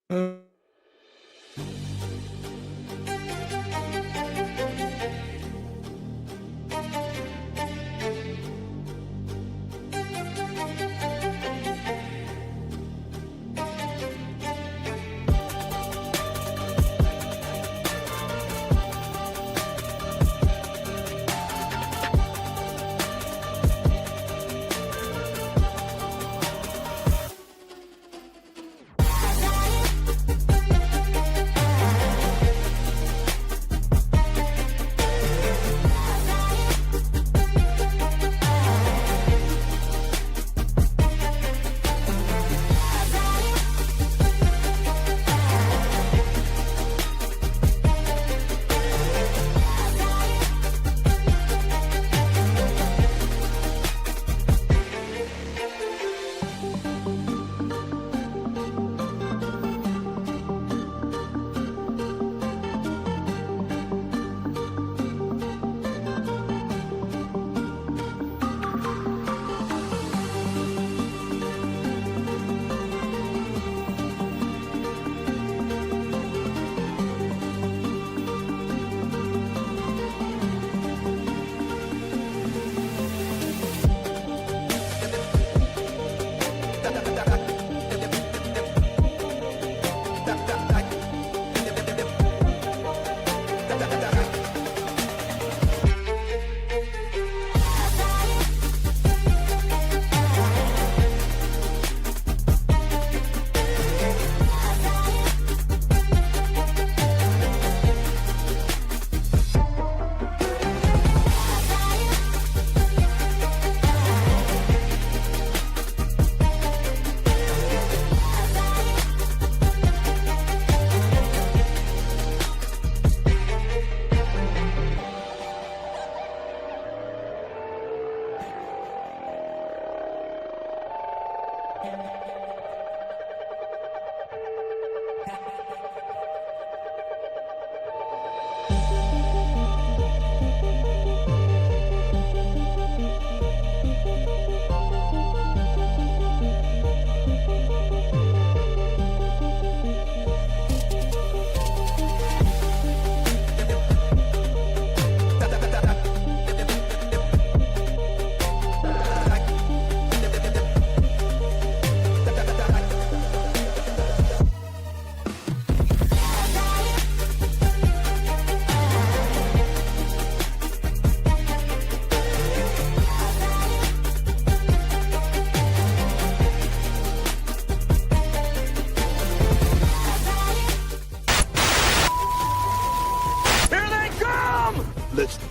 Uh,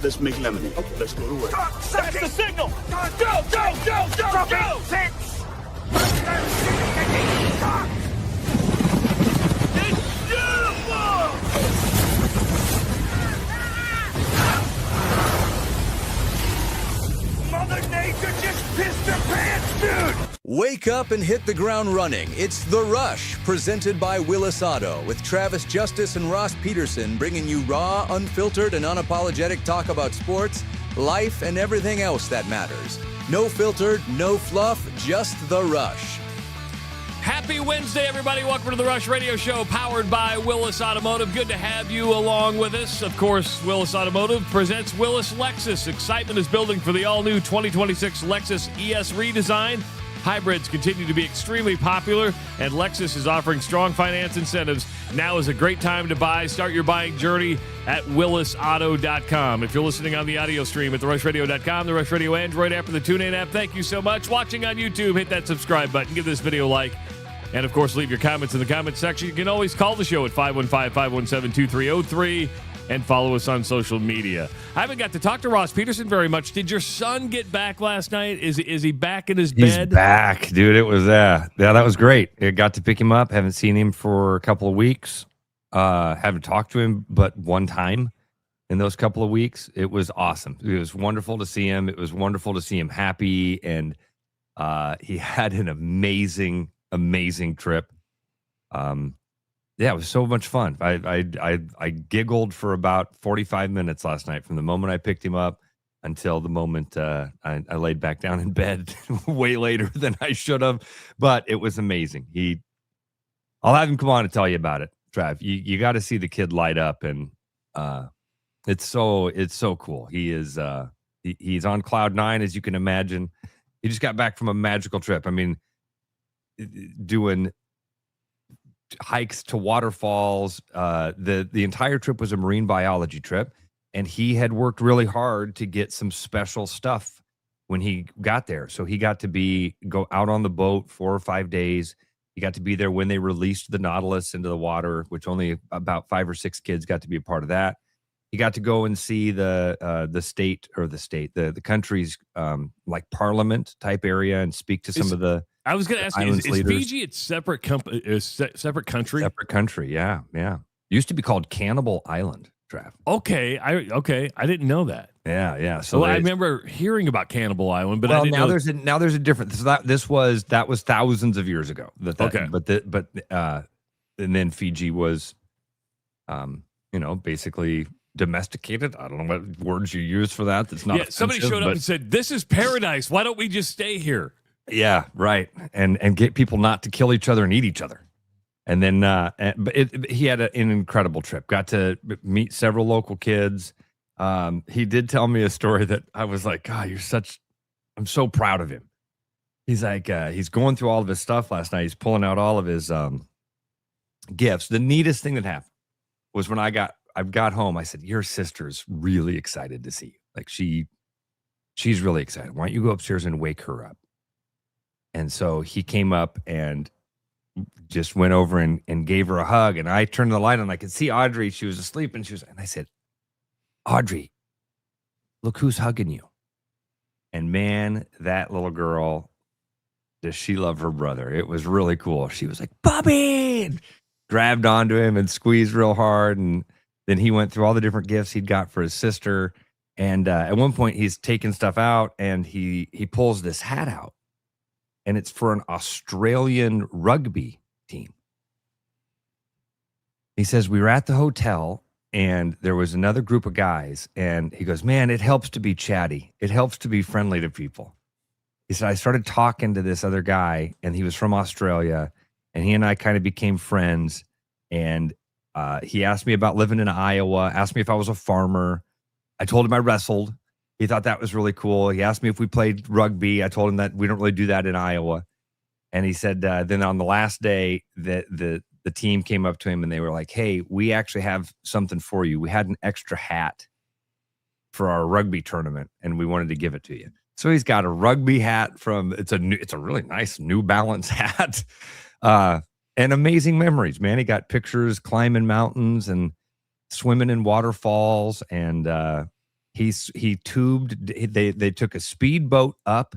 Let's make lemonade. Okay, let's go to work. That's the signal! Go! Six! It's beautiful! Mother Nature just pissed her pants, dude! Wake up and hit the ground running. It's The Rush, presented by Willis Auto, with Travis Justice and Ross Peterson bringing you raw, unfiltered, and unapologetic talk about sports, life, and everything else that matters. No filter, no fluff, just The Rush. Happy Wednesday, everybody. Welcome to The Rush Radio Show, powered by Willis Automotive. Good to have you along with us. Of course, Willis Automotive presents Willis Lexus. Excitement is building for the all-new 2026 Lexus ES redesign. Hybrids continue to be extremely popular, and Lexus is offering strong finance incentives. Now is a great time to buy. Start your buying journey at willisauto.com. If you're listening on the audio stream at therushladio.com, the Rush Radio Android app, or the TuneIn app, thank you so much. Watching on YouTube, hit that subscribe button. Give this video a like. And, of course, leave your comments in the comment section. You can always call the show at 515-517-2303 and follow us on social media. I haven't got to talk to Ross Peterson very much. Did your son get back last night? Is he back in his bed? He's back, dude. It was yeah, that was great. I got to pick him up. Haven't seen him for a couple of weeks. Haven't talked to him but one time in those couple of weeks. It was awesome. It was wonderful to see him. It was wonderful to see him happy, and he had an amazing trip. Yeah, it was so much fun. I giggled for about 45 minutes last night, from the moment I picked him up until the moment I laid back down in bed way later than I should have. But it was amazing. I'll have him come on and tell you about it, Trav. You got to see the kid light up, and it's so cool. He is he's on cloud 9, as you can imagine. He just got back from a magical trip. I mean, doing hikes to waterfalls. The entire trip was a marine biology trip, and he had worked really hard to get some special stuff when he got there. So he got to go out on the boat 4 or 5 days. He got to be there when they released the Nautilus into the water, which only about 5 or 6 kids got to be a part of that. He got to go and see the country's like parliament type area and speak to some of the. I was going to ask you, is Fiji its separate country? Separate country, yeah. Used to be called Cannibal Island, Trav. Okay, I didn't know that. Yeah. So I remember hearing about Cannibal Island, but I didn't know. Now there's a difference. That was thousands of years ago. Okay, and then Fiji was, basically domesticated. I don't know what words you use for that. That's not. Yeah, somebody showed up and said, "This is paradise. Why don't we just stay here?" Yeah, right. And get people not to kill each other and eat each other. And then, he had an incredible trip. Got to meet several local kids. He did tell me a story that I was like, God, I'm so proud of him. He's like, he's going through all of his stuff last night. He's pulling out all of his gifts. The neatest thing that happened was when I got home, I said, your sister's really excited to see you. Like she's really excited. Why don't you go upstairs and wake her up? And so he came up and just went over and gave her a hug. And I turned the light on. I could see Audrey. She was asleep. And I said, Audrey, look who's hugging you. And man, that little girl, does she love her brother? It was really cool. She was like, Bubby, and grabbed onto him and squeezed real hard. And then he went through all the different gifts he'd got for his sister. And at one point he's taking stuff out and he pulls this hat out. And it's for an Australian rugby team. He says, we were at the hotel and there was another group of guys. And he goes, man, it helps to be chatty. It helps to be friendly to people. He said, I started talking to this other guy and he was from Australia. And he and I kind of became friends. And he asked me about living in Iowa, asked me if I was a farmer. I told him I wrestled. He thought that was really cool. He asked me if we played rugby. I told him that we don't really do that in Iowa. And he said, then on the last day, the team came up to him and they were like, hey, we actually have something for you. We had an extra hat for our rugby tournament and we wanted to give it to you. So he's got a rugby hat it's a really nice New Balance hat. And amazing memories, man. He got pictures climbing mountains and swimming in waterfalls and he tubed. They took a speedboat up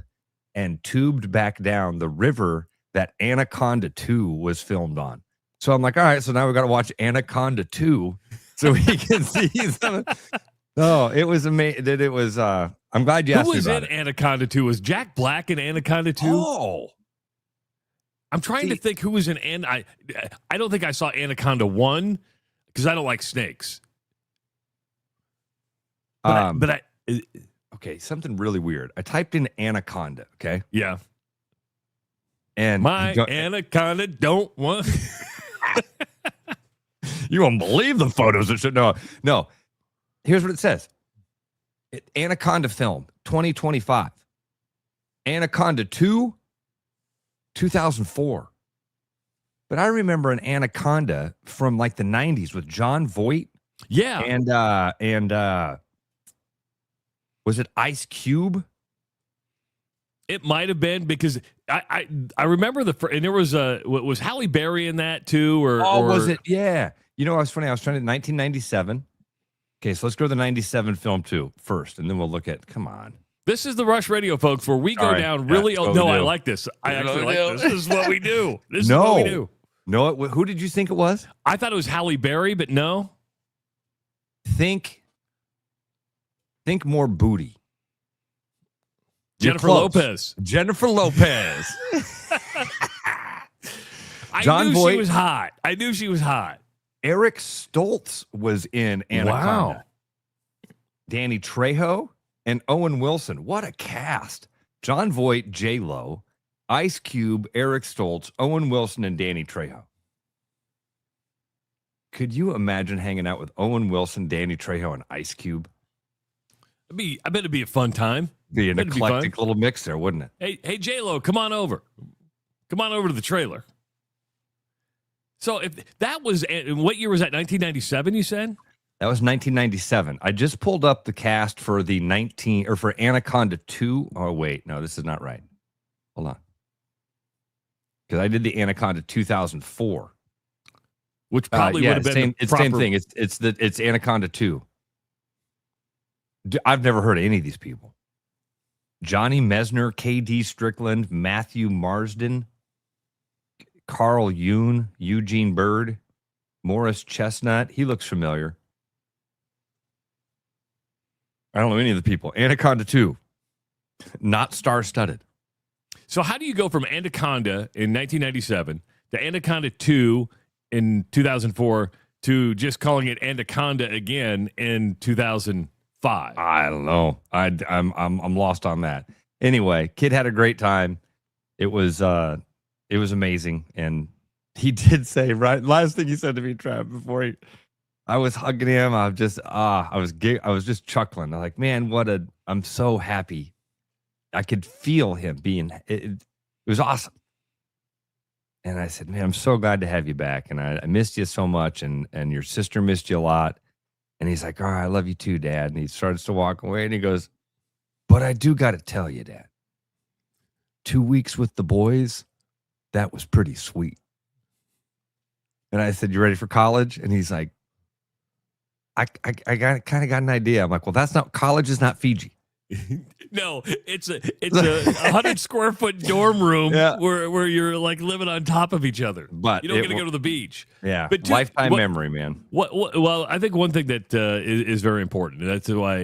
and tubed back down the river that Anaconda 2 was filmed on. So I'm like, all right, so now we've got to watch Anaconda 2 so we can see some. No, it was amazing. It was. I'm glad you asked me about it. Who was in Anaconda 2? Was Jack Black in Anaconda 2? Oh, I'm trying to think who was in. I don't think I saw Anaconda 1 because I don't like snakes. Okay, something really weird. I typed in Anaconda, okay? Yeah. And Anaconda don't want. You won't believe the photos. No. Here's what it says. Anaconda film, 2025. Anaconda 2, 2004. But I remember an Anaconda from like the 90s with John Voight. Yeah. And was it Ice Cube? It might have been because I remember and there was Halle Berry in that too, or was it? Yeah. You know, it was funny. I was trying to 1997. Okay, so let's go to the 97 film too first, and then we'll look at. Come on. This is the Rush Radio, folks, where we go down really. Yeah, no, I like this. I actually like this. This is what we do. This is what we do. No, who did you think it was? I thought it was Halle Berry, but no. Think more booty. Jennifer Lopez. I knew she was hot. Eric Stoltz was in Anaconda. Wow. Danny Trejo and Owen Wilson. What a cast. John Voight, J-Lo, Ice Cube, Eric Stoltz, Owen Wilson, and Danny Trejo. Could you imagine hanging out with Owen Wilson, Danny Trejo, and Ice Cube? I bet it'd be a fun time. Be an eclectic little mix there, wouldn't it? Hey, J-Lo, come on over. Come on over to the trailer. So if that was, what year was that? 1997, you said? That was 1997. I just pulled up the cast for for Anaconda 2. Oh, wait. No, this is not right. Hold on. Because I did the Anaconda 2004. Which probably would have been same thing. It's Anaconda 2. I've never heard of any of these people. Johnny Mesner, K.D. Strickland, Matthew Marsden, Carl Yoon, Eugene Bird, Morris Chestnut. He looks familiar. I don't know any of the people. Anaconda 2, not star-studded. So how do you go from Anaconda in 1997 to Anaconda 2 in 2004 to just calling it Anaconda again in 2005? I don't know. I'm lost on that. Anyway, kid had a great time. It was amazing, and he did say last thing he said to me, Trav, before I was hugging him. I was just chuckling. I'm like, man, I'm so happy. I could feel him being. It was awesome. And I said, man, I'm so glad to have you back, and I missed you so much, and your sister missed you a lot. And he's like, all right, I love you too, Dad. And he starts to walk away, and he goes, but I do got to tell you, Dad, 2 weeks with the boys, that was pretty sweet. And I said, you ready for college? And he's like, I kind of got an idea. I'm like, well, college is not Fiji. No, it's a 100 square foot dorm room where you're like living on top of each other. But you don't get to go to the beach. Yeah, but lifetime memory, man. Well, I think one thing that is very important. And that's why,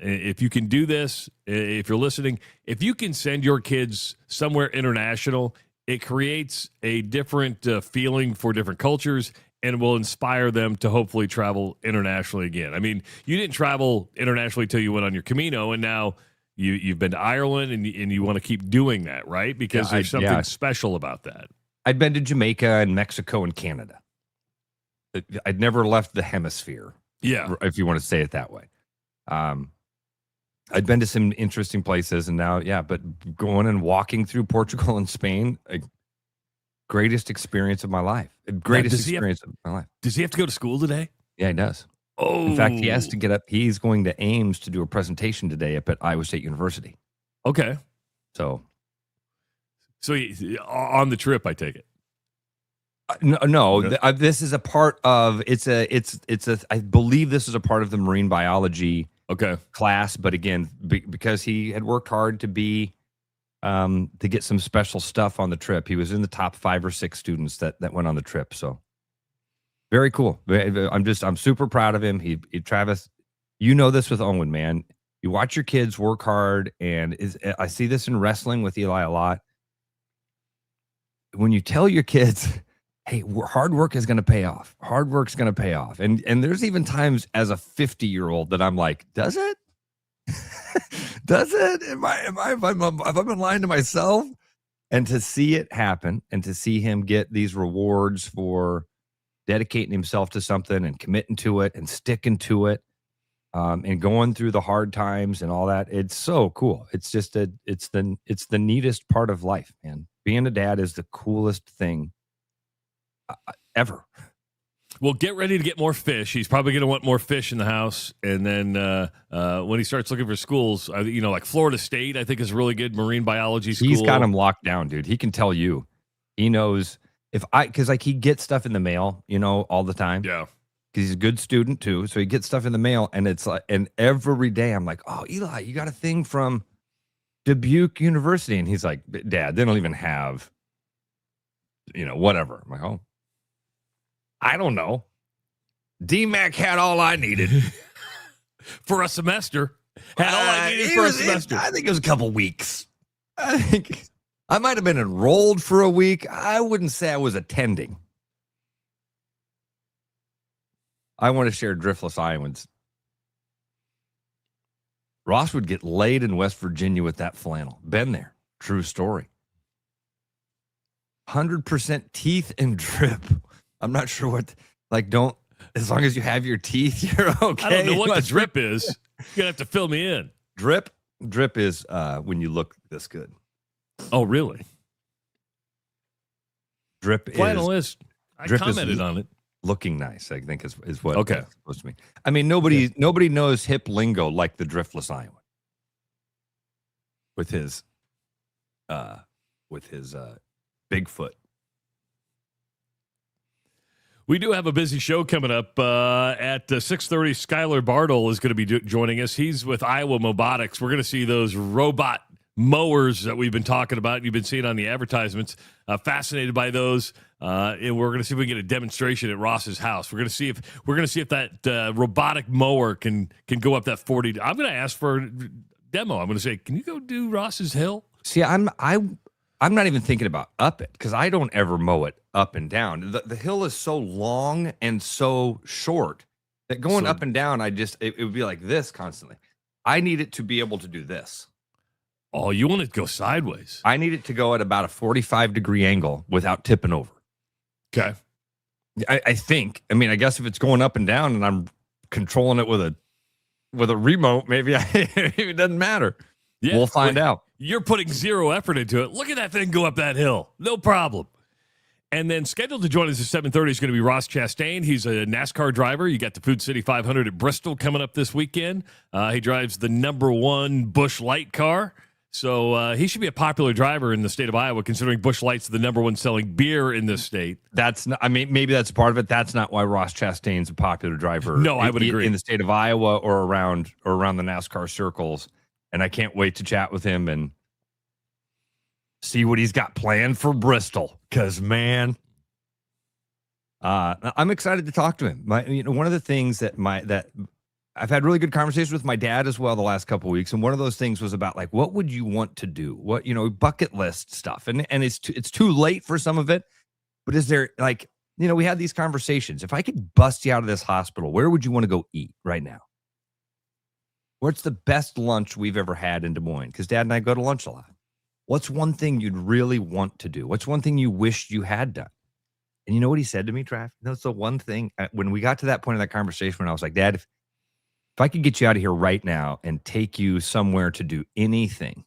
if you can do this, if you're listening, if you can send your kids somewhere international, it creates a different feeling for different cultures, and will inspire them to hopefully travel internationally again. I mean, you didn't travel internationally till you went on your Camino, and now you've been to Ireland, and you want to keep doing that, right? Because there's something special about that. I'd been to Jamaica and Mexico and Canada. I'd never left the hemisphere. Yeah, if you want to say it that way. I'd been to some interesting places, and now, but going and walking through Portugal and Spain, greatest experience of my life. Greatest experience of my life. Does he have to go to school today? Yeah, he does. Oh. In fact, he has to get up. He's going to Ames to do a presentation today up at Iowa State University. Okay. So he, on the trip, I take it. No. This is a part of I believe this is a part of the marine biology class. But again, because he had worked hard to get some special stuff on the trip. He was in the top 5 or 6 students that went on the trip. So very cool. I'm super proud of him. He Travis, you know this with Owen, man. You watch your kids work hard, and I see this in wrestling with Eli a lot. When you tell your kids, hey, hard work is going to pay off. Hard work's going to pay off. And there's even times as a 50-year-old that I'm like, does it? Does it? Have I been lying to myself? And to see it happen, and to see him get these rewards for dedicating himself to something and committing to it and sticking to it, and going through the hard times and all that, it's so cool. It's just it's the neatest part of life, man. Being a dad is the coolest thing ever. Well, get ready to get more fish. He's probably going to want more fish in the house. And then when he starts looking for schools, like Florida State, I think is a really good marine biology school. He's got him locked down, dude. He can tell you. He knows because he gets stuff in the mail, all the time. Yeah. Because he's a good student too. So he gets stuff in the mail, and it's like, and every day I'm like, oh, Eli, you got a thing from Dubuque University. And he's like, Dad, they don't even have, whatever. I'm like, oh. I don't know. DMAC had all I needed for a semester. Had all I needed for a semester. I think it was a couple weeks. I think I might have been enrolled for a week. I wouldn't say I was attending. I want to share Driftless Iowans. Ross would get laid in West Virginia with that flannel. Been there. True story. 100% teeth and drip. I'm not sure what, don't As long as you have your teeth, you're okay. I don't know what the drip is. You're going to have to fill me in. Drip is when you look this good. Oh, really? Drip Flannelist. I commented on it. Looking nice, I think is what okay. It's supposed to mean. I mean, nobody knows hip lingo like the driftless Iowan. With his Bigfoot. We do have a busy show coming up at 6:30. Skylar Bartle is going to be joining us. He's with Iowa Mobotics. We're going to see those robot mowers that we've been talking about. You've been seeing on the advertisements. Fascinated by those, and we're going to see if we can get a demonstration at Ross's house. We're going to see if that robotic mower can go up that 40. I'm going to ask for a demo. I'm going to say, can you go do Ross's hill? See, I'm not even thinking about up it because I don't ever mow it up and down. The hill is so long and so short that going up and down, it would be like this constantly. I need it to be able to do this. Oh, you want it to go sideways? I need it to go at about a 45-degree angle without tipping over. Okay. I think. I mean, I guess if it's going up and down and I'm controlling it with a remote, maybe it doesn't matter. Yeah, we'll find out. You're putting zero effort into it. Look at that thing go up that hill. No problem. And then scheduled to join us at 7:30 is going to be Ross Chastain. He's a NASCAR driver. You got the Food City 500 at Bristol coming up this weekend. He drives the #1 Busch Light car. So he should be a popular driver in the state of Iowa, considering Busch Light's the #1 selling beer in this state. That's not, I mean, maybe that's part of it. That's not why Ross Chastain's a popular driver. No, I would agree. In the state of Iowa or around the NASCAR circles. And I can't wait to chat with him and see what he's got planned for Bristol. Because, man, I'm excited to talk to him. One of the things that I've had really good conversations with my dad as well the last couple of weeks, and one of those things was about like, what would you want to do? What bucket list stuff, and it's too late for some of it, but is there like we had these conversations. If I could bust you out of this hospital, where would you want to go eat right now? What's the best lunch we've ever had in Des Moines? Because Dad and I go to lunch a lot. What's one thing you'd really want to do? What's one thing you wished you had done? And you know what he said to me, Trav? That's the one thing. When we got to that point of that conversation, when I was like, Dad, if I could get you out of here right now and take you somewhere to do anything,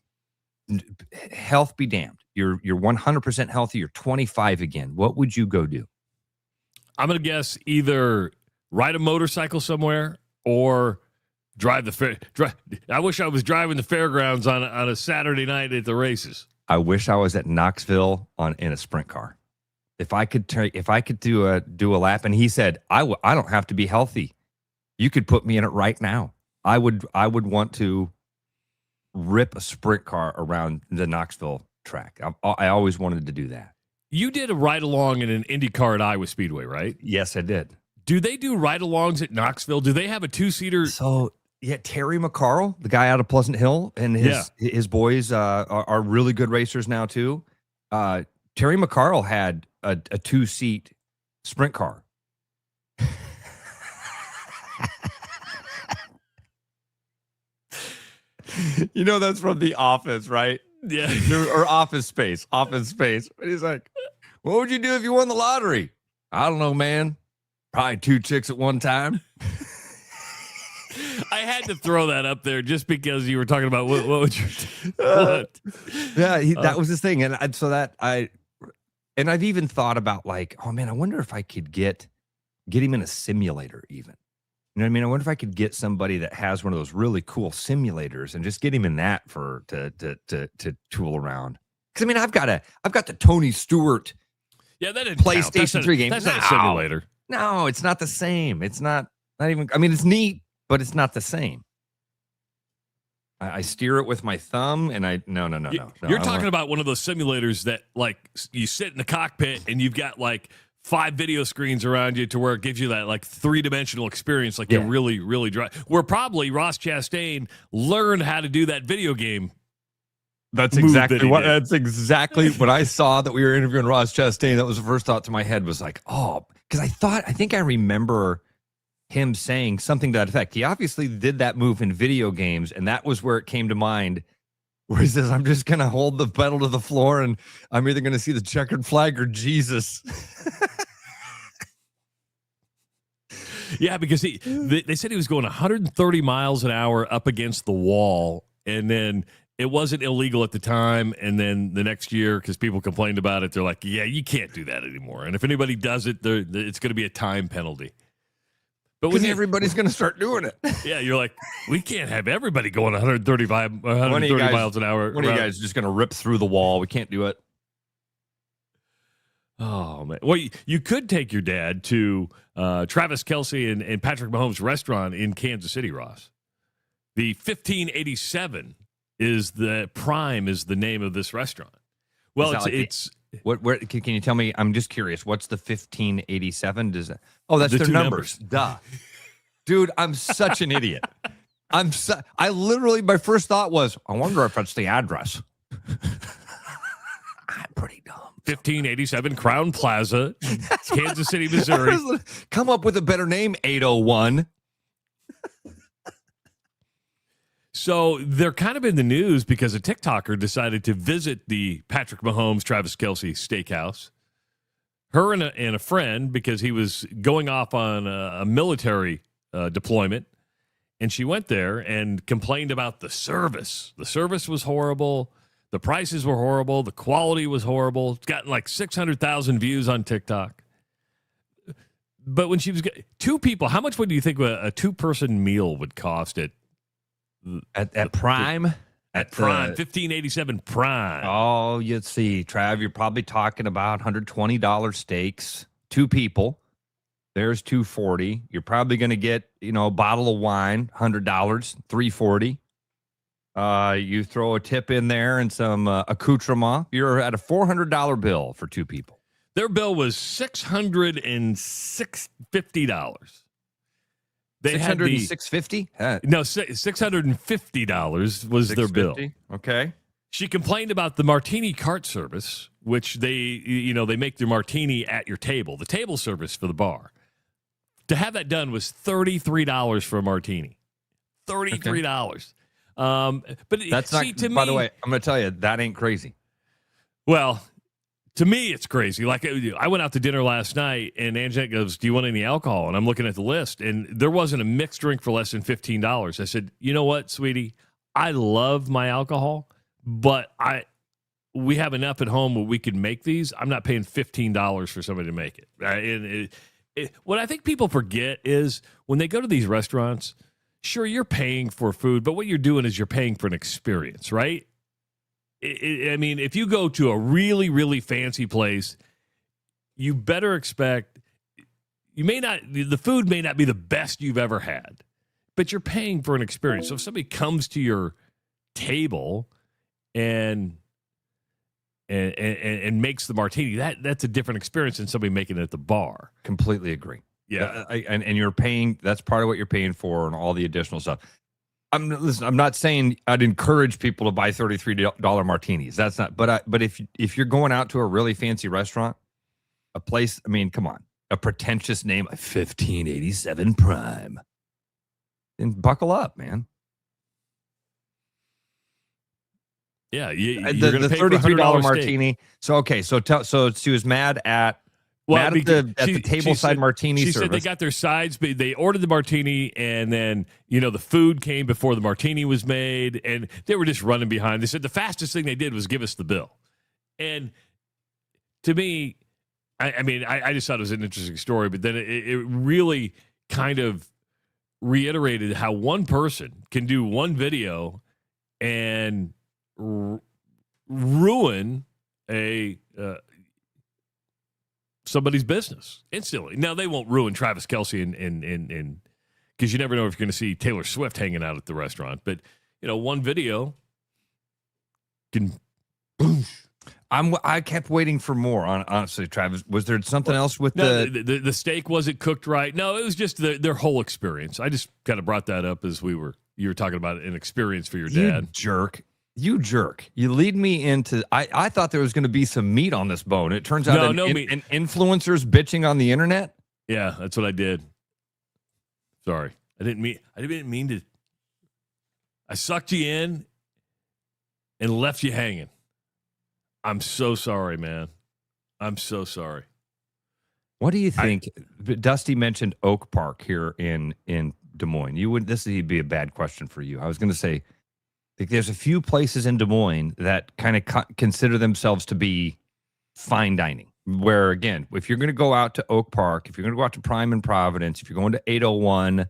health be damned. You're 100% healthy. You're 25 again. What would you go do? I'm going to guess either ride a motorcycle somewhere or drive the fair. I wish I was driving the fairgrounds on a Saturday night at the races. I wish I was at Knoxville in a sprint car. If I could do a lap, and he said, I don't have to be healthy. You could put me in it right now. I would want to rip a sprint car around the Knoxville track. I always wanted to do that. You did a ride along in an Indy car at Iowa Speedway, right? Yes, I did. Do they do ride alongs at Knoxville? Do they have a 2-seater? So yeah, Terry McCarl, the guy out of Pleasant Hill, and his boys are really good racers now too. Terry McCarl had a 2-seat sprint car. That's from The Office, right? Yeah. Or Office Space. And he's like, what would you do if you won the lottery? I don't know, man. Probably 2 chicks at one time. I had to throw that up there just because you were talking about what would you do? Yeah, that was his thing. And I've even thought about like, oh man, I wonder if I could get him in a simulator even. You know what I mean? I wonder if I could get somebody that has one of those really cool simulators and just get him in that to tool around. Because I mean, I've got the Tony Stewart, that PlayStation 3 game. That's not a simulator. No, it's not the same. It's not even. I mean, it's neat, but it's not the same. I steer it with my thumb, and no. You're talking about one of those simulators that like you sit in the cockpit and you've got like 5 video screens around you to where it gives you that like 3-dimensional experience, like you really, really drive. Where probably Ross Chastain learned how to do that video game. That's exactly what when I saw that we were interviewing Ross Chastain, that was the first thought to my head was like, oh, because I think I remember him saying something to that effect. He obviously did that move in video games, and that was where it came to mind. Where he says, I'm just going to hold the pedal to the floor and I'm either going to see the checkered flag or Jesus. Yeah, because they said he was going 130 miles an hour up against the wall, and then it wasn't illegal at the time, and then the next year, because people complained about it, they're like, yeah, you can't do that anymore. And if anybody does it, it's going to be a time penalty. But when everybody's going to start doing it. Yeah, you're like, we can't have everybody going 130 miles an hour. One of you guys just going to rip through the wall. We can't do it. Oh, man. Well, you could take your dad to Travis Kelce and Patrick Mahomes' restaurant in Kansas City, Ross. The 1587 is the name of this restaurant. Well, it's where can you tell me? I'm just curious. What's the 1587? That's their numbers. Duh. Dude, I'm such an idiot. I literally, my first thought was, I wonder if that's the address. I'm pretty dumb. 1587 Crown Plaza, Kansas City, Missouri. Come up with a better name, 801. So they're kind of in the news because a TikToker decided to visit the Patrick Mahomes, Travis Kelce steakhouse. Her and a friend, because he was going off on a military deployment, and she went there and complained about the service. The service was horrible. The prices were horrible. The quality was horrible. It's gotten like 600,000 views on TikTok. But when she was two people, how much would you think a two-person meal would cost at Prime? At Prime, 1587 Prime. Oh, you'd see, Trav, you're probably talking about $120 steaks, two people. There's $240. You're probably going to get, a bottle of wine, $100, $340. You throw a tip in there and some accoutrement. You're at a $400 bill for two people. Their bill was $650. They had $650? No, $650 was their bill. Okay. She complained about the martini cart service, which they make their martini at your table, the table service for the bar. To have that done was $33 for a martini. $33. Okay. But that's not. By the way, I'm going to tell you that ain't crazy. Well, to me, it's crazy. Like, I went out to dinner last night, and Anjanette goes, "Do you want any alcohol?" And I'm looking at the list, and there wasn't a mixed drink for less than $15. I said, "You know what, sweetie? I love my alcohol, but we have enough at home where we can make these. I'm not paying $15 for somebody to make it." And what I think people forget is when they go to these restaurants, sure, you're paying for food, but what you're doing is you're paying for an experience, right? I mean, if you go to a really, really fancy place, you better expect the food may not be the best you've ever had, but you're paying for an experience. So if somebody comes to your table and makes the martini, that's a different experience than somebody making it at the bar. Completely agree. Yeah. And you're paying, that's part of what you're paying for and all the additional stuff. I'm not saying I'd encourage people to buy $33 martinis. That's not, but if you're going out to a really fancy restaurant, a place, I mean, come on, a pretentious name, 1587 Prime, then buckle up, man. Yeah, you're the $33 martini. So she was mad at the tableside martini service. She said they got their sides, but they ordered the martini, and then the food came before the martini was made, and they were just running behind. They said the fastest thing they did was give us the bill. And to me, I just thought it was an interesting story, but then it really kind of reiterated how one person can do one video and ruin somebody's business instantly. Now, they won't ruin Travis Kelce and because you never know if you're going to see Taylor Swift hanging out at the restaurant. But one video can. I kept waiting for more. Honestly, Travis, was there something else with the steak wasn't cooked right? No, it was just their whole experience. I just kind of brought that up as you were talking about an experience for your dad. You jerk. You lead me into, I thought there was going to be some meat on this bone. It turns out an influencer's bitching on the internet. Yeah, that's what I did. Sorry. I didn't mean to. I sucked you in and left you hanging. I'm so sorry, man. I'm so sorry. What do you think? Dusty mentioned Oak Park here in Des Moines. This would be a bad question for you. I was going to say, I think there's a few places in Des Moines that kind of consider themselves to be fine dining. Where, again, if you're going to go out to Oak Park, if you're going to go out to Prime and Providence, if you're going to 801,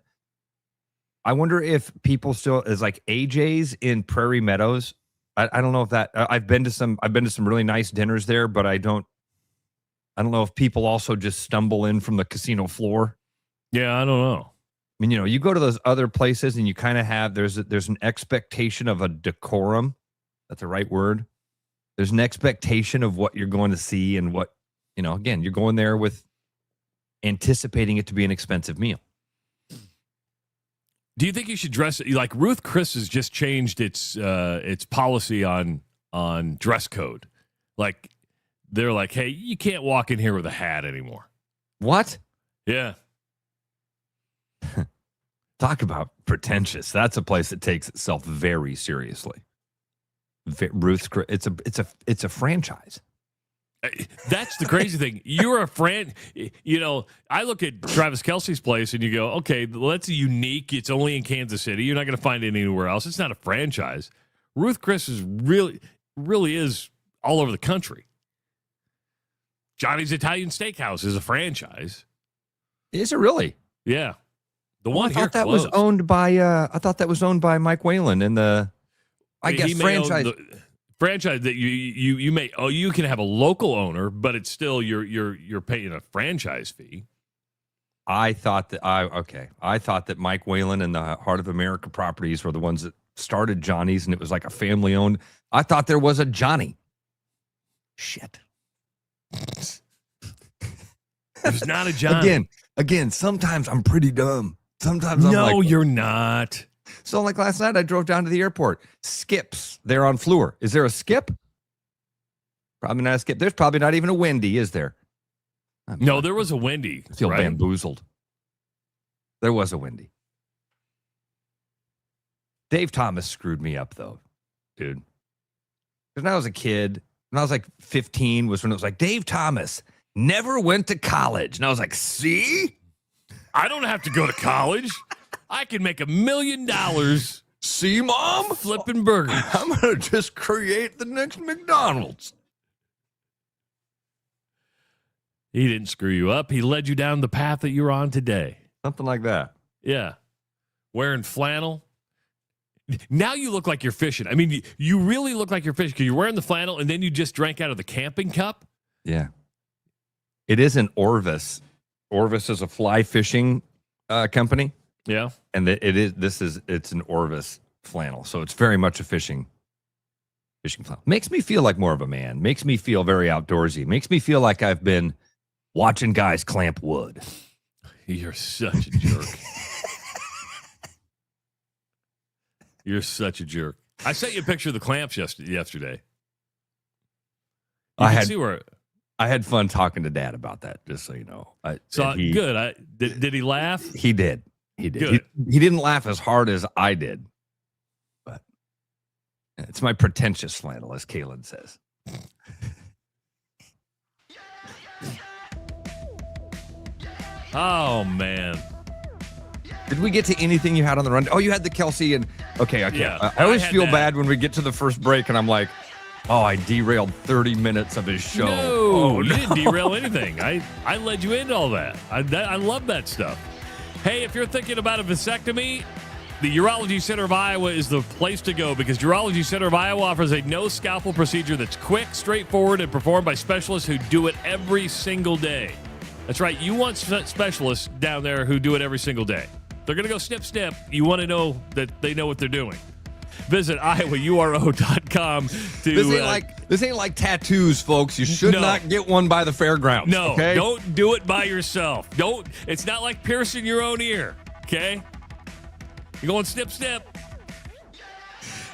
I wonder if people still is like AJ's in Prairie Meadows. I don't know if that I've been to some really nice dinners there, but I don't know if people also just stumble in from the casino floor. Yeah, I don't know. I mean, you go to those other places and you kind of have there's an expectation of a decorum. That's the right word. There's an expectation of what you're going to see and what, again, you're going there with anticipating it to be an expensive meal. Do you think you should dress like Ruth Chris has just changed its policy on dress code? Like they're like, hey, you can't walk in here with a hat anymore. What? Yeah. Talk about pretentious. That's a place that takes itself very seriously. Ruth's Chris, it's a franchise. That's the crazy thing. You're a I look at Travis Kelce's place and you go, okay, well, that's unique. It's only in Kansas City. You're not going to find it anywhere else. It's not a franchise. Ruth Chris is really is all over the country. Johnny's Italian Steakhouse is a franchise. Is it really? Yeah. The one I thought that was owned by Mike Whalen and franchise. Franchise that you can have a local owner, but it's still you're paying a franchise fee. I thought that Mike Whalen and the Heart of America Properties were the ones that started Johnny's, and it was like a family owned. I thought there was a Johnny. Shit. There's not a Johnny. Again. Sometimes I'm pretty dumb. Sometimes I'm no, you're not. So like last night, I drove down to the airport. Skips there on Fleur. Is there a Skip? Probably not a Skip. There's probably not even a Wendy, is there? No, there was a Wendy. I feel bamboozled. There was a Wendy. Dave Thomas screwed me up, though, dude. Because when I was a kid, when I was like 15, was when it was like, Dave Thomas never went to college. And I was like, see? I don't have to go to college. I can make $1 million. See, Mom? Flipping burgers. I'm going to just create the next McDonald's. He didn't screw you up. He led you down the path that you're on today. Something like that. Yeah. Wearing flannel. Now you look like you're fishing. I mean, you really look like you're fishing because you're wearing the flannel and then you just drank out of the camping cup. Yeah. It is an Orvis. Orvis is a fly fishing company. Yeah. And it's an Orvis flannel. So it's very much a fishing flannel. Makes me feel like more of a man. Makes me feel very outdoorsy. Makes me feel like I've been watching guys clamp wood. You're such a jerk. You're such a jerk. I sent you a picture of the clamps yesterday. I had fun talking to Dad about that, just so you know. Good. Did he laugh? He did. Good. He didn't laugh as hard as I did. But it's my pretentious flannel, as Kalen says. Oh, man. Did we get to anything you had on the run? Oh, you had the Kelsey and... Okay. Yeah, I always feel bad when we get to the first break and I'm like, oh, I derailed 30 minutes of his show. No, you didn't derail anything. I led you into all that. I love that stuff. Hey, if you're thinking about a vasectomy, the Urology Center of Iowa is the place to go because Urology Center of Iowa offers a no-scalpel procedure that's quick, straightforward, and performed by specialists who do it every single day. That's right. You want specialists down there who do it every single day. They're going to go snip, snip. You want to know that they know what they're doing. Visit iowauro.com to... This ain't like tattoos, folks. You should not get one by the fairgrounds. No, okay? Don't do it by yourself. It's not like piercing your own ear, okay? You're going snip, snip.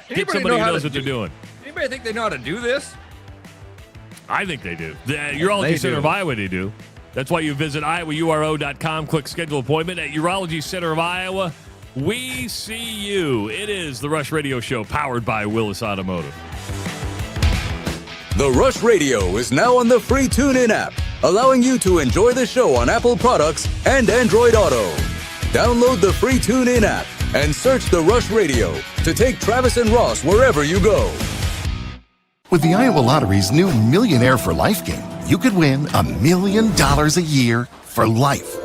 Get somebody who knows what they're doing. Anybody think they know how to do this? I think they do. The Urology Center of Iowa, they do. That's why you visit iowauro.com, click schedule appointment at Urology Center of Iowa. We see you. It is the Rush Radio Show powered by Willis Automotive. The Rush Radio is now on the free TuneIn app. allowing you to enjoy the show on Apple products and Android Auto. Download the free TuneIn app and search The Rush Radio to take Travis and Ross wherever you go. With the Iowa Lottery's new Millionaire for Life game, you could win $1 million a year for life.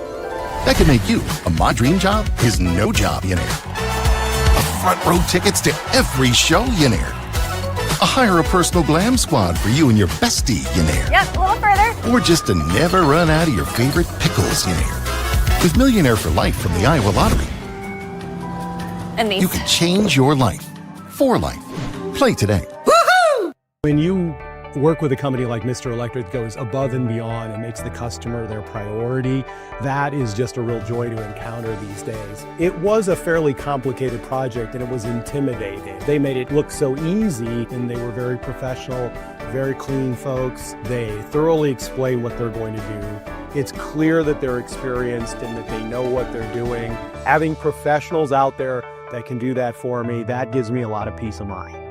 That could make you a My Dream Job is No Job millionaire, a front row tickets to every show millionaire, a hire a personal glam squad for you and your bestie millionaire. Yep, a little further. Or just to never run out of your favorite pickles millionaire. With Millionaire for Life from the Iowa Lottery, And these. you can change your life for life. Play today. When you work with a company like Mr. Electric that goes above and beyond and makes the customer their priority, that is just a real joy to encounter these days. It was a fairly complicated project and it was intimidating. They made it look so easy and they were very professional, very clean folks. They thoroughly explain what they're going to do. It's clear that they're experienced and that they know what they're doing. Having professionals out there that can do that for me, that gives me a lot of peace of mind.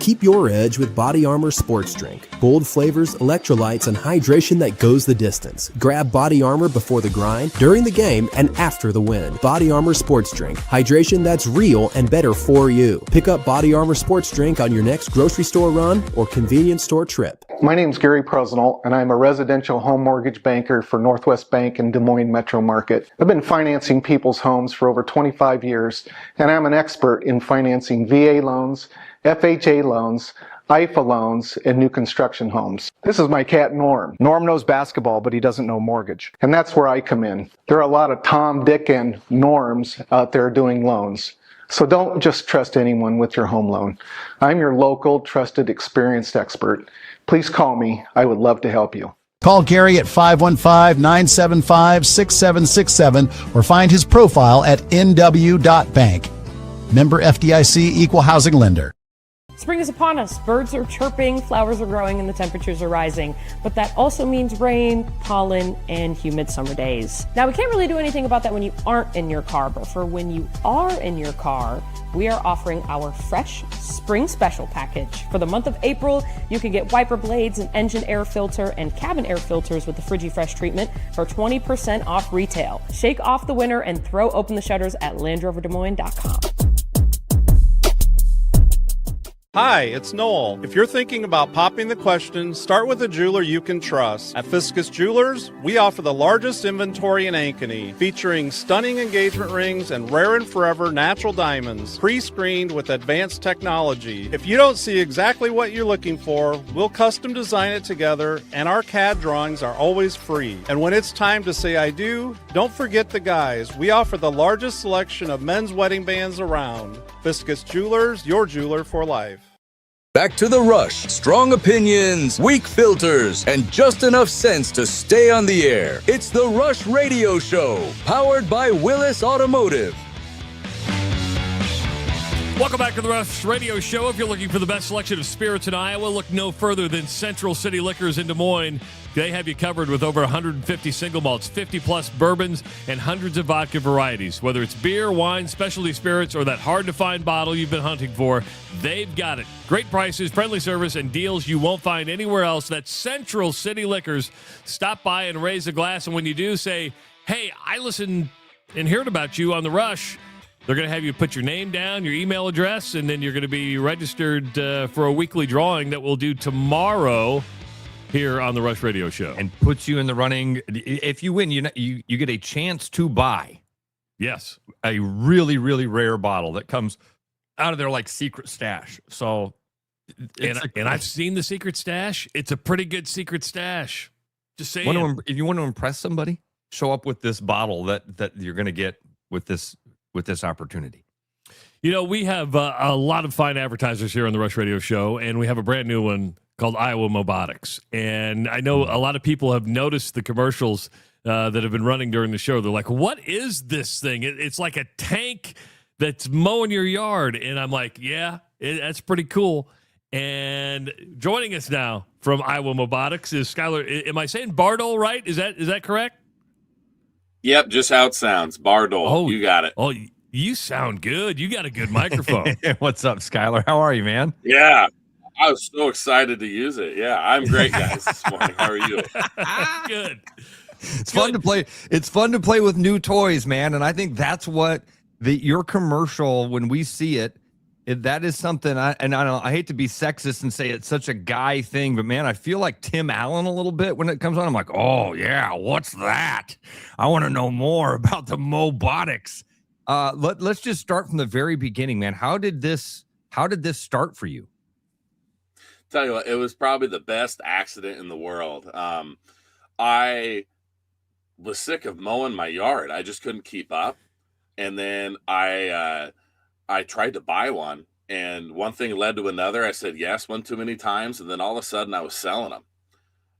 Keep your edge with Body Armor Sports Drink. Bold flavors, electrolytes, and hydration that goes the distance. Grab Body Armor before the grind, during the game, and after the win. Body Armor Sports Drink. Hydration that's real and better for you. Pick up Body Armor Sports Drink on your next grocery store run or convenience store trip. My name's Gary Presnell, and I'm a residential home mortgage banker for Northwest Bank in Des Moines Metro Market. I've been financing people's homes for over 25 years, and I'm an expert in financing VA loans, FHA loans, IFA loans, and new construction homes. This is my cat Norm. Norm knows basketball, but he doesn't know mortgage. And that's where I come in. There are a lot of Tom, Dick, and Norms out there doing loans. So don't just trust anyone with your home loan. I'm your local, trusted, experienced expert. Please call me. I would love to help you. Call Gary at 515-975-6767 or find his profile at nw.bank. Member FDIC Equal Housing Lender. Spring is upon us. Birds are chirping, flowers are growing, and the temperatures are rising. But that also means rain, pollen, and humid summer days. Now, we can't really do anything about that when you aren't in your car, but for when you are in your car, we are offering our Fresh Spring Special package. For the month of April, you can get wiper blades, an engine air filter, and cabin air filters with the FrigiFresh treatment for 20% off retail. Shake off the winter and throw open the shutters at LandRoverDesMoines.com. Hi, it's Noel. If you're thinking about popping the question, start with a jeweler you can trust. At Fiscus Jewelers, we offer the largest inventory in Ankeny, featuring stunning engagement rings and rare and forever natural diamonds, pre-screened with advanced technology. If you don't see exactly what you're looking for, we'll custom design it together, and our CAD drawings are always free. And when it's time to say I do, don't forget the guys. We offer the largest selection of men's wedding bands around. Fiscus Jewelers, your jeweler for life. Back to the Rush. Strong opinions, weak filters, and just enough sense to stay on the air. It's the Rush Radio Show, powered by Willis Automotive. Welcome back to the Rush Radio Show. If you're looking for the best selection of spirits in Iowa, look no further than Central City Liquors in Des Moines. They have you covered with over 150 single malts, 50-plus bourbons, and hundreds of vodka varieties. Whether it's beer, wine, specialty spirits, or that hard-to-find bottle you've been hunting for, they've got it. Great prices, friendly service, and deals you won't find anywhere else. That's Central City Liquors. Stop by and raise a glass, and when you do, say, hey, I listened and heard about you on The Rush. They're going to have you put your name down, your email address, and then you're going to be registered for a weekly drawing that we'll do tomorrow here on the Rush Radio Show. And puts you in the running. If you win, you get a chance to buy. Yes. A really, really rare bottle that comes out of their like secret stash. So, and I've seen the secret stash. It's a pretty good secret stash. Just saying. If you want to impress somebody, show up with this bottle that you're going to get with this opportunity. You know, we have a lot of fine advertisers here on the Rush Radio Show, and we have a brand new one called Iowa Mobotics. And I know a lot of people have noticed the commercials that have been running during the show. They're like, what is this thing? It's like a tank that's mowing your yard. And I'm like, yeah, that's pretty cool. And joining us now from Iowa Mobotics is Skylar. Am I saying Bardole right? Is that correct? Yep, just how it sounds. Bardole. Oh, you got it. Oh, you sound good. You got a good microphone. What's up, Skylar? How are you, man? Yeah, I was so excited to use it. Yeah, I'm great, guys, this morning. How are you? Good. It's fun to play. It's fun to play with new toys, man. And I think that's what your commercial, when we see it, that is something. I hate to be sexist and say it's such a guy thing, but man, I feel like Tim Allen a little bit when it comes on. I'm like, oh yeah, what's that? I want to know more about the Mobotics. Let's just start from the very beginning, man. How did this start for you? Tell you what, it was probably the best accident in the world. I was sick of mowing my yard. I just couldn't keep up. And then I tried to buy one, and one thing led to another. I said yes one too many times, and then all of a sudden I was selling them.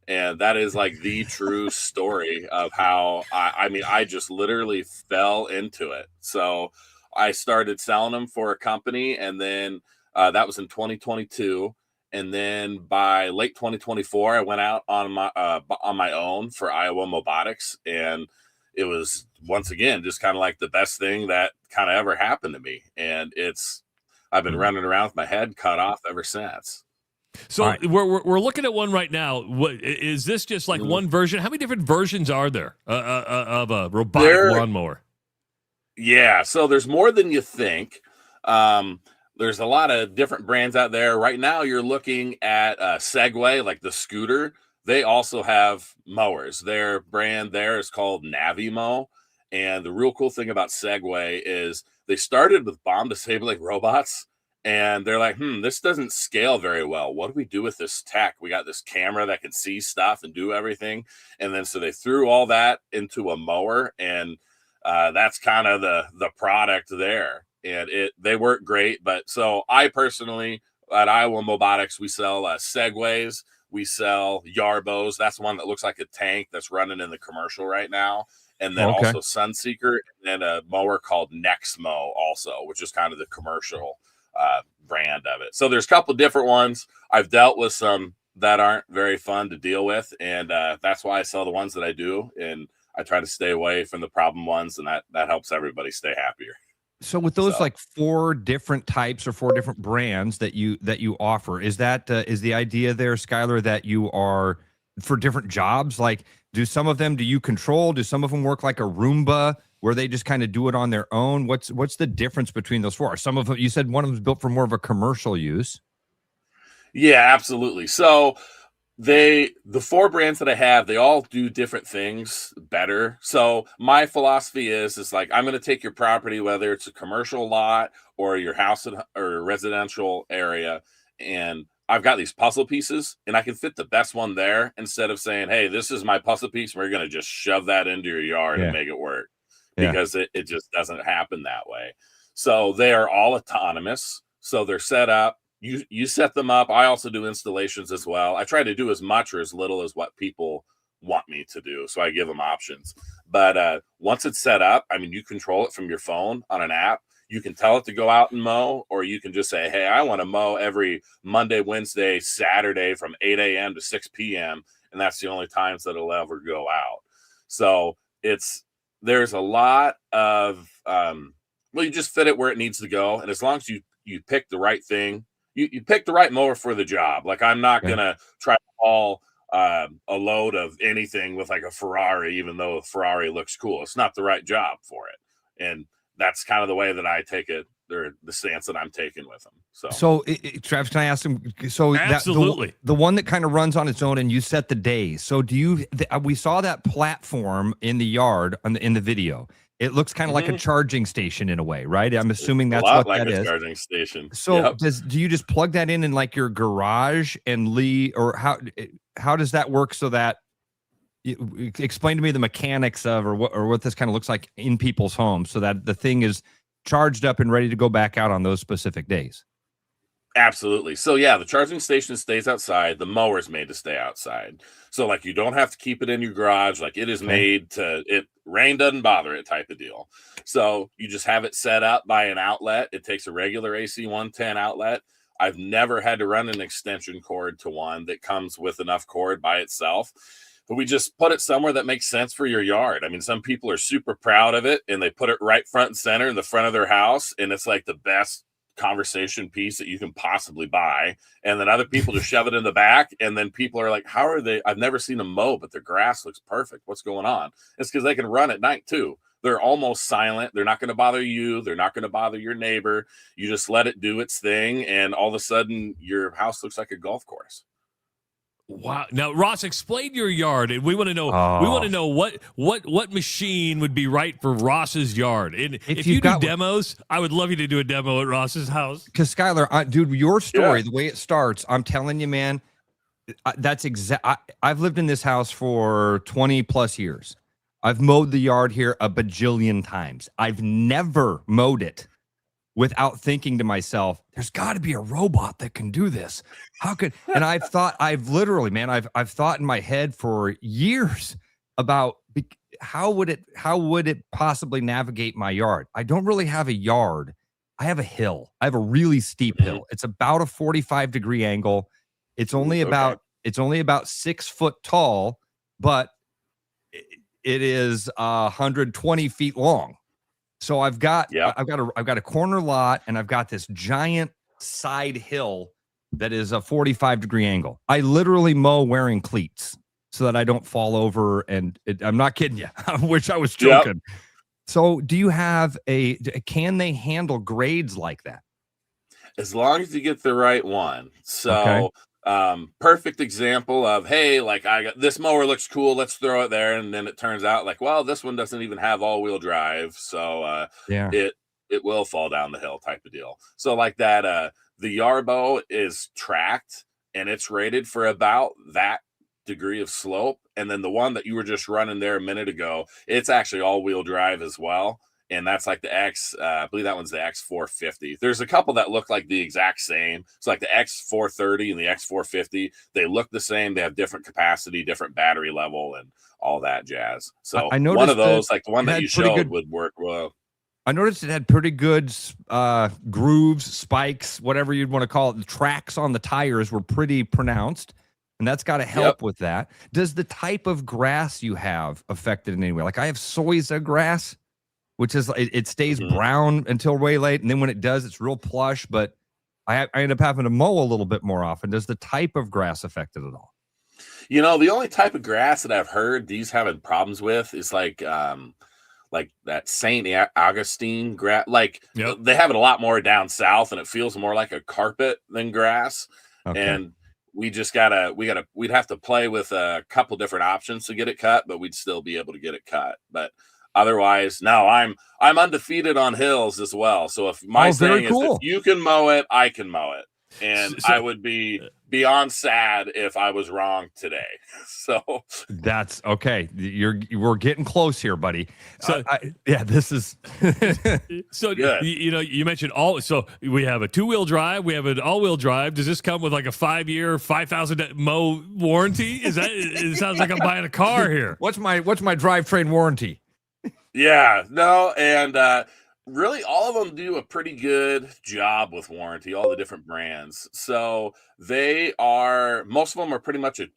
And that is like the true story of how I just literally fell into it. So I started selling them for a company, and then that was in 2022. And then by late 2024, I went out on my own for Iowa Mobotics, and it was once again just kind of like the best thing that kind of ever happened to me. And I've been running around with my head cut off ever since. So right. we're looking at one right now. What is this? Just like one version? How many different versions are there of a robotic lawnmower? Yeah, so there's more than you think. There's a lot of different brands out there. Right now, you're looking at Segway, like the scooter. They also have mowers. Their brand there is called Navimo. And the real cool thing about Segway is they started with bomb disabling robots. And they're like, this doesn't scale very well. What do we do with this tech? We got this camera that can see stuff and do everything. And then so they threw all that into a mower. And that's kind of the product there. And they work great. But so I personally, at Iowa Mobotics, we sell Segways. We sell Yarbos. That's one that looks like a tank that's running in the commercial right now. And then also Sunseeker, and then a mower called Nexmo also, which is kind of the commercial brand of it. So there's a couple different ones. I've dealt with some that aren't very fun to deal with. And that's why I sell the ones that I do. And I try to stay away from the problem ones. And that helps everybody stay happier. So with those like 4 different types or 4 different brands that you offer, is the idea there, Skylar, that you are for different jobs? Like, do some of them, do you control? Do some of them work like a Roomba where they just kind of do it on their own? What's the difference between those 4? Some of them, you said one of them is built for more of a commercial use. Yeah, absolutely. So the 4 brands that I have, they all do different things better. So my philosophy is like, I'm going to take your property, whether it's a commercial lot or your house or a residential area, and I've got these puzzle pieces, and I can fit the best one there instead of saying, hey, this is my puzzle piece. We're going to just shove that into your yard and make it work, because it just doesn't happen that way. So they are all autonomous. So they're set up. You set them up. I also do installations as well. I try to do as much or as little as what people want me to do. So I give them options. But once it's set up, I mean, you control it from your phone on an app. You can tell it to go out and mow, or you can just say, hey, I want to mow every Monday, Wednesday, Saturday from 8 a.m. to 6 p.m. And that's the only times that it'll ever go out. So there's a lot of, you just fit it where it needs to go. And as long as you pick the right thing, you pick the right mower for the job. Like, I'm not going to try to haul a load of anything with like a Ferrari, even though a Ferrari looks cool. It's not the right job for it. And that's kind of the way that I take it, or the stance that I'm taking with them. So Travis, can I ask him? So absolutely, the one that kind of runs on its own, and you set the days. So do you? We saw that platform in the yard in the video. It looks kind of like a charging station in a way, right? I'm assuming that's what like that is. Charging station. So do you just plug that in like your garage and or how does that work? So that explain to me the mechanics of or what this kind of looks like in people's homes, so that the thing is charged up and ready to go back out on those specific days. Absolutely. So yeah, the charging station stays outside. The mower is made to stay outside. So like, you don't have to keep it in your garage. Like, it is made to, rain doesn't bother it type of deal. So you just have it set up by an outlet. It takes a regular AC 110 outlet. I've never had to run an extension cord to one that comes with enough cord by itself. But we just put it somewhere that makes sense for your yard. I mean, some people are super proud of it, and they put it right front and center in the front of their house, and it's like the best conversation piece that you can possibly buy. And then other people just shove it in the back. And then people are like, how are they? I've never seen them mow, but their grass looks perfect. What's going on? It's because they can run at night too. They're almost silent. They're not going to bother you. They're not going to bother your neighbor. You just let it do its thing. And all of a sudden your house looks like a golf course. Wow. Now, Ross, explain your yard. And we want to know. We want to know what machine would be right for Ross's yard. And if you do demos, I would love you to do a demo at Ross's house. Because Skylar, dude, your story, the way it starts, I'm telling you, man, that's exact. I've lived in this house for 20 plus years. I've mowed the yard here a bajillion times. I've never mowed it without thinking to myself, there's got to be a robot that can do this. How could, and I've literally, man, I've thought in my head for years about how would it possibly navigate my yard? I don't really have a yard. I have a hill. I have a really steep hill. It's about a 45-degree angle. It's only about 6 foot tall, but it is 120 feet long. So I've got a corner lot, and I've got this giant side hill that is a 45-degree angle. I literally mow wearing cleats so that I don't fall over. And I'm not kidding you. I wish I was joking. Yep. So do you have can they handle grades like that? As long as you get the right one. So perfect example of, hey, like I got this mower looks cool, let's throw it there. And then it turns out like, well, this one doesn't even have all-wheel drive. So it will fall down the hill type of deal. So like that, the Yarbo is tracked and it's rated for about that degree of slope. And then the one that you were just running there a minute ago, it's actually all-wheel drive as well. And that's like the I believe that one's the X450. There's a couple that look like the exact same. It's like the X430 and the X450. They look the same. They have different capacity, different battery level, and all that jazz. So I one of those, like the one that you showed, would work well. I noticed it had pretty good grooves, spikes, whatever you'd want to call it. The tracks on the tires were pretty pronounced. And that's got to help with that. Does the type of grass you have affect it in any way? Like I have soysa grass, which is it stays brown until way late, and then when it does, it's real plush. But I end up having to mow a little bit more often. Does the type of grass affect it at all? You know, the only type of grass that I've heard these having problems with is like that St. Augustine grass. Like they have it a lot more down south, and it feels more like a carpet than grass. Okay. And we'd have to play with a couple different options to get it cut, but we'd still be able to get it cut. But otherwise, no, I'm undefeated on hills as well. So if my saying is if you can mow it, I can mow it. And I would be beyond sad if I was wrong today. So that's okay. We're getting close here, buddy. So this is so good. You mentioned so we have a 2-wheel drive, we have an all-wheel drive. Does this come with like a 5-year, $5,000 mow warranty? It sounds like I'm buying a car here. What's my drivetrain warranty? Yeah, no, and really all of them do a pretty good job with warranty, all the different brands. So most of them are pretty much a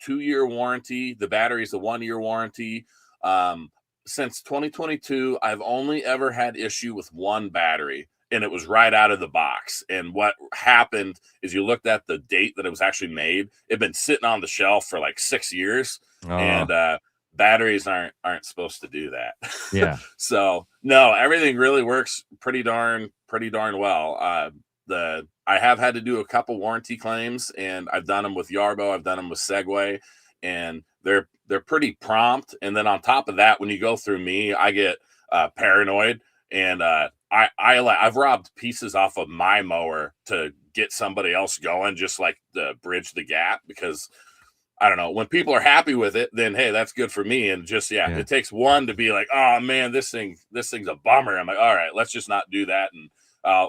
2-year warranty. The battery's a 1-year warranty. Since 2022, I've only ever had issue with one battery, and it was right out of the box. And what happened is you looked at the date that it was actually made. It'd been sitting on the shelf for like 6 years, and batteries aren't supposed to do that. Yeah. So no, everything really works pretty darn well. I have had to do a couple warranty claims, and I've done them with Yarbo, I've done them with Segway, and they're pretty prompt. And then on top of that, when you go through me, I get paranoid, and I've robbed pieces off of my mower to get somebody else going, just like to bridge the gap, because I don't know, when people are happy with it, then hey, that's good for me. And just it takes one to be like, oh man, this thing's a bummer. I'm like, all right, let's just not do that, and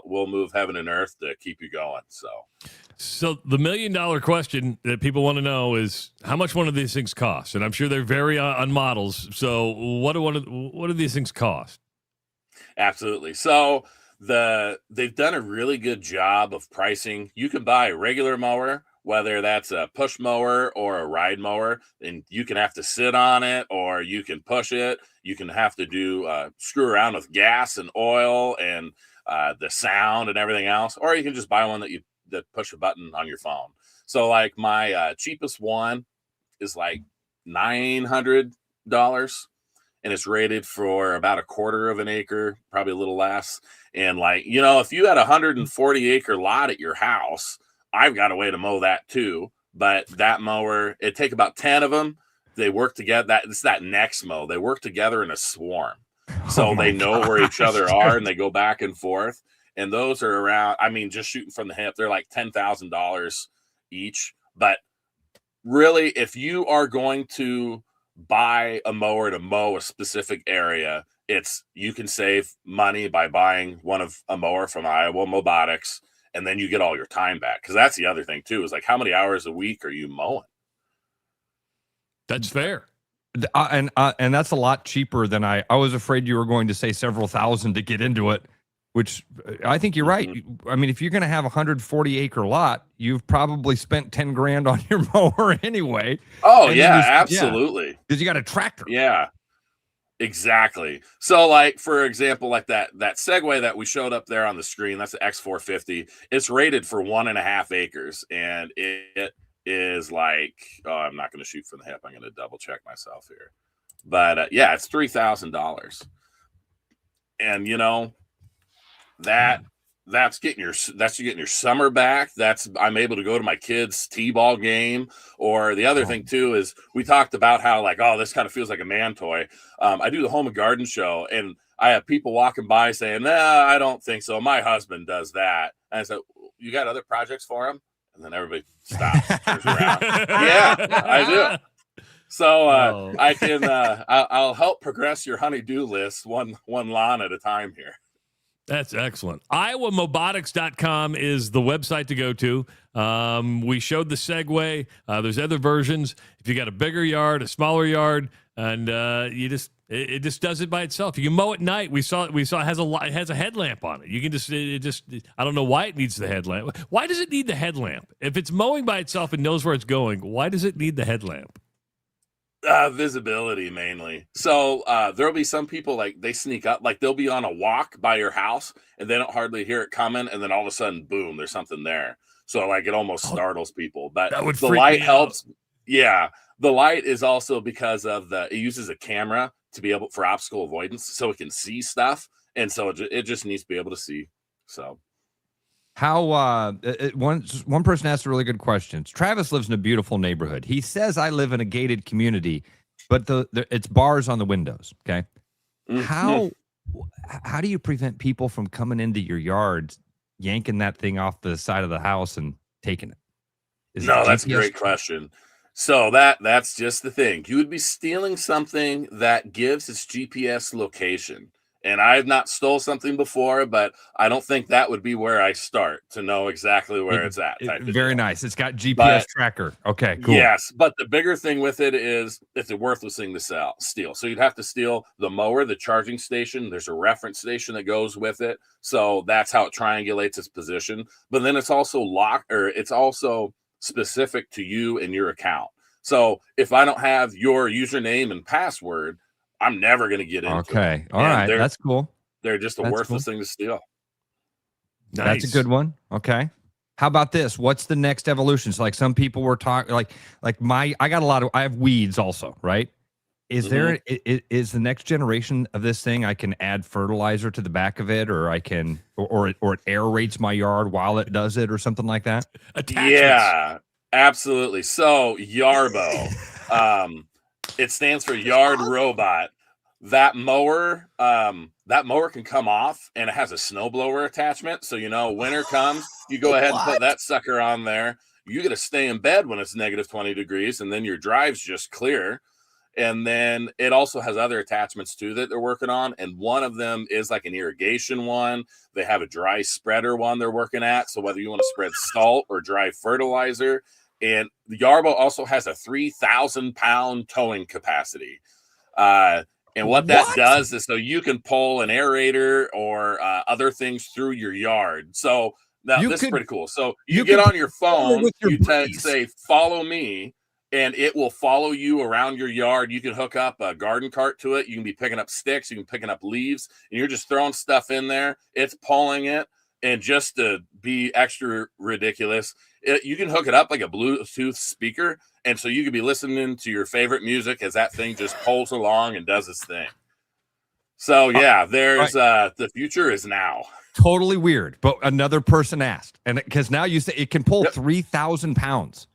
we'll move heaven and earth to keep you going. So the $1 million question that people want to know is how much one of these things costs, and I'm sure they vary on models. So what do these things cost? Absolutely. So they've done a really good job of pricing. You can buy a regular mower, whether that's a push mower or a ride mower, and you can have to sit on it, or you can push it. You can have to do screw around with gas and oil, and the sound and everything else, or you can just buy one that push a button on your phone. So like my cheapest one is like $900, and it's rated for about a quarter of an acre, probably a little less. And like, you know, if you had a 140 acre lot at your house, I've got a way to mow that too. But that mower, it'd take about 10 of them. They work together. It's that next mow. They work together in a swarm. So they know where each other are, and they go back and forth. And those are around, I mean, just shooting from the hip, they're like $10,000 each. But really, if you are going to buy a mower to mow a specific area, you can save money by buying a mower from Iowa Mobotics, and then you get all your time back. Because that's the other thing too, is like, how many hours a week are you mowing? That's fair. And that's a lot cheaper than I was afraid you were going to say several thousand to get into it, which I think you're right. I mean, if you're going to have a 140 acre lot, you've probably spent 10 grand on your mower anyway. Oh, yeah, absolutely. Because you got a tractor. Yeah, exactly. So like, for example, like that Segway that we showed up there on the screen, that's the X450. It's rated for 1.5 acres, and it is like, I'm not going to shoot from the hip. I'm going to double check myself here. But yeah, it's $3,000. And you know, that's getting your summer back. I'm able to go to my kids' t-ball game. Or the other thing too is, we talked about how like, oh, this kind of feels like a man toy. I do the home and garden show, and I have people walking by saying, nah, I don't think so. My husband does that. And I said, you got other projects for him? And then everybody stops, turns around. Yeah, I do. So I can I'll help progress your honey-do list one lawn at a time here. That's excellent. IowaMobotics.com is the website to go to. We showed the Segway. There's other versions. If you got a bigger yard, a smaller yard, and it just does it by itself. You can mow at night. We saw it has a headlamp on it. You can just I don't know why it needs the headlamp. Why does it need the headlamp? If it's mowing by itself and knows where it's going, why does it need the headlamp? Visibility mainly. So there'll be some people, like, they sneak up, like they'll be on a walk by your house and they don't hardly hear it coming, and then all of a sudden, boom, there's something there. So like it almost startles people. But the light helps. Yeah, the light is also because of it uses a camera to be able for obstacle avoidance, so it can see stuff, and so it just needs to be able to see. So how one person asked a really good question. Travis lives in a beautiful neighborhood. He says, I live in a gated community, but it's bars on the windows. Okay. How do you prevent people from coming into your yard, yanking that thing off the side of the house and taking it? That's a great question. So that's just the thing. You would be stealing something that gives its GPS location. And I've not stole something before, but I don't think that would be where I start to know exactly where it's at. Very nice. It's got GPS tracker. Okay, cool. Yes, but the bigger thing with it is it's a worthless thing to steal. So you'd have to steal the mower, the charging station. There's a reference station that goes with it. So that's how it triangulates its position. But then it's also it's also specific to you and your account. So if I don't have your username and password, I'm never going to get into it. Okay. All right. That's cool. They're just a worthless thing to steal. Nice. That's a good one. Okay. How about this? What's the next evolution? So like some people were talking I have weeds also, right? Is there is the next generation of this thing? I can add fertilizer to the back of it, or I can, or it aerates my yard while it does it, or something like that. Yeah, absolutely. So Yarbo, it stands for Yard Robot. That mower can come off, and it has a snowblower attachment. So winter comes, you go ahead and put that sucker on there. You got to stay in bed when it's negative 20 degrees, and then your drive's just clear. And then it also has other attachments too that they're working on. And one of them is like an irrigation one. They have a dry spreader one they're working at. So whether you want to spread salt or dry fertilizer. And the Yarbo also has a 3,000-pound towing capacity. And what that does is so you can pull an aerator or other things through your yard. So now this is pretty cool. So you get on your phone, you say, follow me. and it will follow you around your yard. You can hook up a garden cart to it. You can be picking up sticks. You can be picking up leaves, and you're just throwing stuff in there. It's pulling it. And just to be extra ridiculous, you can hook it up like a Bluetooth speaker. And so you could be listening to your favorite music as that thing just pulls along and does its thing. So, yeah, there's the future is now. Totally weird. But another person asked. And because now you say it can pull 3,000 pounds.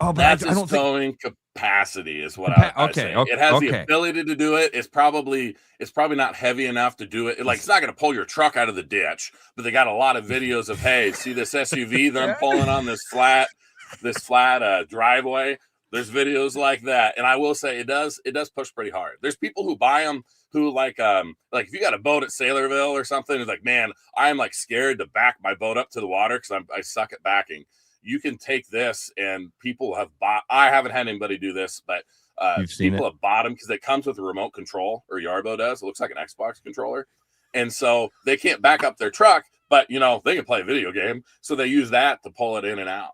Oh, but That's I don't towing capacity is what I say. Okay, it has the ability to do it. It's probably not heavy enough to do it. Like, it's not going to pull your truck out of the ditch, but they got a lot of videos of, hey, see this SUV that I'm pulling on this flat driveway. There's videos like that, and I will say it does push pretty hard. There's people who buy them who like if you got a boat at Sailorville or something, it's like, man, I'm like scared to back my boat up to the water because I suck at backing. You can take this, and people have bought. I haven't had anybody do this, but people have bought them because it comes with a remote control, or Yarbo does. It looks like an Xbox controller, and so they can't back up their truck, but they can play a video game, so they use that to pull it in and out.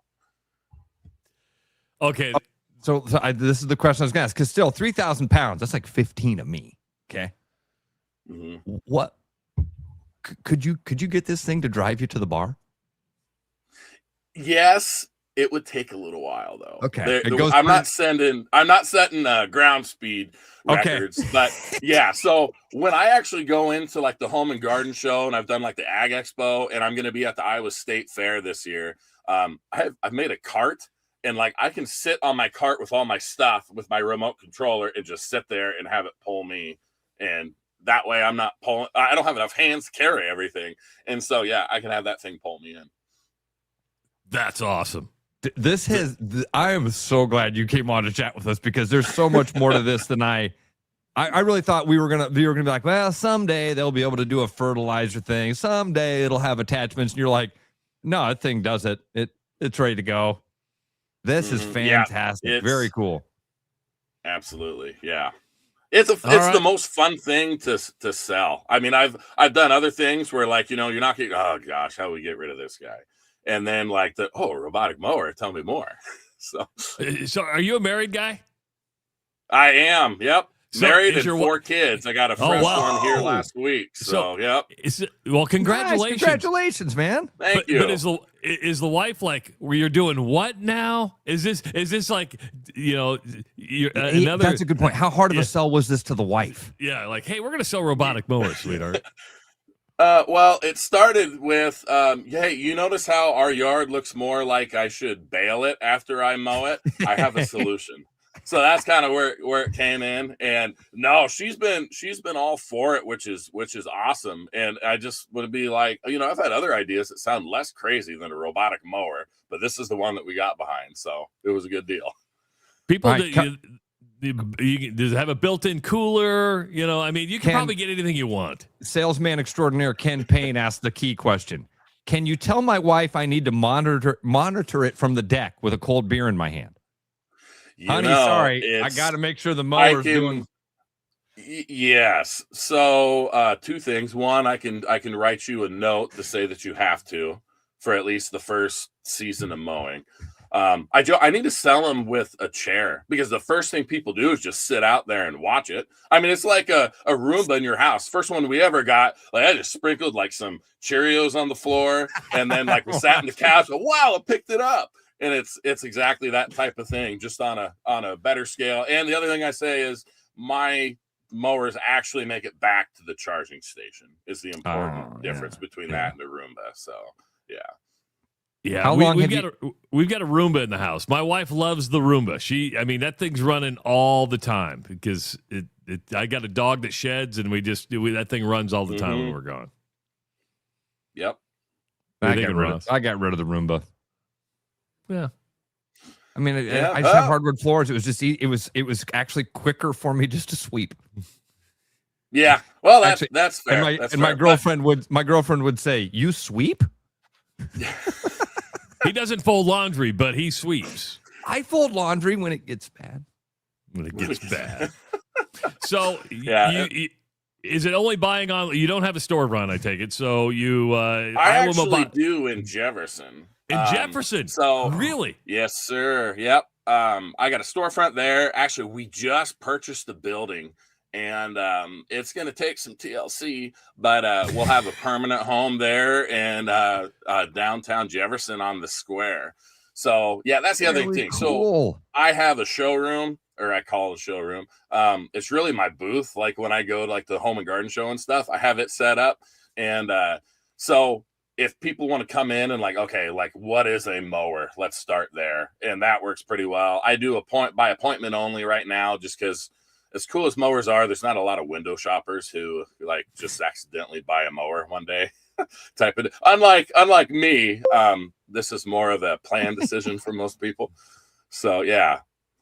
Okay, so this is the question I was going to ask, because still 3,000 pounds, that's like 15 of me. Okay, what could you get this thing to drive you to the bar? Yes, it would take a little while though. Okay, I'm not setting ground speed records, but yeah. So when I actually go into like the Home and Garden Show, and I've done like the Ag Expo, and I'm going to be at the Iowa State Fair this year, I've made a cart, and like I can sit on my cart with all my stuff with my remote controller and just sit there and have it pull me, and that way I'm not pulling. I don't have enough hands to carry everything, and so yeah, I can have that thing pull me in. That's awesome. I am so glad you came on to chat with us, because there's so much more to this than I really thought we were gonna be like, well, someday they'll be able to do a fertilizer thing. Someday it'll have attachments. And you're like, no, that thing does it. It's ready to go. This is fantastic. Yeah, very cool. Absolutely. Yeah. It's the most fun thing to sell. I mean, I've done other things where like, you're not getting, oh gosh, how do we get rid of this guy? And then like robotic mower, tell me more. So are you a married guy? I am. Yep. So married and 4 kids. I got a fresh one here last week. So yep. Well, congratulations. Nice. Congratulations, man. Thank you. But is the wife like, where you're doing what now? Is this like, another? That's a good point. How hard of a sell was this to the wife? Yeah. Like, hey, we're going to sell robotic mowers, sweetheart. Well, it started with, hey, you notice how our yard looks more like I should bale it after I mow it? I have a solution. So that's kind of where it came in. And no, she's been all for it, which is awesome. And I just would be like, I've had other ideas that sound less crazy than a robotic mower, but this is the one that we got behind. So it was a good deal. People does it have a built-in cooler? You can probably get anything you want. Salesman extraordinaire Ken Payne asked the key question. Can you tell my wife I need to monitor it from the deck with a cold beer in my hand? Honey, sorry, I got to make sure the mower's doing. Yes. So 2 things. One, I can write you a note to say that you have to for at least the first season of mowing. I need to sell them with a chair, because the first thing people do is just sit out there and watch it. I mean, it's like a Roomba in your house. First one we ever got, like I just sprinkled like some Cheerios on the floor, and then like we sat in the couch. Wow, it picked it up, and it's exactly that type of thing, just on a better scale. And the other thing I say is my mowers actually make it back to the charging station. Is the important difference between that and a Roomba. So yeah. Yeah, how long we've got a Roomba in the house. My wife loves the Roomba. That thing's running all the time, because I got a dog that sheds, and that thing runs all the time when we're gone. Yep. I got rid of the Roomba. Yeah. I mean, I just have hardwood floors. It was just it was actually quicker for me just to sweep. Yeah. Well, that's fair. And my girlfriend would say, "You sweep?" He doesn't fold laundry, but he sweeps. I fold laundry when it gets bad. So, is it only buying on? You don't have a store run, I take it. So you, I actually do in Jefferson. In Jefferson. So really? Yes, sir. Yep. I got a storefront there. Actually, we just purchased the building, and it's going to take some TLC, but we'll have a permanent home there and downtown Jefferson on the square. So yeah, that's the other thing. Cool. So I have a showroom, or I call it a showroom. It's really my booth. Like when I go to like the home and garden show and stuff, I have it set up. And so if people want to come in and like, okay, like what is a mower? Let's start there. And that works pretty well. I do by appointment only right now, just because as cool as mowers are, there's not a lot of window shoppers who like just accidentally buy a mower one day. Type it. Unlike me, this is more of a planned decision for most people. So yeah,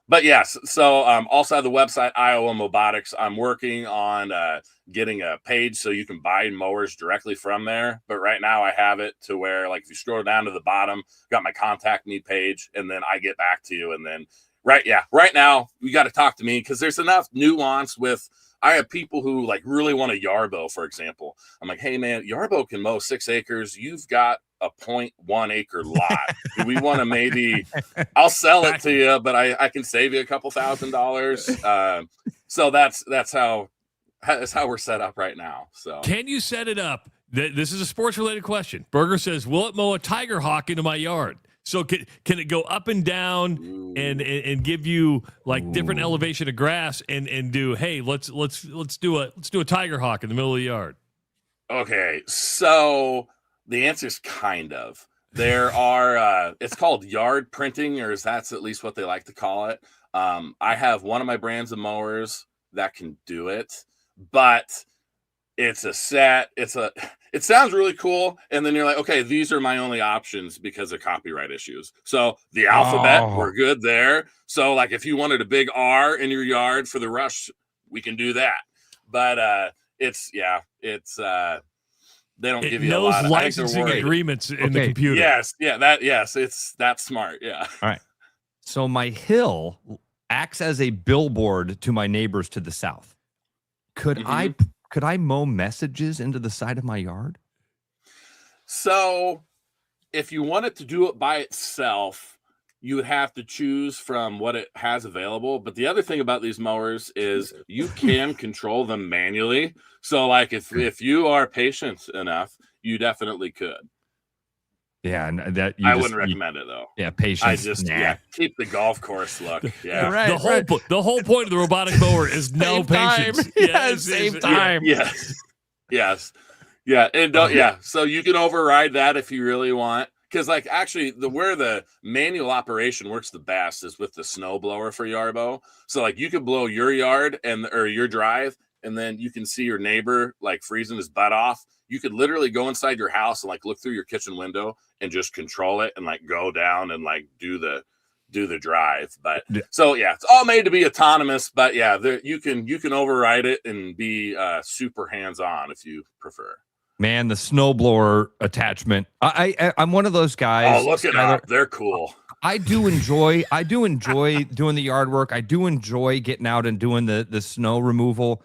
but yes. So also have the website Iowa Mobotics. I'm working on getting a page so you can buy mowers directly from there. But right now I have it to where like if you scroll down to the bottom, got my contact me page, and then I get back to you. And then right now you got to talk to me because there's enough nuance with. I have people who like really want a Yarbo, for example. I'm like, hey man, Yarbo can mow 6 acres. You've got a 0.1 acre lot. Do we want to maybe? I'll sell it to you, but I can save you a couple $1,000s. So that's how we're set up right now. So can you set it up? This is a sports related question. Berger says, will it mow a Tiger Hawk into my yard? So can it go up and down and give you like different elevation of grass and do, hey, let's do a Tiger Hawk in the middle of the yard? Okay, so the answer is kind of. There are it's called yard printing, or that's at least what they like to call it. I have one of my brands of mowers that can do it, but it sounds really cool, and then you're like, okay, these are my only options because of copyright issues. So the alphabet, we're good there. So like if you wanted a big R in your yard for the Rush, we can do that. But they don't give you a lot of licensing agreements in the computer. Yes, that's smart. Yeah. All right. So my hill acts as a billboard to my neighbors to the south. Could I mow messages into the side of my yard? So if you wanted to do it by itself, you would have to choose from what it has available. But the other thing about these mowers is you can control them manually. So like if you are patient enough, you definitely could. Yeah, and that I wouldn't recommend it though. Yeah, patience. Keep the golf course look. Yeah, right. The whole point of the robotic mower is no patience. Same time. Yes. Yeah, and so you can override that if you really want. Because like actually where the manual operation works the best is with the snow blower for Yarbo. So like you could blow your yard or your drive, and then you can see your neighbor like freezing his butt off. You could literally go inside your house and like look through your kitchen window and just control it and like go down and like do the drive. But so yeah, it's all made to be autonomous. But yeah, you can override it and be super hands-on if you prefer. Man, the snowblower attachment. I'm one of those guys. Oh, look it up. They're cool. I do enjoy doing the yard work. I do enjoy getting out and doing the snow removal.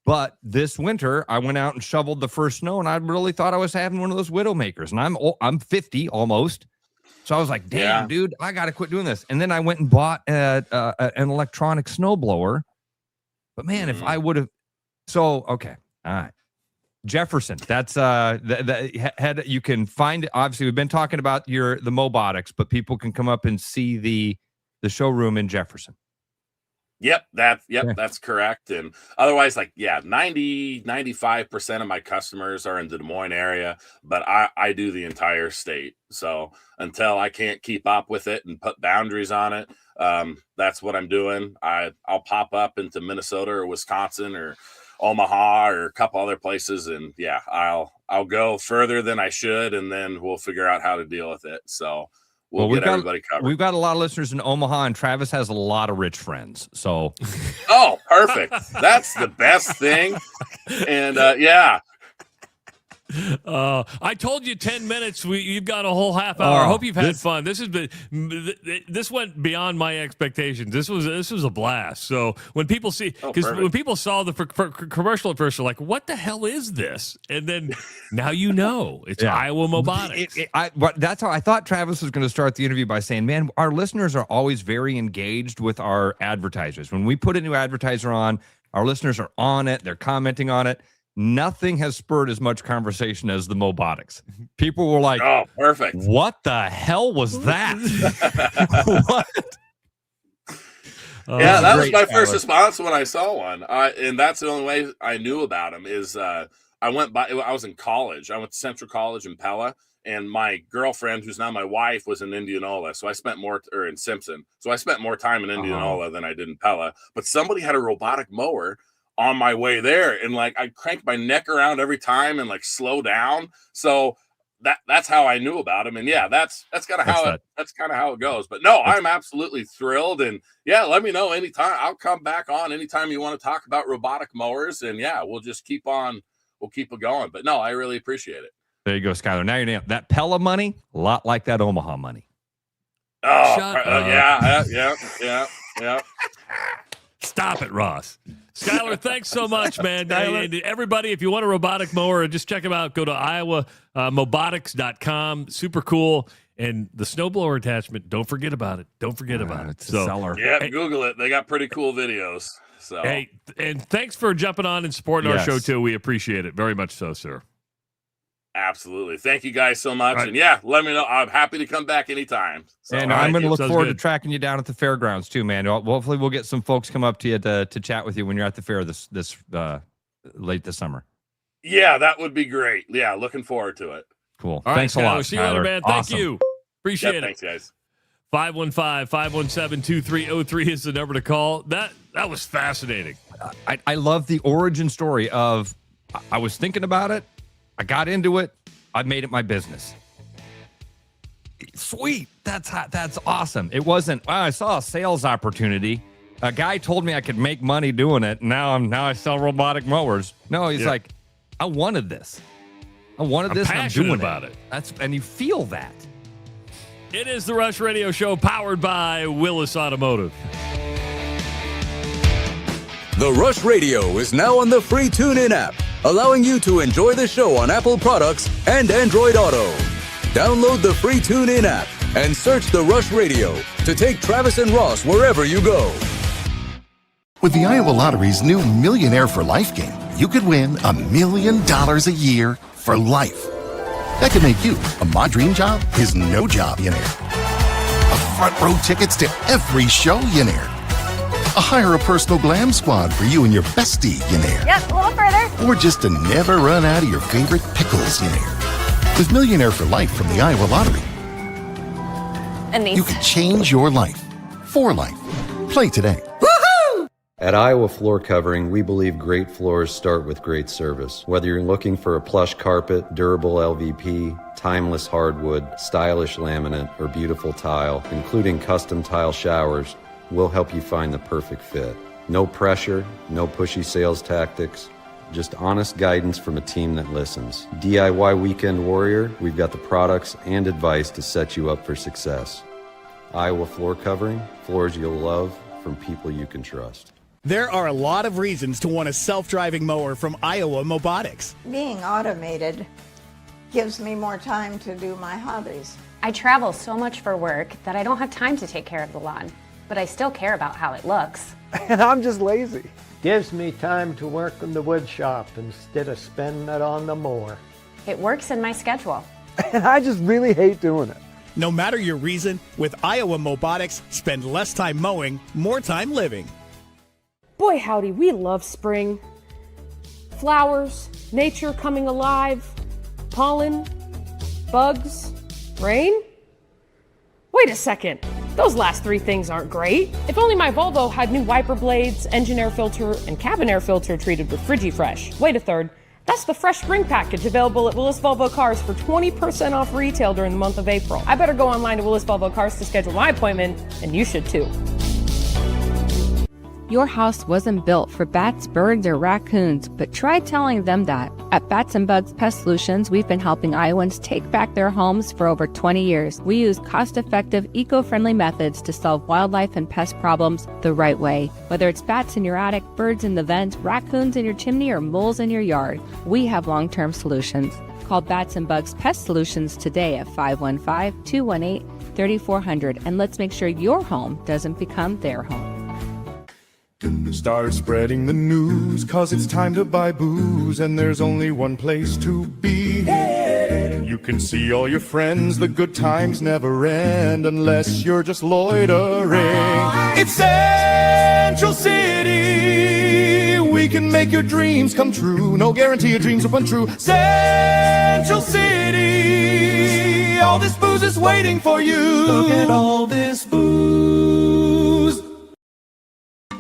But this winter, I went out and shoveled the first snow, and I really thought I was having one of those Widowmakers. And I'm 50 almost, so I was like, "Damn, dude, I got to quit doing this." And then I went and bought an electronic snowblower. But man, if I would have, okay, all right, Jefferson. That's you can find. Obviously, we've been talking about the Mobotics, but people can come up and see the showroom in Jefferson. Yep, that's correct. And otherwise, 95% of my customers are in the Des Moines area, but I do the entire state. So until I can't keep up with it and put boundaries on it, that's what I'm doing. I'll pop up into Minnesota or Wisconsin or Omaha or a couple other places, and I'll go further than I should, and then we'll figure out how to deal with it. So we'll get everybody covered. We've got a lot of listeners in Omaha, and Travis has a lot of rich friends. So, oh, perfect. That's the best thing. And I told you 10 minutes. You've got a whole half hour. I hope you've had fun. This went beyond my expectations. This was a blast. So when people see, when people saw the commercial at first, they're like, "What the hell is this?" And then now you know it's Iowa Mobotics. That's how I thought Travis was going to start the interview by saying, "Man, our listeners are always very engaged with our advertisers. When we put a new advertiser on, our listeners are on it. They're commenting on it." Nothing has spurred as much conversation as the Mobotics. People were like, "Oh, perfect! What the hell was that?" What? Yeah, that was my first response when I saw one, and that's the only way I knew about him. Is I was in college. I went to Central College in Pella, and my girlfriend, who's now my wife, was in Indianola. So I spent in Simpson. So I spent more time in Indianola than I did in Pella. But somebody had a robotic mower on my way there, and like I cranked my neck around every time and like slow down. So that's how I knew about him. And yeah, that's kind of how it goes. But no, I'm absolutely thrilled. And yeah, let me know anytime. I'll come back on anytime you want to talk about robotic mowers. And yeah, we'll just keep it going. But no, I really appreciate it. There you go, Skyler. Now you're nailed. That Pella money, a lot like that Omaha money. Oh, yeah. Stop it, Ross. Skyler, thanks so much, man. Everybody, if you want a robotic mower, just check them out. Go to iowamobotics.com. Super cool. And the snowblower attachment, don't forget about it. Don't forget about it. It's a seller. Yeah, Google it. They got pretty cool videos. So hey, and thanks for jumping on and supporting our show, too. We appreciate it. Very much so, sir. Absolutely. Thank you guys so much. Right. And yeah, let me know. I'm happy to come back anytime. So, and I'm going to look forward to tracking you down at the fairgrounds too, man. Hopefully we'll get some folks come up to you to chat with you when you're at the fair this late this summer. Yeah, that would be great. Yeah, looking forward to it. Cool. All thanks right, a lot. See you later, man. Thank you. Appreciate it. Thanks, guys. 515-517-2303 is the number to call. That was fascinating. I love the origin story of I was thinking about it. I got into it. I made it my business. Sweet. That's awesome. It wasn't, I saw a sales opportunity. A guy told me I could make money doing it. Now I sell robotic mowers. No, he's like, I wanted this. I'm doing about it. And you feel that. It is the Rush Radio Show powered by Willis Automotive. The Rush Radio is now on the free TuneIn app, allowing you to enjoy the show on Apple products and Android Auto. Download the free TuneIn app and search The Rush Radio to take Travis and Ross wherever you go. With the Iowa Lottery's new Millionaire for Life game, you could win $1 million a year for life. That could make you a My Dream Job is No Job millionaire. A front row tickets to every show millionaire. A hire a personal glam squad for you and your bestie millionaire. Yep, a little further. Or just to never run out of your favorite pickles millionaire. With Millionaire for Life from the Iowa Lottery, And these. you can change your life for life. Play today. At Iowa Floor Covering, we believe great floors start with great service. Whether you're looking for a plush carpet, durable LVP, timeless hardwood, stylish laminate, or beautiful tile, including custom tile showers, we'll help you find the perfect fit. No pressure, no pushy sales tactics, just honest guidance from a team that listens. DIY Weekend Warrior, we've got the products and advice to set you up for success. Iowa Floor Covering, floors you'll love from people you can trust. There are a lot of reasons to want a self-driving mower from Iowa Mobotics. Being automated gives me more time to do my hobbies. I travel so much for work that I don't have time to take care of the lawn, but I still care about how it looks. And I'm just lazy. Gives me time to work in the wood shop instead of spending it on the mower. It works in my schedule. And I just really hate doing it. No matter your reason, with Iowa Mobotics, spend less time mowing, more time living. Boy, howdy, we love spring. Flowers, nature coming alive, pollen, bugs, rain. Wait a second, those last three things aren't great. If only my Volvo had new wiper blades, engine air filter, and cabin air filter treated with FrigiFresh. Wait a third, that's the fresh spring package available at Willis Volvo Cars for 20% off retail during the month of April. I better go online to Willis Volvo Cars to schedule my appointment, and you should too. Your house wasn't built for bats, birds, or raccoons, but try telling them that. At Bats and Bugs Pest Solutions, we've been helping Iowans take back their homes for over 20 years. We use cost-effective, eco-friendly methods to solve wildlife and pest problems the right way. Whether it's bats in your attic, birds in the vent, raccoons in your chimney, or moles in your yard, we have long-term solutions. Call Bats and Bugs Pest Solutions today at 515-218-3400, and let's make sure your home doesn't become their home. Start spreading the news, 'cause it's time to buy booze, and there's only one place to be. You can see all your friends, the good times never end, unless you're just loitering. It's Central City, we can make your dreams come true. No guarantee your dreams will come true. Central City, all this booze is waiting for you. Look at all this booze.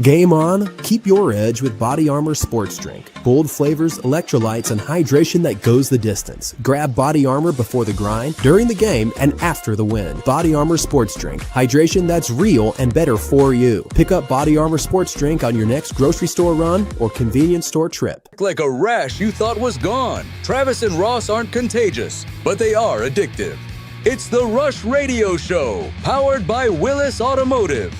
Game on, keep your edge with Body Armor Sports Drink. Bold flavors, electrolytes, and hydration that goes the distance. Grab Body Armor before the grind, during the game, and after the win. Body Armor Sports Drink. Hydration that's real and better for you. Pick up Body Armor Sports Drink on your next grocery store run or convenience store trip. Like a rash you thought was gone. Travis and Ross aren't contagious, but they are addictive. It's the Rush Radio Show, powered by Willis Automotive.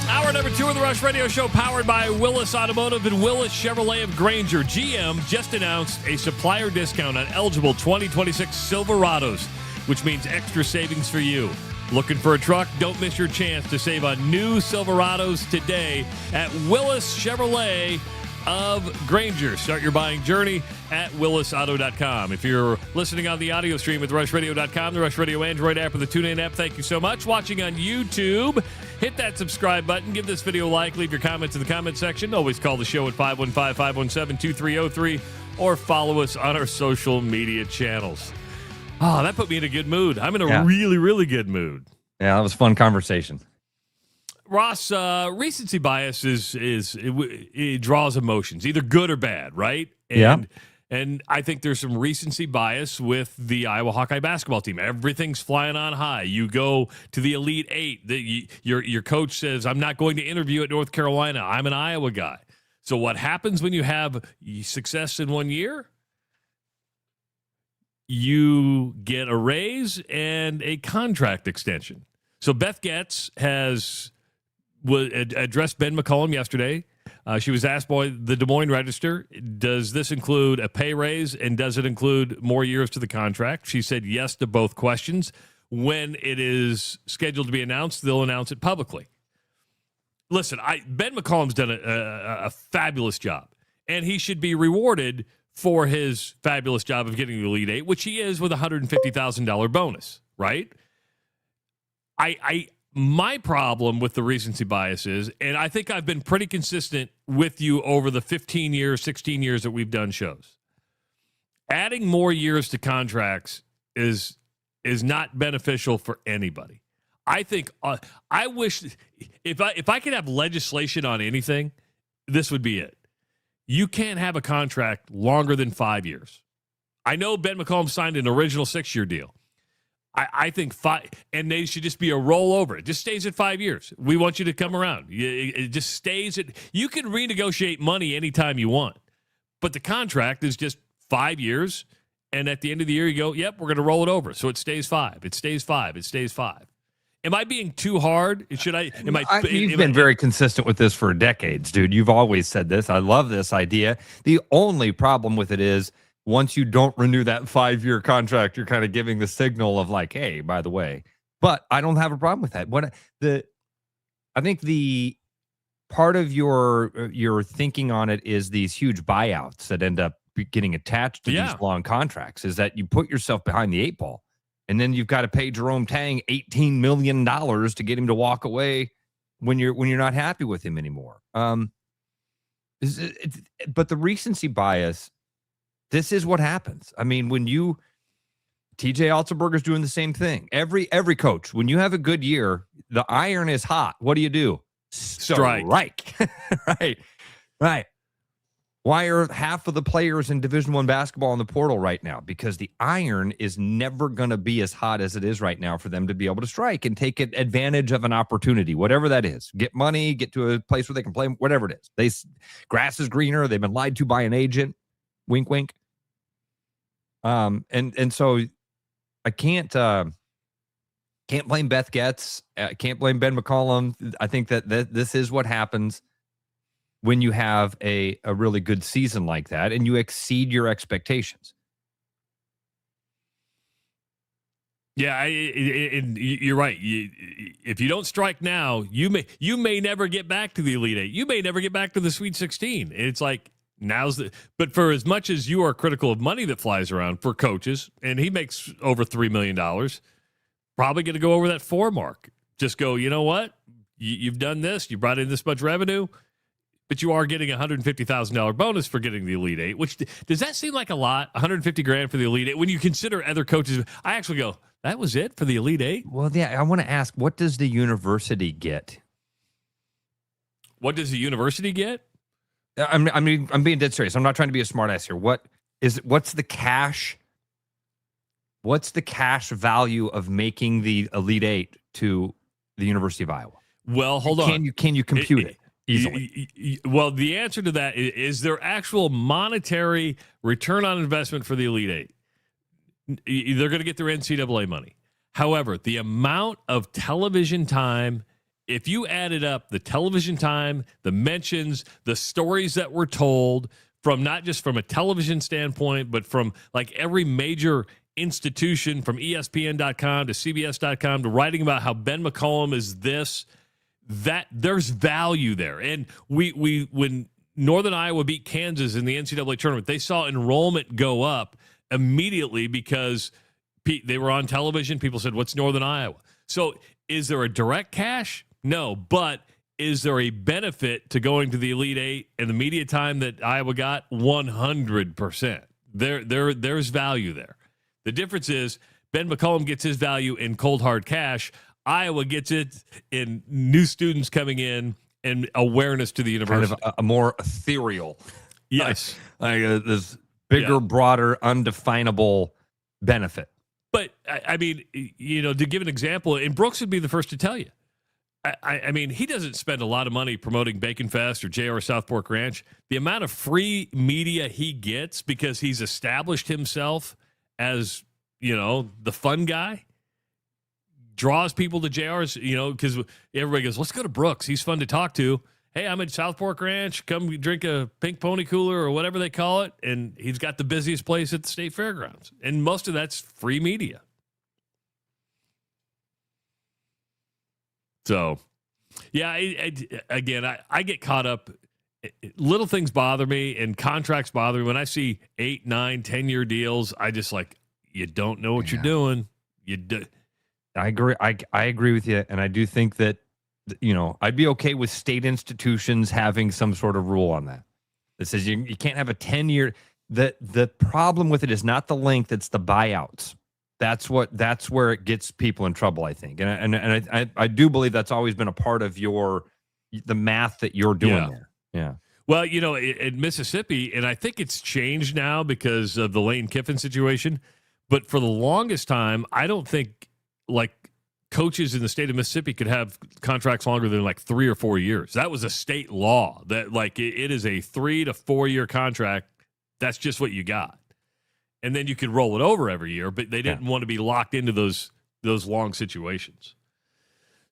Hour number 2 of the Rush Radio Show, powered by Willis Automotive and Willis Chevrolet of Granger. GM just announced a supplier discount on eligible 2026 Silverados, which means extra savings for you. Looking for a truck? Don't miss your chance to save on new Silverados today at Willis Chevrolet of Granger. Start your buying journey at willisauto.com. If you're listening on the audio stream at rushradio.com, the Rush Radio Android app, or the TuneIn app, thank you so much. Watching on YouTube, hit that subscribe button, give this video a like, leave your comments in the comment section. Always call the show at 515-517-2303 or follow us on our social media channels. Oh, that put me in a good mood. I'm in a really, really good mood. Yeah, that was a fun conversation. Ross, recency bias it draws emotions, either good or bad, right? And I think there's some recency bias with the Iowa Hawkeye basketball team. Everything's flying on high. You go to the Elite Eight. Your coach says, I'm not going to interview at North Carolina. I'm an Iowa guy. So what happens when you have success in 1 year? You get a raise and a contract extension. So Beth Getz addressed Ben McCollum yesterday. She was asked by the Des Moines Register, does this include a pay raise and does it include more years to the contract? She said yes to both questions. When it is scheduled to be announced, they'll announce it publicly. Listen, Ben McCollum's done a fabulous job, and he should be rewarded for his fabulous job of getting the Elite Eight, which he is with a $150,000 bonus, right? My problem with the recency bias is, and I think I've been pretty consistent with you over the 15 years, 16 years that we've done shows. Adding more years to contracts is not beneficial for anybody. I think I wish if I could have legislation on anything, this would be it. You can't have a contract longer than 5 years. I know Ben McCollum signed an original 6-year deal. I think 5, and they should just be a rollover. It just stays at 5 years. We want you to come around. It just stays at. You can renegotiate money anytime you want, but the contract is just 5 years, and at the end of the year, you go, "Yep, we're going to roll it over." So it stays 5. It stays 5. It stays 5. Am I being too hard? Should I? You've been very consistent with this for decades, dude. You've always said this. I love this idea. The only problem with it is, once you don't renew that 5-year contract, you're kind of giving the signal of like, hey, by the way. But I don't have a problem with that. I think the part of your thinking on it is these huge buyouts that end up getting attached to these long contracts. Is that you put yourself behind the 8 ball, and then you've got to pay Jerome Tang $18 million to get him to walk away when you're not happy with him anymore. But the recency bias. This is what happens. I mean, when TJ Altenberger's doing the same thing. Every coach, when you have a good year, the iron is hot. What do? Strike. Right. Why are half of the players in Division I basketball in the portal right now? Because the iron is never going to be as hot as it is right now for them to be able to strike and take advantage of an opportunity, whatever that is. Get money, get to a place where they can play, whatever it is. Grass is greener. They've been lied to by an agent. Wink, wink. And so I can't blame Beth Getz. Can't blame Ben McCollum. I think that this is what happens when you have a really good season like that and you exceed your expectations. Yeah, you're right. If you don't strike now, you may never get back to the Elite Eight. You may never get back to the Sweet 16. It's like but for as much as you are critical of money that flies around for coaches, and he makes over $3 million, probably going to go over that 4 mark. Just go, you know what? You've done this. You brought in this much revenue. But you are getting a $150,000 bonus for getting the Elite Eight, which does that seem like a lot? $150,000 for the Elite Eight. When you consider other coaches, I actually go, that was it for the Elite Eight? Well, yeah, I want to ask, what does the university get? What does the university get? I'm being dead serious. I'm not trying to be a smart ass here. What's the cash? What's the cash value of making the Elite Eight to the University of Iowa? Well, hold on. Can you compute it? Easily. Well, the answer to that is there actual monetary return on investment for the Elite Eight. They're going to get their NCAA money. However, the amount of television time, if you added up the television time, the mentions, the stories that were told from not just from a television standpoint, but from like every major institution, from ESPN.com to CBS.com to writing about how Ben McCollum is this, that there's value there. And we when Northern Iowa beat Kansas in the NCAA tournament, they saw enrollment go up immediately because they were on television. People said, what's Northern Iowa? So is there a direct cash? No, but is there a benefit to going to the Elite Eight and the media time that Iowa got? 100%. There's value there. The difference is Ben McCollum gets his value in cold hard cash. Iowa gets it in new students coming in and awareness to the university. Kind of a more ethereal. Yes. Like this bigger, broader, undefinable benefit. But, I mean, to give an example, and Brooks would be the first to tell you, I mean, he doesn't spend a lot of money promoting Bacon Fest or JR South Fork Ranch. The amount of free media he gets because he's established himself as, the fun guy, draws people to JR's, because everybody goes, let's go to Brooks. He's fun to talk to. Hey, I'm at South Fork Ranch. Come drink a pink pony cooler or whatever they call it. And he's got the busiest place at the state fairgrounds. And most of that's free media. So, yeah, I get caught up. Little things bother me and contracts bother me. When I see 8, 9, 10-year deals, I just you don't know what you're doing. You do. I agree. I agree with you, and I do think that I'd be okay with state institutions having some sort of rule on that. That says you can't have a 10-year. The problem with it is not the length; it's the buyouts. That's where it gets people in trouble, I think, and I do believe that's always been a part of the math that you're doing there. Yeah. Well, in Mississippi, and I think it's changed now because of the Lane Kiffin situation. But for the longest time, I don't think coaches in the state of Mississippi could have contracts longer than 3 or 4 years. That was a state law that it is a 3 to 4 year contract. That's just what you got. And then you could roll it over every year, but they didn't want to be locked into those long situations.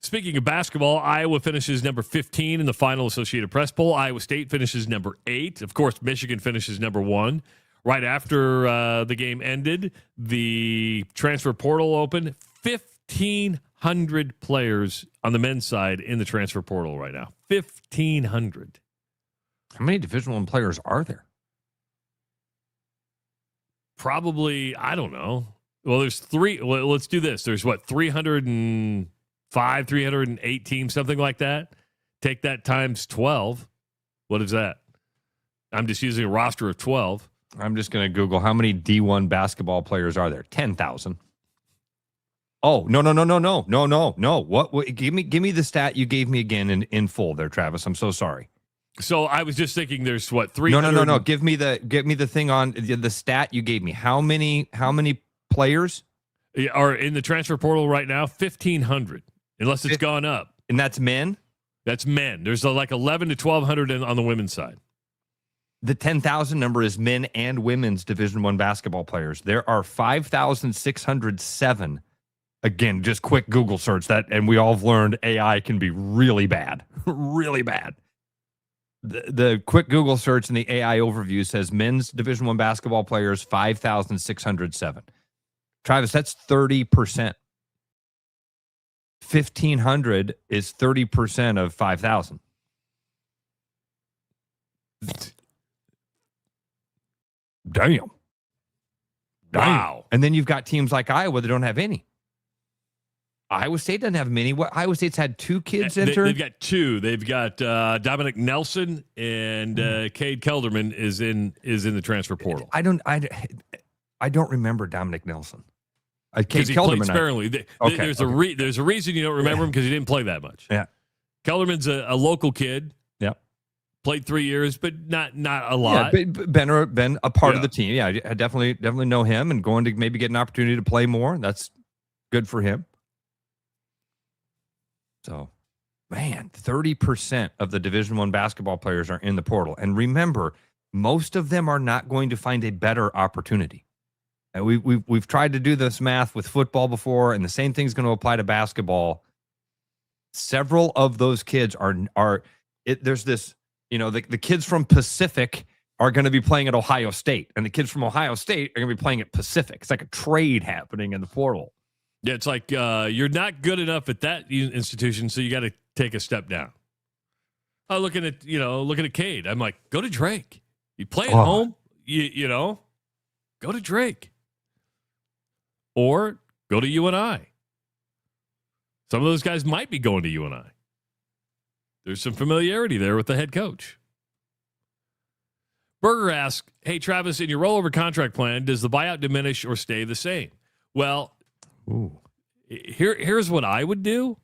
Speaking of basketball, Iowa finishes number 15 in the final Associated Press poll. Iowa State finishes number 8. Of course, Michigan finishes number 1. Right after the game ended, the transfer portal opened. 1,500 players on the men's side in the transfer portal right now. 1,500. How many Division I players are there? Probably, I don't know. Well, there's 3. Well, let's do this. There's 305, 308 teams, something like that. Take that times 12. What is that? I'm just using a roster of 12. I'm just going to Google how many D1 basketball players are there. 10,000. Oh, no. What? Give me the stat you gave me again in full there, Travis. I'm so sorry. So I was just thinking there's what 300. No. Give me the thing on the stat you gave me. How many players are in the transfer portal right now? 1,500, unless it's gone up. And that's men? That's men. There's like 11 to 1,200 on the women's side. The 10,000 number is men and women's Division I basketball players. There are 5,607. Again, just quick Google search that, and we all have learned AI can be really bad, really bad. The quick Google search in the AI overview says men's Division I basketball players 5,607. Travis, that's 30%. 1,500 is 30% of 5,000. Damn. Wow. And then you've got teams like Iowa that don't have any. Iowa State doesn't have many. What Iowa State's had 2 kids enter? They've got 2. They've got Dominic Nelson and Cade Kelderman is in the transfer portal. I don't remember Dominic Nelson. Because he played sparingly. There's a reason you don't remember him, because he didn't play that much. Yeah. Kelderman's a local kid. Yeah. Played 3 years, but not a lot. Yeah, been a part of the team. Yeah, I definitely know him, and going to maybe get an opportunity to play more. That's good for him. So, man, 30% of the Division I basketball players are in the portal. And remember, most of them are not going to find a better opportunity. And we've tried to do this math with football before, and the same thing's going to apply to basketball. Several of those kids there's this, the kids from Pacific are going to be playing at Ohio State, and the kids from Ohio State are going to be playing at Pacific. It's like a trade happening in the portal. Yeah, it's like you're not good enough at that institution, so you got to take a step down. Looking at Cade, I'm like, go to Drake. You play at home, go to Drake, or go to UNI. Some of those guys might be going to UNI. There's some familiarity there with the head coach. Berger asks, "Hey Travis, in your rollover contract plan, does the buyout diminish or stay the same?" Well. Ooh. Here's what I would do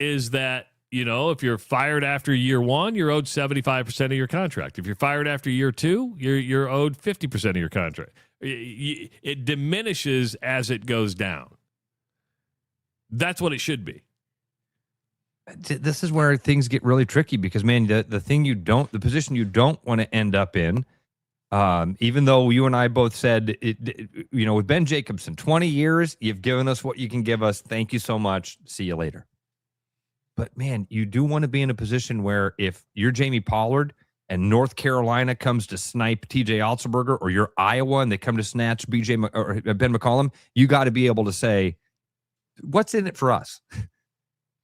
is that, if you're fired after year 1, you're owed 75% of your contract. If you're fired after year 2, you're owed 50% of your contract. It diminishes as it goes down. That's what it should be. This is where things get really tricky because, man, the position you don't want to end up in, even though you and I both said, with Ben Jacobson, 20 years, you've given us what you can give us. Thank you so much. See you later. But, man, you do want to be in a position where if you're Jamie Pollard and North Carolina comes to snipe TJ Otzelberger, or you're Iowa and they come to snatch Ben McCollum, you got to be able to say, what's in it for us?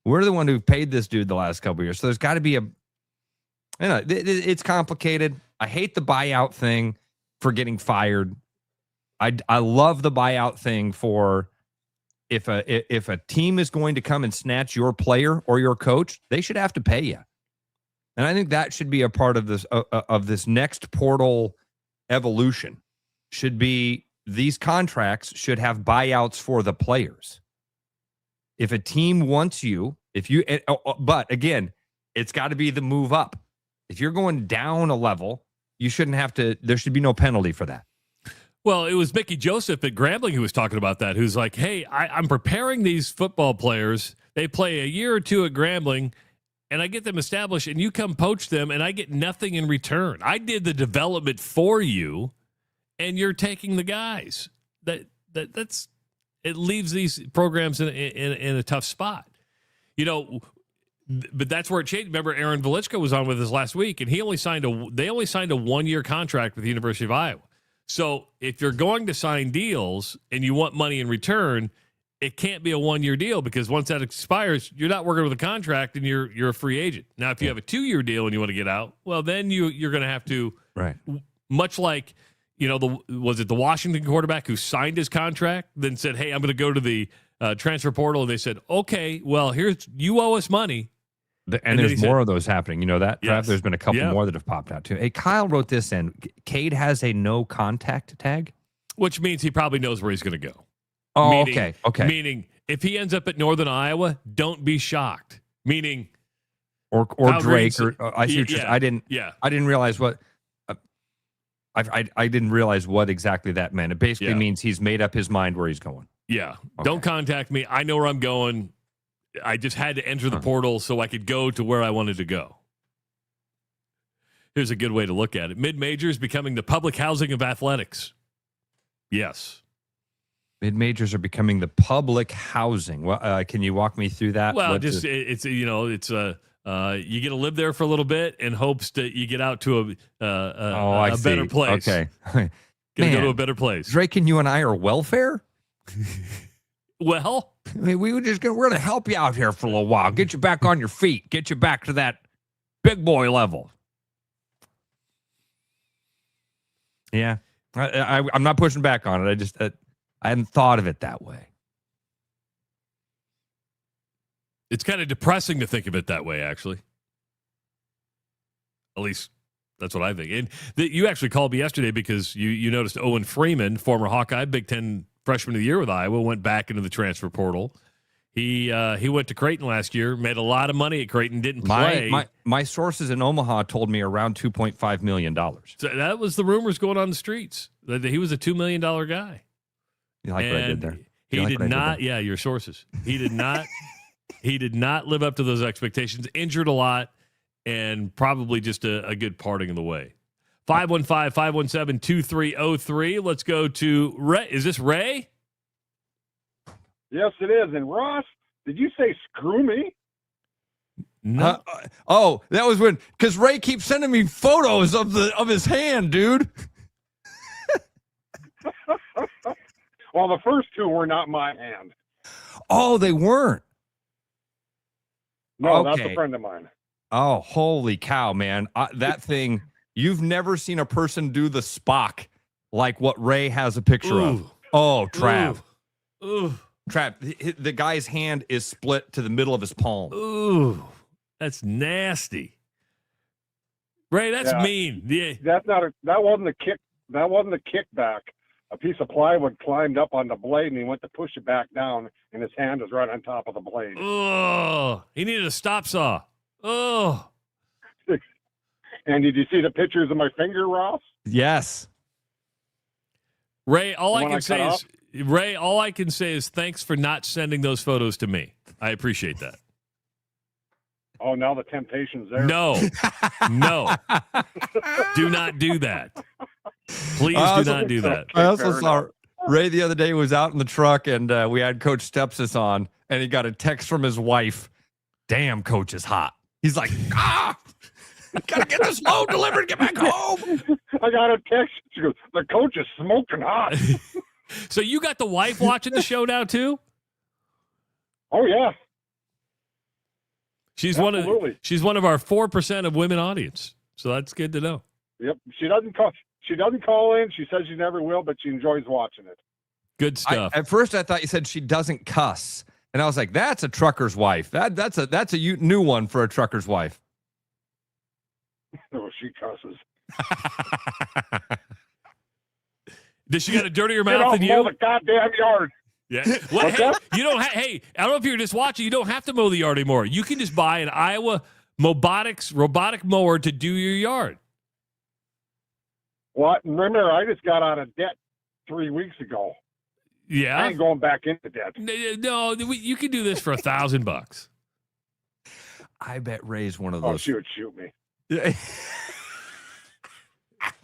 We're the one who paid this dude the last couple of years. So there's got to be it's complicated. I hate the buyout thing for getting fired. I love the buyout thing for if a team is going to come and snatch your player or your coach, they should have to pay you. And I think that should be a part of this next portal evolution. Should be these contracts should have buyouts for the players. If a team wants you, but again, it's got to be the move up. If you're going down a level, you shouldn't have to. There should be no penalty for that. Well, it was Mickey Joseph at Grambling who was talking about that, who's like, hey, I'm preparing these football players. They play a year or two at Grambling, and I get them established, and you come poach them, and I get nothing in return. I did the development for you, and you're taking the guys. That's it leaves these programs in a tough spot. But that's where it changed. Remember, Aaron Velichka was on with us last week, and they only signed a 1-year contract with the University of Iowa. So if you're going to sign deals and you want money in return, it can't be a 1-year deal, because once that expires, you're not working with a contract and you're a free agent. Now, if you have a 2-year deal and you want to get out, well, then you're going to have to, right? Much like, was it the Washington quarterback who signed his contract, then said, hey, I'm going to go to the transfer portal, and they said, okay, well, you owe us money. And there's more of those happening. You know that? Yes. There's been a couple more that have popped out too. Hey, Kyle wrote this in. Cade has a no contact tag, which means he probably knows where he's going to go. Oh, okay. Meaning, if he ends up at Northern Iowa, don't be shocked. Meaning, or Kyle Drake, Green's- or I see what you're yeah, I didn't yeah. I didn't realize what I didn't realize what exactly that meant. It basically means he's made up his mind where he's going. Yeah. Don't contact me. I know where I'm going. I just had to enter the portal so I could go to where I wanted to go. Here's a good way to look at it. Mid-majors becoming the public housing of athletics. Yes. Mid-majors are becoming the public housing. Well, can you walk me through that? Well, you get to live there for a little bit in hopes that you get out to a better place. Okay. Gonna go to a better place. Drake and you and I are welfare? Well, I mean, we're going to help you out here for a little while. Get you back on your feet. Get you back to that big boy level. Yeah. I'm not pushing back on it. I just I hadn't thought of it that way. it's kind of depressing to think of it that way, actually. At least that's what I think. And you actually called me yesterday because you noticed Owen Freeman, former Hawkeye, Big Ten Freshman of the Year with Iowa, went back into the transfer portal. He went to Creighton last year, made a lot of money at Creighton, didn't play. My sources in Omaha told me around $2.5 million. So that was the rumors going on the streets, that he was a $2 million guy. You like what I did there? He did not. Yeah, your sources. He did not. He did not live up to those expectations. Injured a lot, and probably just a good parting of the way. 515-517-2303. Let's go to Ray. Is this Ray? Yes, it is. And Ross, did you say screw me? No. That was because Ray keeps sending me photos of his hand, dude. Well, the first two were not my hand. Oh, they weren't. No, Okay. that's a friend of mine. Oh, holy cow, man. That thing, you've never seen a person do the Spock like what Ray has a picture of. Oh, Trav. Ooh. Trav, the guy's hand is split to the middle of his palm. Ooh, that's nasty. Ray, that's mean. Yeah. That wasn't a kick. That wasn't a kickback. A piece of plywood climbed up on the blade, and he went to push it back down, and his hand was right on top of the blade. Oh, he needed a stop saw. Oh. And did you see the pictures of my finger, Ross? Yes. Ray, all I can say is thanks for not sending those photos to me. I appreciate that. Oh, now the temptation's there. No. Do not do that. Please do not do that. I also saw Ray the other day was out in the truck, and we had Coach Stepsis on, and he got a text from his wife. Damn, Coach is hot. He's like, I gotta get this load delivered, get back home. I got a text. She goes, the coach is smoking hot. So you got the wife watching the show now too? Oh yeah. She's one of our 4% of women audience. So that's good to know. Yep. She doesn't call in. She says she never will, but she enjoys watching it. Good stuff. At first I thought you said she doesn't cuss. And I was like, that's a trucker's wife. That's a new one for a trucker's wife. Oh, she cusses. Does she got a dirtier mouth than you? Mow the goddamn yard. Yeah. Well, hey, you don't. Hey, I don't know if you're just watching. You don't have to mow the yard anymore. You can just buy an Iowa robotic mower to do your yard. What? Remember, I just got out of debt 3 weeks ago. Yeah, I ain't going back into debt. No, you can do this for $1,000. I bet Ray's one of those. Oh, she would shoot me.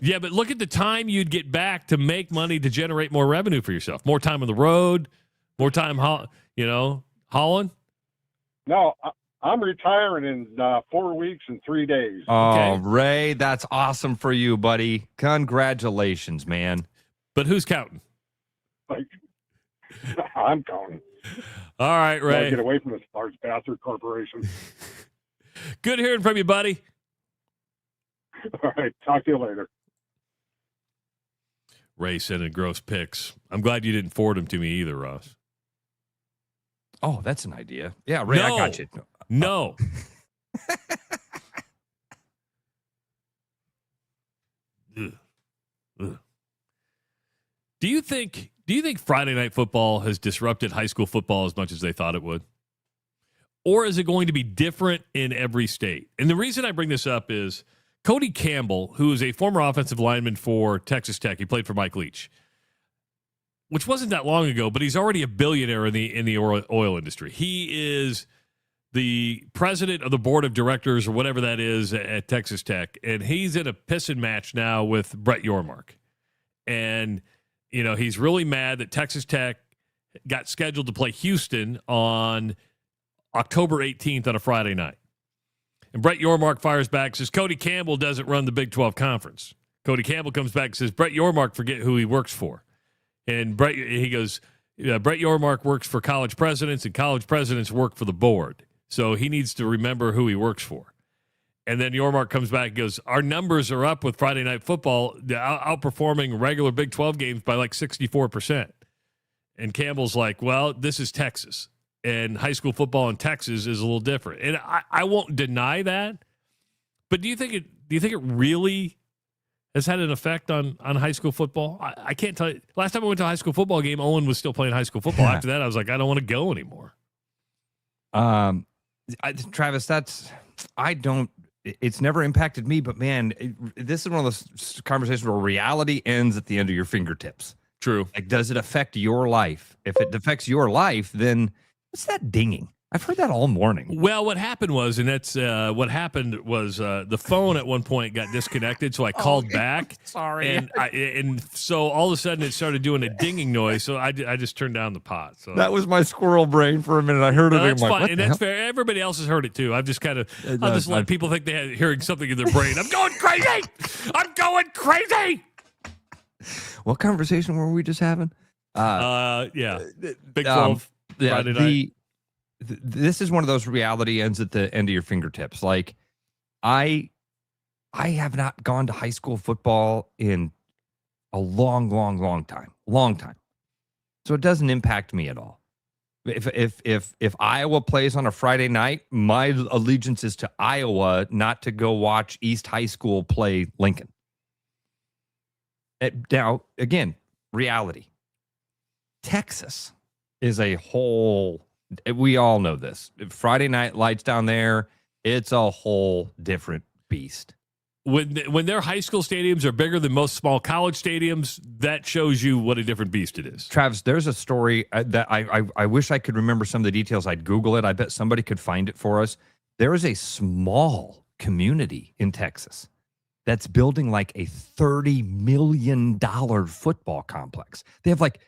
Yeah, but look at the time you'd get back to make money to generate more revenue for yourself. More time on the road, more time, hauling. No, I'm retiring in 4 weeks and 3 days. Oh, Okay. Ray, that's awesome for you, buddy. Congratulations, man. But who's counting? I'm counting. All right, Ray. Gotta get away from this large bastard corporation. Good hearing from you, buddy. All right, talk to you later. Ray sending gross pics. I'm glad you didn't forward them to me either, Ross. Oh, that's an idea. Yeah, Ray, I got you. No. Ugh. Do you think Friday Night Football has disrupted high school football as much as they thought it would? or is it going to be different in every state? And the reason I bring this up is Cody Campbell, who is a former offensive lineman for Texas Tech. He played for Mike Leach, which wasn't that long ago, but he's already a billionaire in the oil industry. He is the president of the board of directors or whatever that is at Texas Tech, and he's in a pissing match now with Brett Yormark. And, he's really mad that Texas Tech got scheduled to play Houston on October 18th on a Friday night. And Brett Yormark fires back, says Cody Campbell doesn't run the Big 12 Conference. Cody Campbell comes back and says Brett Yormark, forget who he works for. And he goes, Brett Yormark works for college presidents, and college presidents work for the board. So he needs to remember who he works for. And then Yormark comes back and goes, our numbers are up with Friday Night Football, outperforming regular Big 12 games by like 64%. And Campbell's like, well, this is Texas. And high school football in Texas is a little different. And I won't deny that. But do you think it really has had an effect on high school football? I can't tell you. Last time I went to a high school football game, Owen was still playing high school football. After that, I was like, I don't want to go anymore. Travis, it's never impacted me, but man, this is one of those conversations where reality ends at the end of your fingertips. True. Like, does it affect your life? If it affects your life, then what's that dinging? I've heard that all morning. Well, what happened was, and that's what happened was the phone at one point got disconnected, so I called back. Sorry. And so all of a sudden it started doing a dinging noise, so I just turned down the pot. So that was my squirrel brain for a minute. I heard it. That's I'm like, fine, and that's fair. Everybody else has heard it too. I've just I'll just let people think they had hearing something in their brain. I'm going crazy. I'm going crazy. What conversation were we just having? Yeah, Big 12 Friday night. This is one of those reality ends at the end of your fingertips. Like, I have not gone to high school football in a long time. So it doesn't impact me at all. If Iowa plays on a Friday night, my allegiance is to Iowa, not to go watch East High School play Lincoln. Now, again, reality. Texas is a whole. We all know this. Friday night lights down there, it's a whole different beast. When their high school stadiums are bigger than most small college stadiums, that shows you what a different beast it is. Travis, there's a story that I wish I could remember some of the details. I'd Google it. I bet somebody could find it for us. There is a small community in Texas that's building like a $30 million football complex. They have like,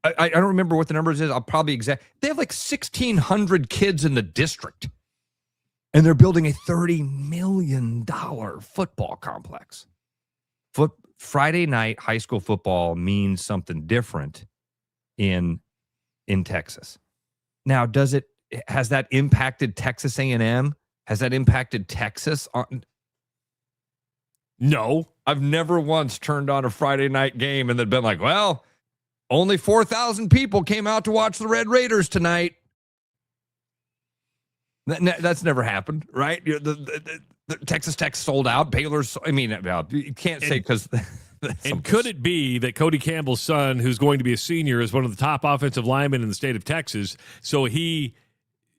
I don't remember what the numbers is. I'll probably They have like 1,600 kids in the district, and they're building a $30 million football complex. Friday night high school football means something different in Texas. Now, has that impacted Texas A&M? Has that impacted Texas? No. I've never once turned on a Friday night game and then been like, well, only 4,000 people came out to watch the Red Raiders tonight. That's never happened, right? The Texas Tech sold out. Baylor's, you can't say because. And could it be that Cody Campbell's son, who's going to be a senior, is one of the top offensive linemen in the state of Texas? So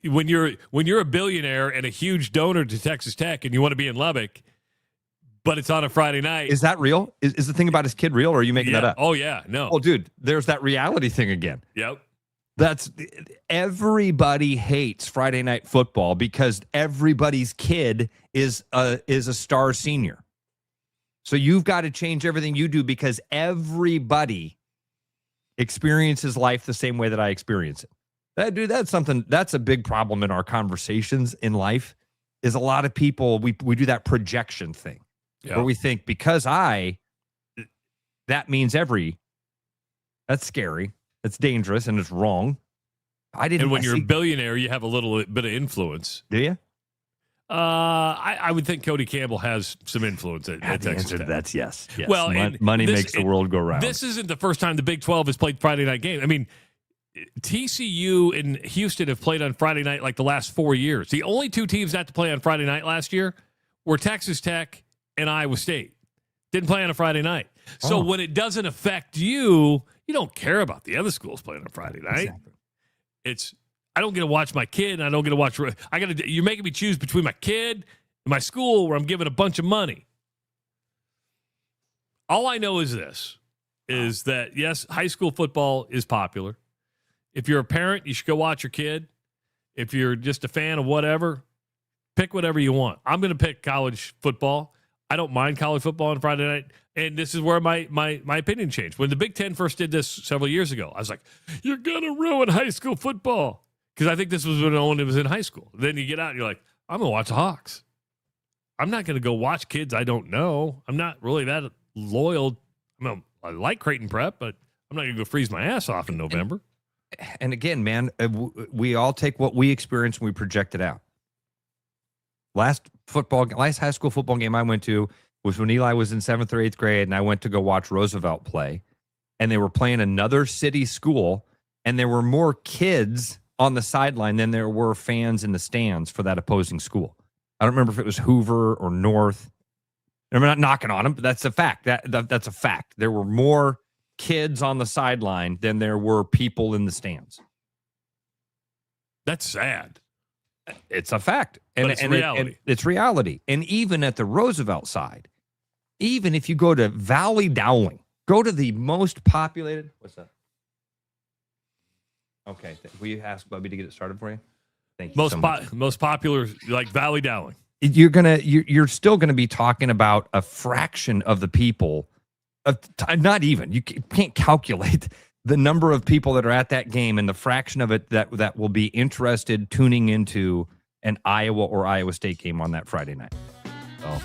when you're a billionaire and a huge donor to Texas Tech and you want to be in Lubbock, but it's on a Friday night. Is that real? Is the thing about his kid real, or are you making that up? Oh, yeah. No. Oh, dude, there's that reality thing again. Yep. Everybody hates Friday night football because everybody's kid is a star senior. So you've got to change everything you do because everybody experiences life the same way that I experience it. That's a big problem in our conversations in life is a lot of people, we do that projection thing. Yeah. Where we think because that means that's scary, it's dangerous, and it's wrong. And when you're a billionaire, you have a little bit of influence. Do you? I would think Cody Campbell has some influence at Texas Tech. That's yes. Well, money makes the world go round. This isn't the first time the Big 12 has played Friday night games. I mean, TCU and Houston have played on Friday night like the last 4 years. The only two teams not to play on Friday night last year were Texas Tech and Iowa State. Didn't play on a Friday night. So when it doesn't affect you, you don't care about the other schools playing on Friday night. Exactly. I don't get to watch my kid, and I don't get to watch. You're making me choose between my kid and my school, where I'm giving a bunch of money. All I know is this: is that yes, high school football is popular. If you're a parent, you should go watch your kid. If you're just a fan of whatever, pick whatever you want. I'm going to pick college football. I don't mind college football on Friday night. And this is where my opinion changed. When the Big Ten first did this several years ago, I was like, you're going to ruin high school football. Because I think this was when it was in high school. Then you get out and you're like, I'm going to watch the Hawks. I'm not going to go watch kids I don't know. I'm not really that loyal. I like Creighton Prep, but I'm not going to go freeze my ass off in November. And again, man, we all take what we experience and we project it out. Last high school football game I went to was when Eli was in 7th or 8th grade, and I went to go watch Roosevelt play. And they were playing another city school, and there were more kids on the sideline than there were fans in the stands for that opposing school. I don't remember if it was Hoover or North. I'm not knocking on them, but that's a fact. That's a fact. There were more kids on the sideline than there were people in the stands. That's sad. It's a fact. But it's reality. It's reality. And even at the Roosevelt side, even if you go to Valley Dowling, go to the most populated. What's that? Okay. Will you ask Bubby to get it started for you? Thank you so much. Most popular, like Valley Dowling. You're still gonna be talking about a fraction of the people. Not even. You can't calculate the number of people that are at that game and the fraction of it that will be interested tuning into an Iowa or Iowa State game on that Friday night. So,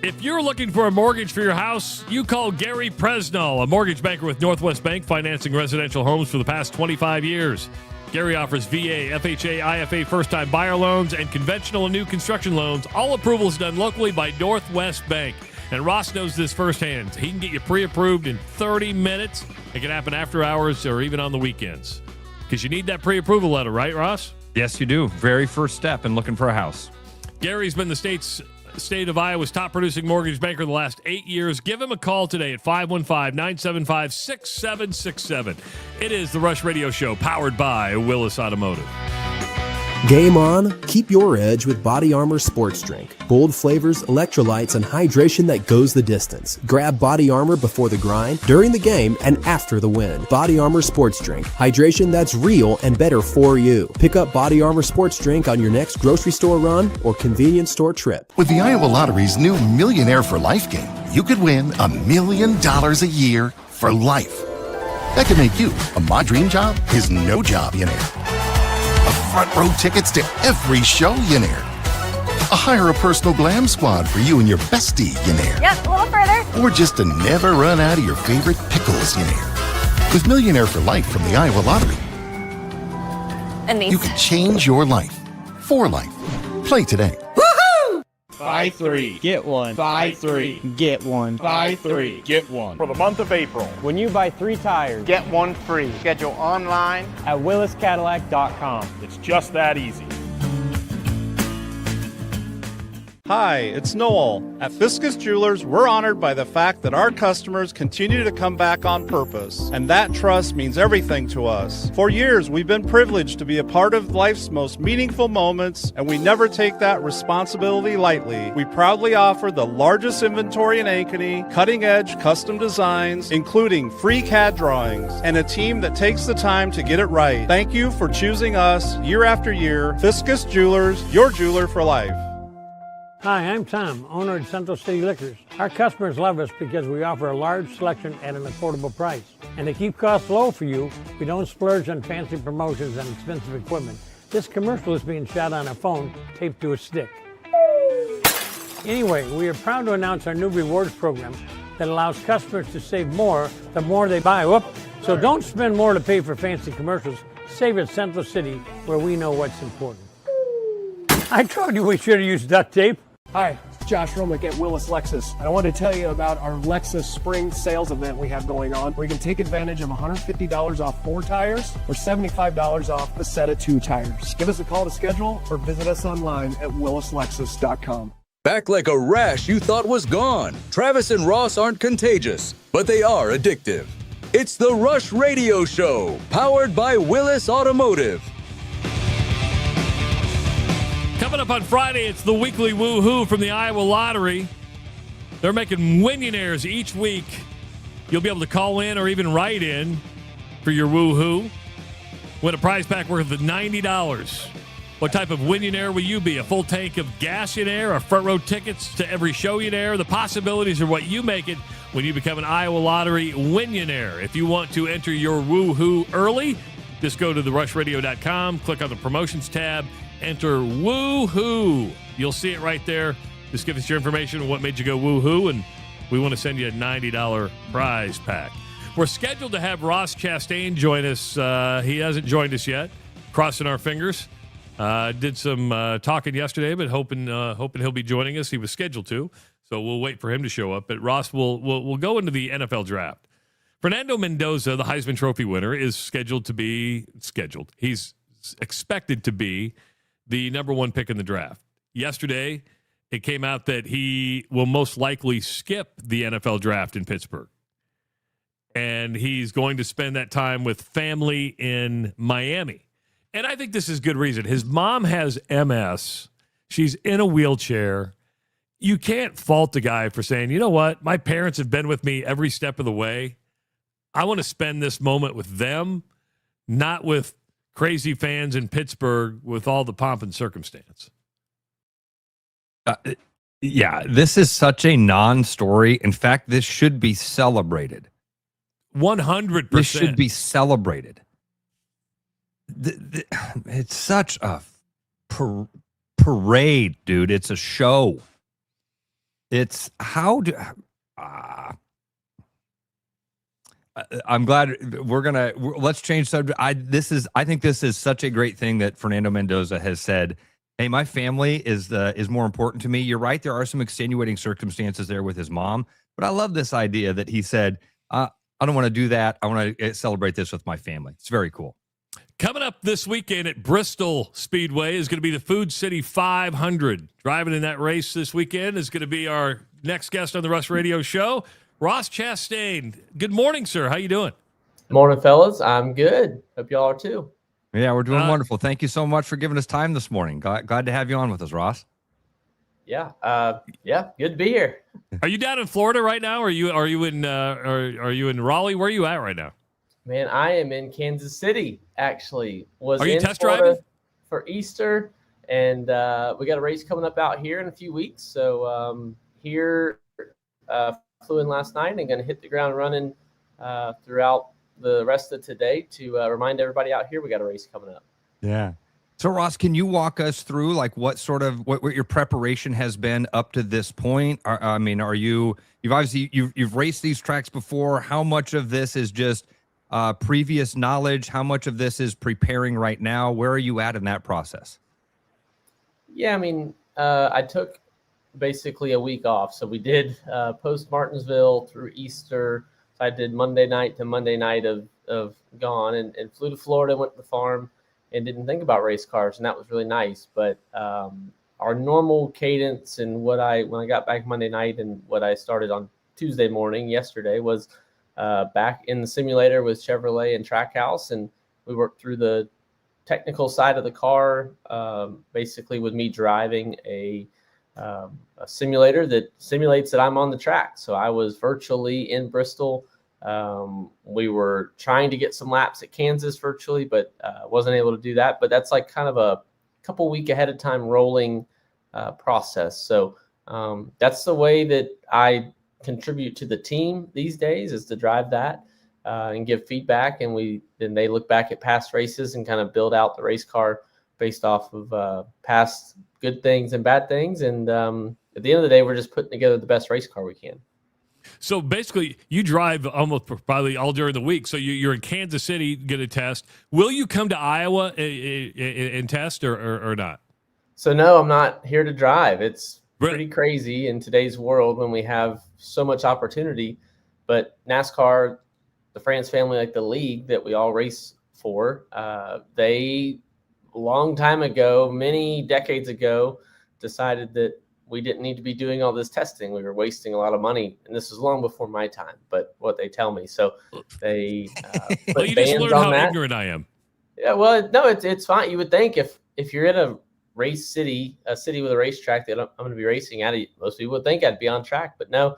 if you're looking for a mortgage for your house, you call Gary Presnall, a mortgage banker with Northwest Bank, financing residential homes for the past 25 years. Gary offers VA, FHA, IFA first-time buyer loans and conventional and new construction loans. All approvals done locally by Northwest Bank. And Ross knows this firsthand. He can get you pre-approved in 30 minutes. It can happen after hours or even on the weekends. Because you need that pre-approval letter, right, Ross? yes, you do. Very first step in looking for a house. Gary's been the state of Iowa's top producing mortgage banker the last 8 years. Give him a call today at 515-975-6767. It is the Rush Radio Show, powered by Willis Automotive. Game on, keep your edge with Body Armor Sports Drink. Bold flavors, electrolytes, and hydration that goes the distance. Grab Body Armor before the grind, during the game, and after the win. Body Armor Sports Drink. Hydration that's real and better for you. Pick up Body Armor Sports Drink on your next grocery store run or convenience store trip. With the Iowa Lottery's new Millionaire for Life game, you could win $1 million a year for life. That could make you a My Dream Job is No Job-ionaire. Front row tickets to every show, Yenair. Hire a personal glam squad for you and your bestie, Yenair. Yep, a little further. Or just to never run out of your favorite pickles, Yenair. With Millionaire for Life from the Iowa Lottery, And these. you can change your life for life. Play today. Woohoo! Buy 3, get 1. Buy 3, get 1. Buy 3, get 1. For the month of April, When you buy 3 tires, get one free. Schedule online. at williscadillac.com. It's just that easy. Hi, it's Noel. At Fiscus Jewelers, we're honored by the fact that our customers continue to come back on purpose, and that trust means everything to us. For years, we've been privileged to be a part of life's most meaningful moments, and we never take that responsibility lightly. We proudly offer the largest inventory in Ankeny, cutting-edge custom designs, including free CAD drawings, and a team that takes the time to get it right. Thank you for choosing us year after year. Fiscus Jewelers, your jeweler for life. Hi, I'm Tom, owner of Central City Liquors. Our customers love us because we offer a large selection at an affordable price. And to keep costs low for you, we don't splurge on fancy promotions and expensive equipment. This commercial is being shot on a phone taped to a stick. Anyway, we are proud to announce our new rewards program that allows customers to save more the more they buy. So don't spend more to pay for fancy commercials. Save at Central City, where we know what's important. I told you we should have used duct tape. Hi, it's Josh Romick at Willis Lexus. And I want to tell you about our Lexus Spring Sales event we have going on, where you can take advantage of $150 off 4 tires or $75 off a set of 2 tires. Give us a call to schedule or visit us online at willislexus.com. Back like a rash you thought was gone. Travis and Ross aren't contagious, but they are addictive. It's the Rush Radio Show, powered by Willis Automotive. Coming up on Friday, it's the weekly woohoo from the Iowa Lottery. They're making Winnionaires each week. You'll be able to call in or even write in for your woohoo. Win a prize pack worth of $90. What type of Winnionaire will you be? A full tank of gas-yonaire or front row tickets to every show-yonaire? The possibilities are what you make it when you become an Iowa Lottery Winnionaire. If you want to enter your woohoo early, just go to therushradio.com, click on the promotions tab, enter woohoo. You'll see it right there. Just give us your information on what made you go woohoo, and we want to send you a $90 prize pack. We're scheduled to have Ross Chastain join us. He hasn't joined us yet. Crossing our fingers. Did some talking yesterday, but hoping he'll be joining us. He was scheduled to, so we'll wait for him to show up. But Ross, we'll go into the NFL draft. Fernando Mendoza, the Heisman Trophy winner, is scheduled. He's expected to be the number one pick in the draft. Yesterday, it came out that he will most likely skip the NFL draft in Pittsburgh. And he's going to spend that time with family in Miami. And I think this is good reason. His mom has MS. She's in a wheelchair. You can't fault the guy for saying, you know what? My parents have been with me every step of the way. I want to spend this moment with them, not with crazy fans in Pittsburgh with all the pomp and circumstance. Yeah, this is such a non-story. In fact, this should be celebrated. 100%. This should be celebrated. It's such a parade, dude. It's a show. It's I'm glad let's change subject. I think this is such a great thing that Fernando Mendoza has said, hey, my family is more important to me. You're right. There are some extenuating circumstances there with his mom, but I love this idea that he said, I don't want to do that. I want to celebrate this with my family. It's very cool. Coming up this weekend at Bristol Speedway is going to be the Food City 500. Driving in that race this weekend is going to be our next guest on the Rush Radio Show, Ross Chastain. Good morning, sir. How you doing? Morning, fellas. I'm good. Hope y'all are too. Yeah, we're doing wonderful. Thank you so much for giving us time this morning. Glad to have you on with us, Ross. Yeah. Good to be here. Are you down in Florida right now? Or are you in Raleigh? Where are you at right now? Man, I am in Kansas City, actually. Are you test driving? For Easter, and we got a race coming up out here in a few weeks. So flew in last night and going to hit the ground running throughout the rest of today to remind everybody out here we got a race coming up. Yeah. So, Ross, can you walk us through like what your preparation has been up to this point? You've raced these tracks before. How much of this is just previous knowledge? How much of this is preparing right now? Where are you at in that process? Yeah, I took basically a week off. So we did post Martinsville through Easter. So I did Monday night to Monday night of gone and flew to Florida, went to the farm and didn't think about race cars. And that was really nice. But our normal cadence and when I got back Monday night and what I started on Tuesday morning yesterday was back in the simulator with Chevrolet and Trackhouse, and we worked through the technical side of the car, basically with me driving a simulator that simulates that I'm on the track. So I was virtually in Bristol. We were trying to get some laps at Kansas virtually, but wasn't able to do that. But that's like kind of a couple week ahead of time rolling process. So that's the way that I contribute to the team these days, is to drive that and give feedback, and then they look back at past races and kind of build out the race car based off of past good things and bad things, and at the end of the day we're just putting together the best race car we can. So basically you drive almost probably all during the week, so you're in Kansas City going to test. Will you come to Iowa and test or not? So no, I'm not here to drive. It's pretty crazy in today's world when we have so much opportunity, but NASCAR, the France family, like the league that we all race for, they long time ago, many decades ago, decided that we didn't need to be doing all this testing. We were wasting a lot of money, and this was long before my time, but what they tell me. So they put you bans just learned on how that. ignorant I am. Yeah, well, no, it's fine. You would think if you're in a race city, a city with a racetrack that I'm going to be racing at. Most people would think I'd be on track, but no.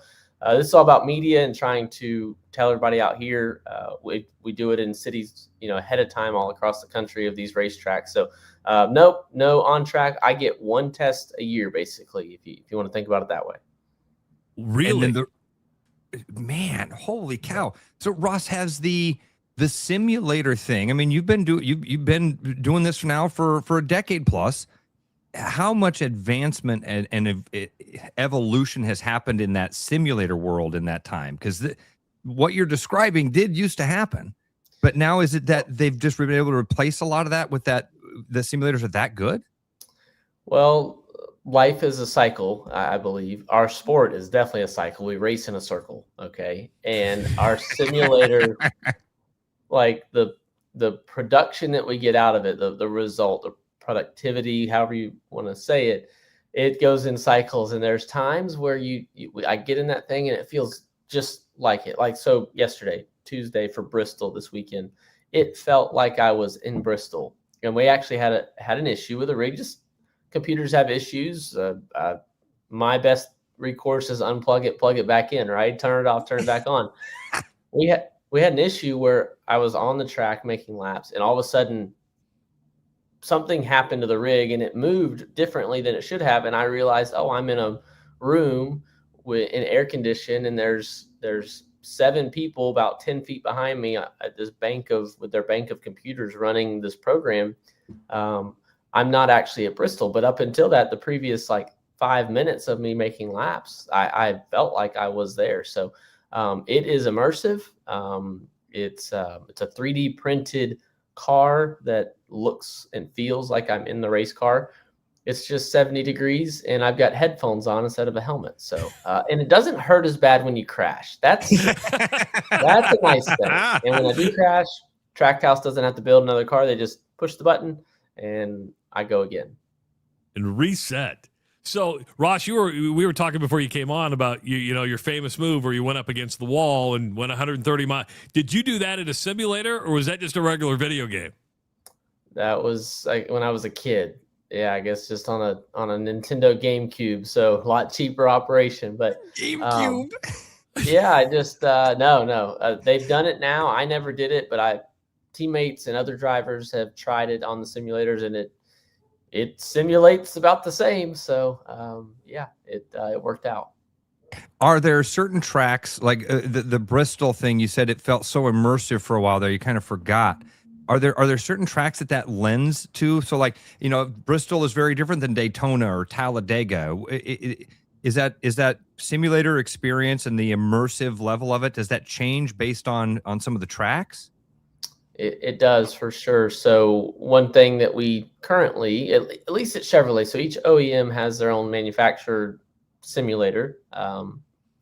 This is all about media and trying to tell everybody out here. We do it in cities, ahead of time all across the country of these racetracks. So no on track. I get one test a year, basically, if you want to think about it that way. Really? Man, holy cow! So Ross has the simulator thing. I mean, you've been doing this now for a decade plus. How much advancement and evolution has happened in that simulator world in that time? Because what you're describing did used to happen, but now is it that they've just been able to replace a lot of that with that? The simulators are that good? Well, life is a cycle, I believe. Our sport is definitely a cycle. We race in a circle, okay? And our simulator, like the production that we get out of it, the result, the productivity, however you want to say it, it goes in cycles. And there's times where I get in that thing and it feels just like it. Like, so yesterday, Tuesday for Bristol this weekend, it felt like I was in Bristol. And we actually had an issue with the rig. Just computers have issues. My best recourse is unplug it, plug it back in, right? Turn it off, turn it back on. We had an issue where I was on the track making laps, and all of a sudden something happened to the rig and it moved differently than it should have. And I realized, I'm in a room in air condition, and there's 7 people about 10 feet behind me at this with their bank of computers running this program. I'm not actually at Bristol, but up until that, the previous 5 minutes of me making laps, I felt like I was there. So it is immersive. It's a 3D printed car that looks and feels like I'm in the race car. It's just 70 degrees, and I've got headphones on instead of a helmet. So, and it doesn't hurt as bad when you crash. That's a nice thing. And when I do crash, Trackhouse doesn't have to build another car. They just push the button, and I go again. And reset. So, Ross, we were talking before you came on about your famous move where you went up against the wall and went 130 miles. Did you do that in a simulator, or was that just a regular video game? That was when I was a kid. Yeah, I guess just on a Nintendo GameCube, so a lot cheaper operation. But GameCube. Yeah, I just no. They've done it now. I never did it, but teammates and other drivers have tried it on the simulators, and it simulates about the same. So it worked out. Are there certain tracks like the Bristol thing? You said it felt so immersive for a while there. You kind of forgot. Are there certain tracks that lends to? So Bristol is very different than Daytona or Talladega. Is that simulator experience and the immersive level of it, does that change based on some of the tracks? It does for sure. So one thing that we currently, at least at Chevrolet, so each OEM has their own manufactured simulator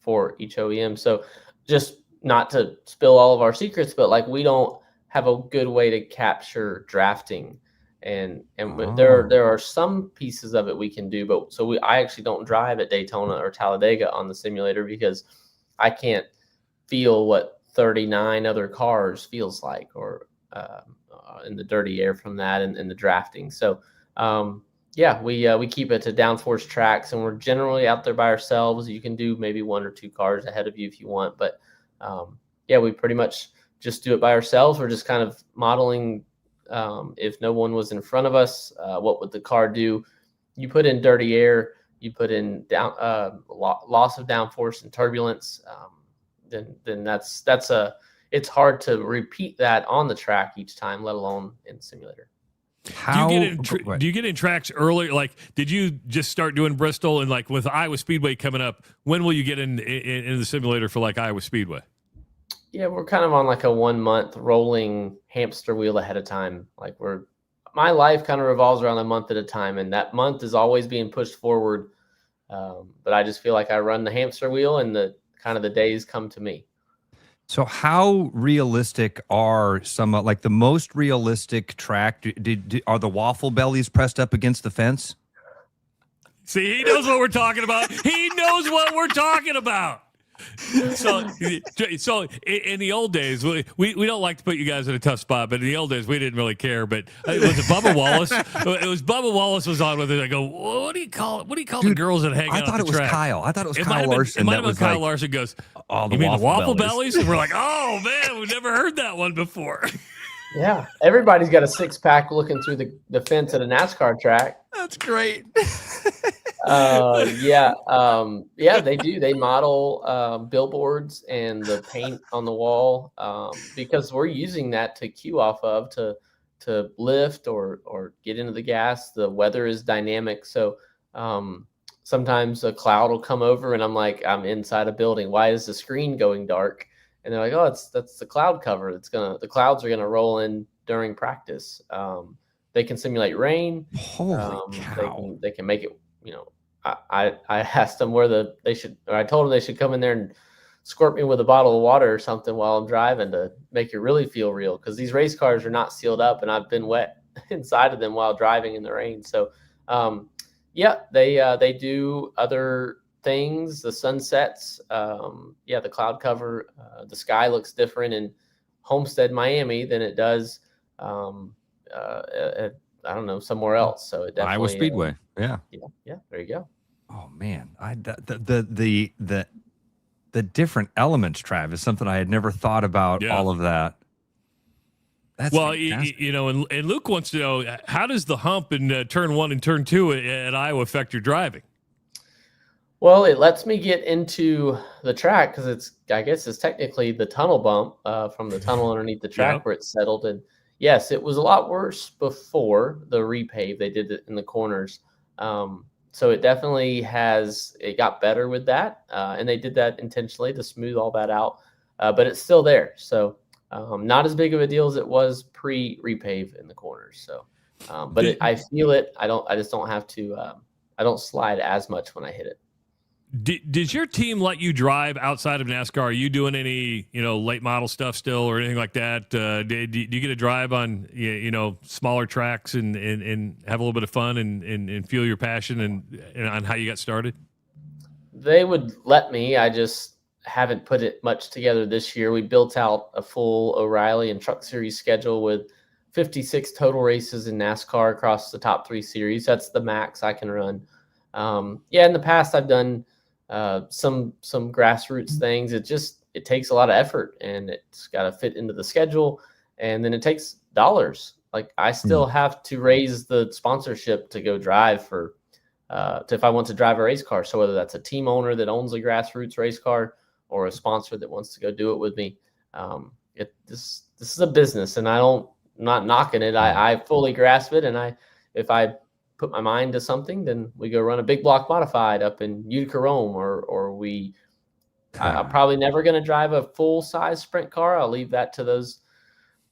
for each OEM. So just not to spill all of our secrets, but we don't have a good way to capture drafting, and there are some pieces of it we can do, but I actually don't drive at Daytona or Talladega on the simulator because I can't feel what 39 other cars feels like, or in the dirty air from that and the drafting. So we keep it to downforce tracks, and we're generally out there by ourselves. You can do maybe 1 or 2 cars ahead of you if you want, but we pretty much just do it by ourselves. We're just kind of modeling if no one was in front of us, what would the car do? You put in dirty air, you put in loss of downforce and turbulence, then it's hard to repeat that on the track each time, let alone in the simulator. Do you get in tracks early? Did you just start doing Bristol, and with Iowa Speedway coming up, when will you get in the simulator for Iowa Speedway? Yeah, we're kind of on a 1 month rolling hamster wheel ahead of time. My life kind of revolves around a month at a time, and that month is always being pushed forward. But I just feel like I run the hamster wheel, and the days come to me. So how realistic are some the most realistic track? Are the waffle bellies pressed up against the fence? See, he knows what we're talking about. He knows what we're talking about. So in the old days, we don't like to put you guys in a tough spot, but in the old days, we didn't really care. But it was Bubba Wallace. It was Bubba Wallace was on with it. I go, what do you call it? What do you call the girls that hang out? I thought at the it was track? Kyle. I thought it was It Kyle might have been- Larson. It might that have been was Kyle like, Larson goes, all the you mean the waffle bellies? bellies? And we're like, oh man, we've never heard that one before. Yeah, everybody's got a 6-pack looking through the fence at a NASCAR track. That's great. Yeah, they do. They model billboards and the paint on the wall because we're using that to cue off of to lift or get into the gas. The weather is dynamic, so sometimes a cloud will come over and I'm like, I'm inside a building. Why is the screen going dark? And they're like, oh, that's the cloud cover. The clouds are gonna roll in during practice. They can simulate rain. Holy cow. They can make it, I asked them I told them they should come in there and squirt me with a bottle of water or something while I'm driving to make it really feel real. Cause these race cars are not sealed up and I've been wet inside of them while driving in the rain. So, they do other things, the sunsets, the cloud cover, the sky looks different in Homestead, Miami than it does, I don't know, somewhere else. So it definitely Iowa Speedway. Yeah. Yeah. There you go. Oh man, the different elements, Trav, is something I had never thought about. Yeah. All of that. That's Well, fantastic. and Luke wants to know, how does the hump in turn 1 and turn 2 at Iowa affect your driving? Well, it lets me get into the track because I guess it's technically the tunnel bump from the tunnel underneath the track where it's settled. And yes, it was a lot worse before the repave. They did it in the corners. So it definitely it got better with that. And they did that intentionally to smooth all that out. But it's still there. So not as big of a deal as it was pre-repave in the corners. So, I feel it. I just don't have to, I don't slide as much when I hit it. Does your team let you drive outside of NASCAR? Are you doing any, late model stuff still or anything like that? Do you get to drive on, smaller tracks and have a little bit of fun and feel your passion and on how you got started? They would let me. I just haven't put it much together this year. We built out a full O'Reilly and Truck Series schedule with 56 total races in NASCAR across the top 3 series. That's the max I can run. In the past I've done some grassroots things. It takes a lot of effort and it's got to fit into the schedule, and then it takes dollars. Like I still have to raise the sponsorship to go drive if I want to drive a race car. So whether that's a team owner that owns a grassroots race car or a sponsor that wants to go do it with me, this is a business, and I'm not knocking it. I fully grasp it, and if I put my mind to something, then we go run a big block modified up in Utica, Rome, I'm probably never going to drive a full size sprint car. I'll leave that to those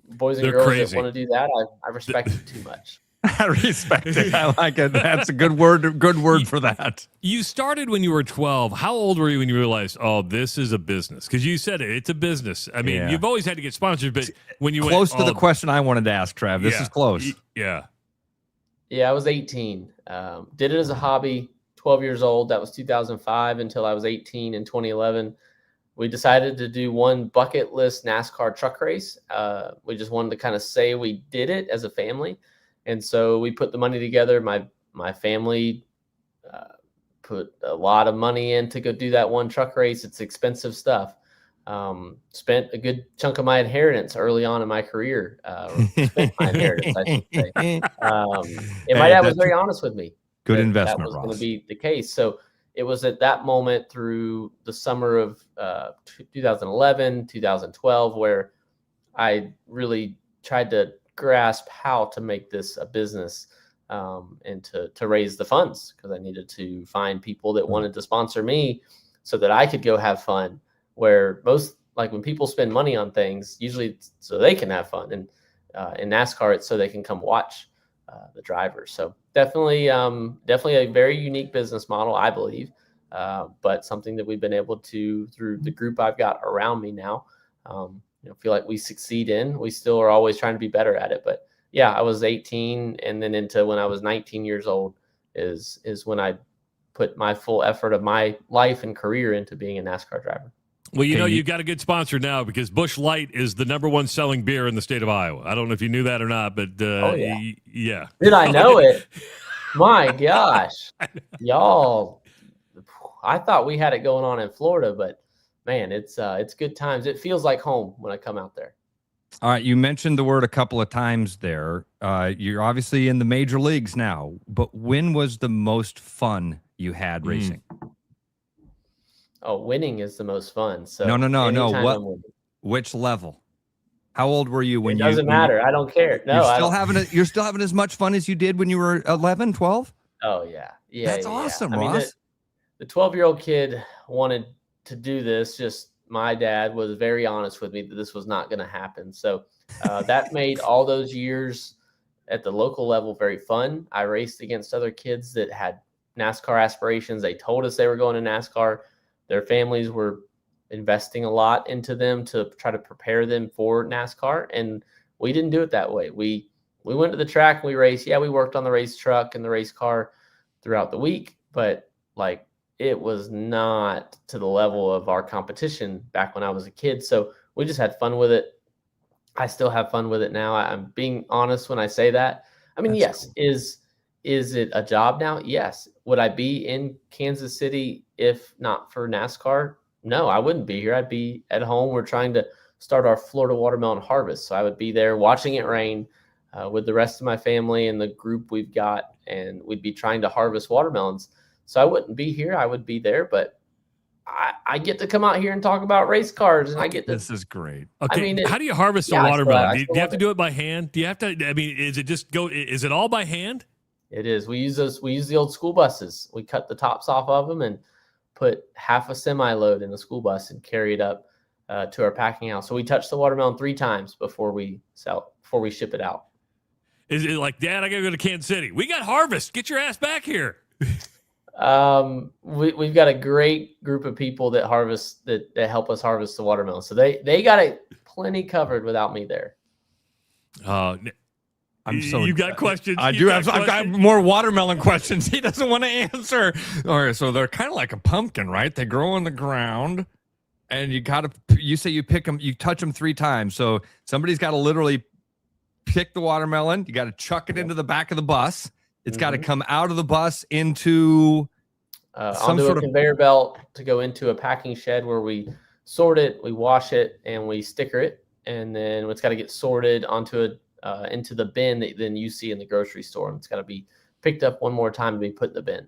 boys and girls that want to do that. I respect it too much. I respect it. I like it. That's a good word for that. You started when you were 12. How old were you when you realized, oh, this is a business? Because you said it's a business. I mean, you've always had to get sponsored, but when you close to the question I wanted to ask, Trav, this is close. Yeah. Yeah, I was 18. Did it as a hobby, 12 years old. That was 2005 until I was 18 in 2011. We decided to do one bucket list NASCAR truck race. We just wanted to kind of say we did it as a family. And so we put the money together. My family put a lot of money in to go do that one truck race. It's expensive stuff. Spent a good chunk of my inheritance early on in my career. Spent my inheritance, I should say. And my dad was very honest with me. Good investment, that was Ross. going to be the case. So it was at that moment through the summer of 2011, 2012, where I really tried to grasp how to make this a business and to raise the funds, because I needed to find people that wanted to sponsor me so that I could go have fun. Where when people spend money on things, usually it's so they can have fun, and in NASCAR it's so they can come watch the drivers. So definitely a very unique business model, I believe, but something that we've been able to, through the group I've got around me now, feel like we succeed in. We still are always trying to be better at it, but yeah, I was 18, and then into when I was 19 years old is when I put my full effort of my life and career into being a NASCAR driver. Well, you've got a good sponsor now because Busch Light is the #1 selling beer in the state of Iowa. I don't know if you knew that or not, but yeah. Did I know it? My gosh, y'all! I thought we had it going on in Florida, but man, it's good times. It feels like home when I come out there. All right, you mentioned the word a couple of times there. You're obviously in the major leagues now, but when was the most fun you had racing? Oh, winning is the most fun. So no. Which level? How old were you when it doesn't matter. I don't care. No, you're still having as much fun as you did when you were 11, 12? Oh yeah. That's awesome, Ross. I mean, the 12-year-old kid wanted to do this. Just my dad was very honest with me that this was not going to happen. So that made all those years at the local level very fun. I raced against other kids that had NASCAR aspirations. They told us they were going to NASCAR. Their families were investing a lot into them to try to prepare them for NASCAR. And we didn't do it that way. We went to the track and we raced. Yeah, we worked on the race truck and the race car throughout the week, but like it was not to the level of our competition back when I was a kid. So we just had fun with it. I still have fun with it now. I'm being honest when I say that. I mean, yes, cool. Is it a job now? Yes. Would I be in Kansas City if not for NASCAR? No, I wouldn't be here. I'd be at home. We're trying to start our Florida watermelon harvest. So I would be there watching it rain with the rest of my family and the group we've got, and we'd be trying to harvest watermelons. So I wouldn't be here. I would be there, but I get to come out here and talk about race cars, and I get to. This is great. Okay, I mean, how do you harvest a watermelon? Do you have to do it by hand? Do you have to? I mean, is it all by hand? It is. We use the old school buses. We cut the tops off of them and put half a semi load in the school bus and carry it up to our packing house. So we touch the watermelon 3 times before we ship it out. Is it like, Dad, I gotta go to Kansas City? We got harvest. Get your ass back here. We've got a great group of people that harvest that help us harvest the watermelon. So they got it plenty covered without me there. You got questions? I do have. I've got more watermelon questions. He doesn't want to answer. All right, so they're kind of like a pumpkin, right? They grow in the ground, and you say you pick them, you touch them 3 times. So somebody's got to literally pick the watermelon. You got to chuck it into the back of the bus. It's got to come out of the bus into onto a conveyor belt to go into a packing shed where we sort it, we wash it, and we sticker it, and then it's got to get sorted onto into the bin that then you see in the grocery store, and it's got to be picked up one more time to be put in the bin.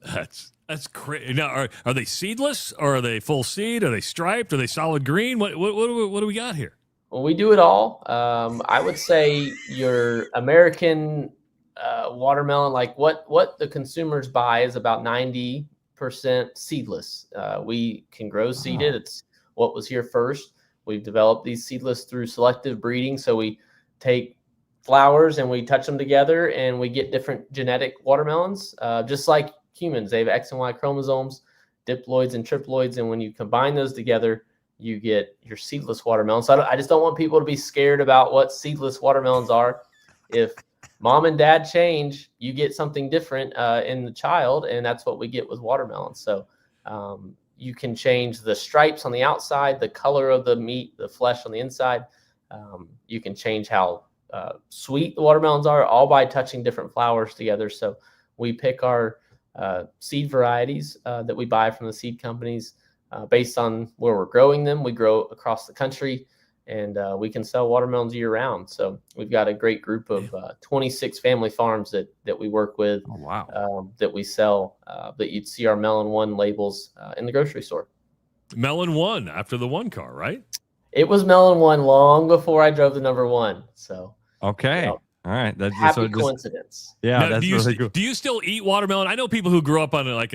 That's crazy. Now, are they seedless, or are they full seed? Are they striped? Are they solid green? What do we got here? Well, we do it all. I would say your American watermelon, like what the consumers buy, is about 90% seedless. We can grow seeded. It's what was here first. We've developed these seedless through selective breeding. So we take flowers and we touch them together and we get different genetic watermelons, just like humans. They have X and Y chromosomes, diploids and triploids. And when you combine those together, you get your seedless watermelon. So I just don't want people to be scared about what seedless watermelons are. If mom and dad change, you get something different in the child, and that's what we get with watermelons. So you can change the stripes on the outside, the color of the meat, the flesh on the inside. You can change how sweet the watermelons are, all by touching different flowers together. So we pick our seed varieties that we buy from the seed companies based on where we're growing them. We grow across the country, and we can sell watermelons year round. So we've got a great group of 26 family farms that we work with. Oh, wow. That we sell, that you'd see our Melon One labels in the grocery store. Melon One, after the one car, right? It was Melon One long before I drove the number 1. So okay. All right. That's happy coincidence. Yeah. Now, that's really cool. Do you still eat watermelon? I know people who grew up on a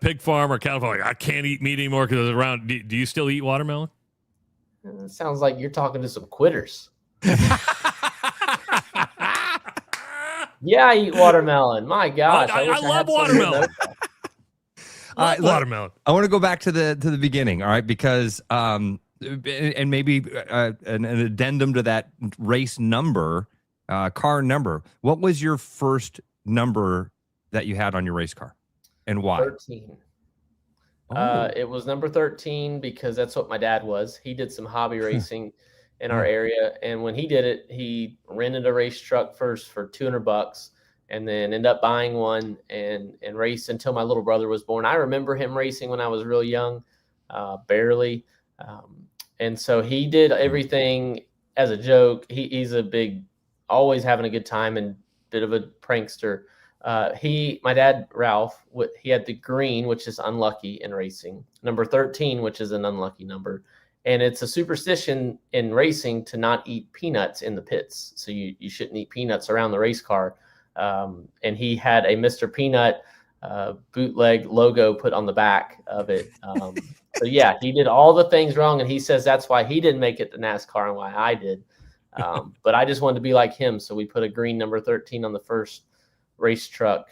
pig farm or cattle farm. Like, I can't eat meat anymore because it's around. Do you still eat watermelon? It sounds like you're talking to some quitters. Yeah, I eat watermelon. My gosh. I love watermelon. Watermelon. I want to go back to the beginning. All right. Because, and maybe an addendum to that race number, car number. What was your first number that you had on your race car? And why? 13. It was number 13 because that's what my dad was. He did some hobby racing in our area, and when he did it, he rented a race truck first for $200, and then ended up buying one and raced until my little brother was born. I remember him racing when I was real young, barely, and so he did everything as a joke. He's a big, always having a good time and bit of a prankster. My dad, Ralph, he had the green, which is unlucky in racing, number 13, which is an unlucky number. And it's a superstition in racing to not eat peanuts in the pits. So you shouldn't eat peanuts around the race car. And he had a Mr. Peanut bootleg logo put on the back of it. So yeah, he did all the things wrong. And he says that's why he didn't make it to NASCAR and why I did. But I just wanted to be like him. So we put a green number 13 on the first race truck.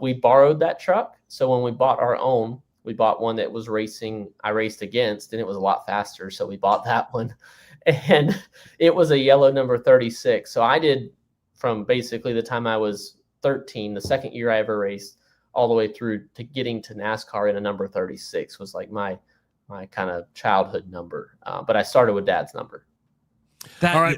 We borrowed that truck. So when we bought our own, we bought one that was racing, I raced against, and it was a lot faster. So we bought that one, and it was a yellow number 36. So I did from basically the time I was 13, the second year I ever raced, all the way through to getting to NASCAR in a number 36 was like my kind of childhood number. But I started with Dad's number. All right.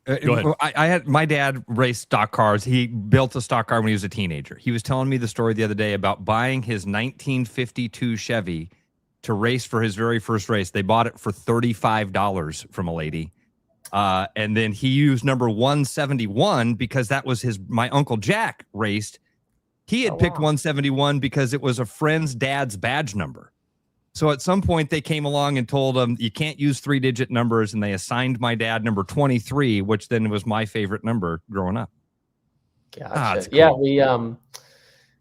Go ahead. I had my dad raced stock cars. He built a stock car when he was a teenager. He was telling me the story the other day about buying his 1952 Chevy to race for his very first race. They bought it for $35 from a lady. And then he used number 171 because that was my Uncle Jack raced. He had picked 171 because it was a friend's dad's badge number. So at some point they came along and told him you can't use 3-digit numbers, and they assigned my dad number 23, which then was my favorite number growing up. Gotcha. Cool.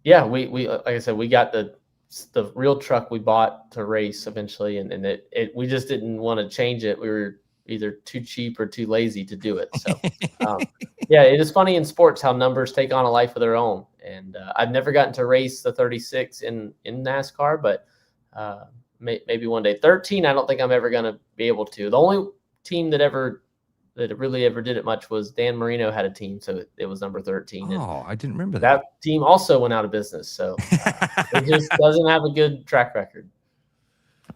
Yeah, we like I said, we got the real truck we bought to race eventually, and we just didn't want to change it. We were either too cheap or too lazy to do it. So yeah, it is funny in sports how numbers take on a life of their own. And I've never gotten to race the 36 in NASCAR, but maybe one day. 13, I don't think I'm ever going to be able to. The only team that really ever did it much was Dan Marino had a team, so it was number 13. Oh, I didn't remember that team also went out of business, so it just doesn't have a good track record.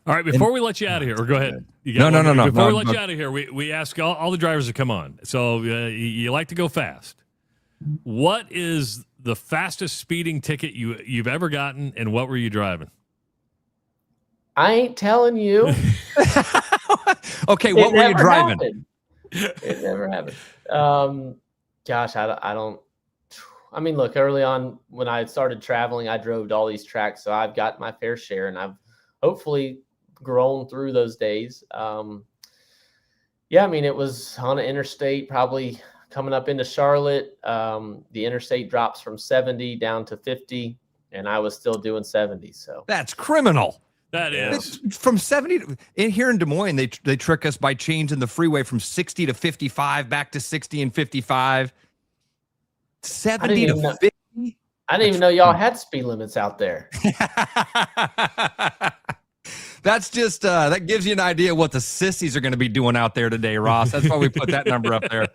All right, before we let you out of here, or go ahead. No. Before we let you out of here, we ask all the drivers to come on. So you like to go fast. What is the fastest speeding ticket you've ever gotten, and what were you driving? I ain't telling you. Okay, what were you driving? It never happened. Gosh, I don't. I mean, look, early on when I started traveling, I drove to all these tracks, so I've got my fair share, and I've hopefully grown through those days. Yeah, I mean, it was on an interstate, probably coming up into Charlotte. The interstate drops from 70 down to 50, and I was still doing 70. So that's criminal. That is. It's from 70 here in Des Moines. They trick us by changing the freeway from 60 to 55 back to 60 and 55. 70 to 50. I didn't even know y'all had speed limits out there. That's just that gives you an idea what the sissies are going to be doing out there today, Ross. That's why we put that number up there.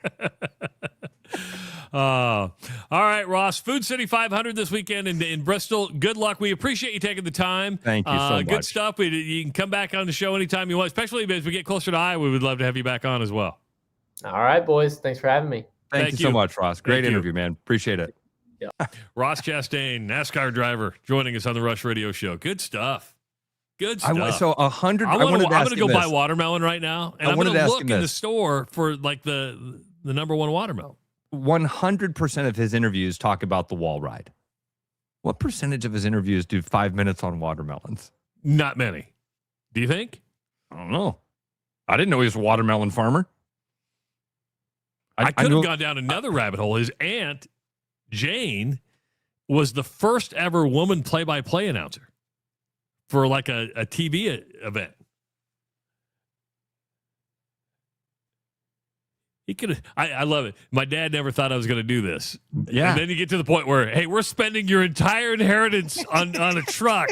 All right, Ross. Food City 500 this weekend in Bristol. Good luck. We appreciate you taking the time. Thank you so much. Good stuff. You can come back on the show anytime you want, especially as we get closer to Iowa. We would love to have you back on as well. All right, boys. Thanks for having me. Thank you so much, Ross. Great interview, man. Appreciate it. Yeah. Ross Chastain, NASCAR driver, joining us on the Rush Radio Show. Good stuff. Good stuff. So 100. I'm going to go buy watermelon right now, and I'm going to look in the store for like the number one watermelon. 100% of his interviews talk about the wall ride. What percentage of his interviews do 5 minutes on watermelons? Not many. Do you think? I don't know. I didn't know he was a watermelon farmer. I could have gone down another rabbit hole. His aunt, Jane, was the first ever woman play-by-play announcer for like a TV event. He could. I love it. My dad never thought I was going to do this. Yeah. And then you get to the point where, hey, we're spending your entire inheritance on a truck.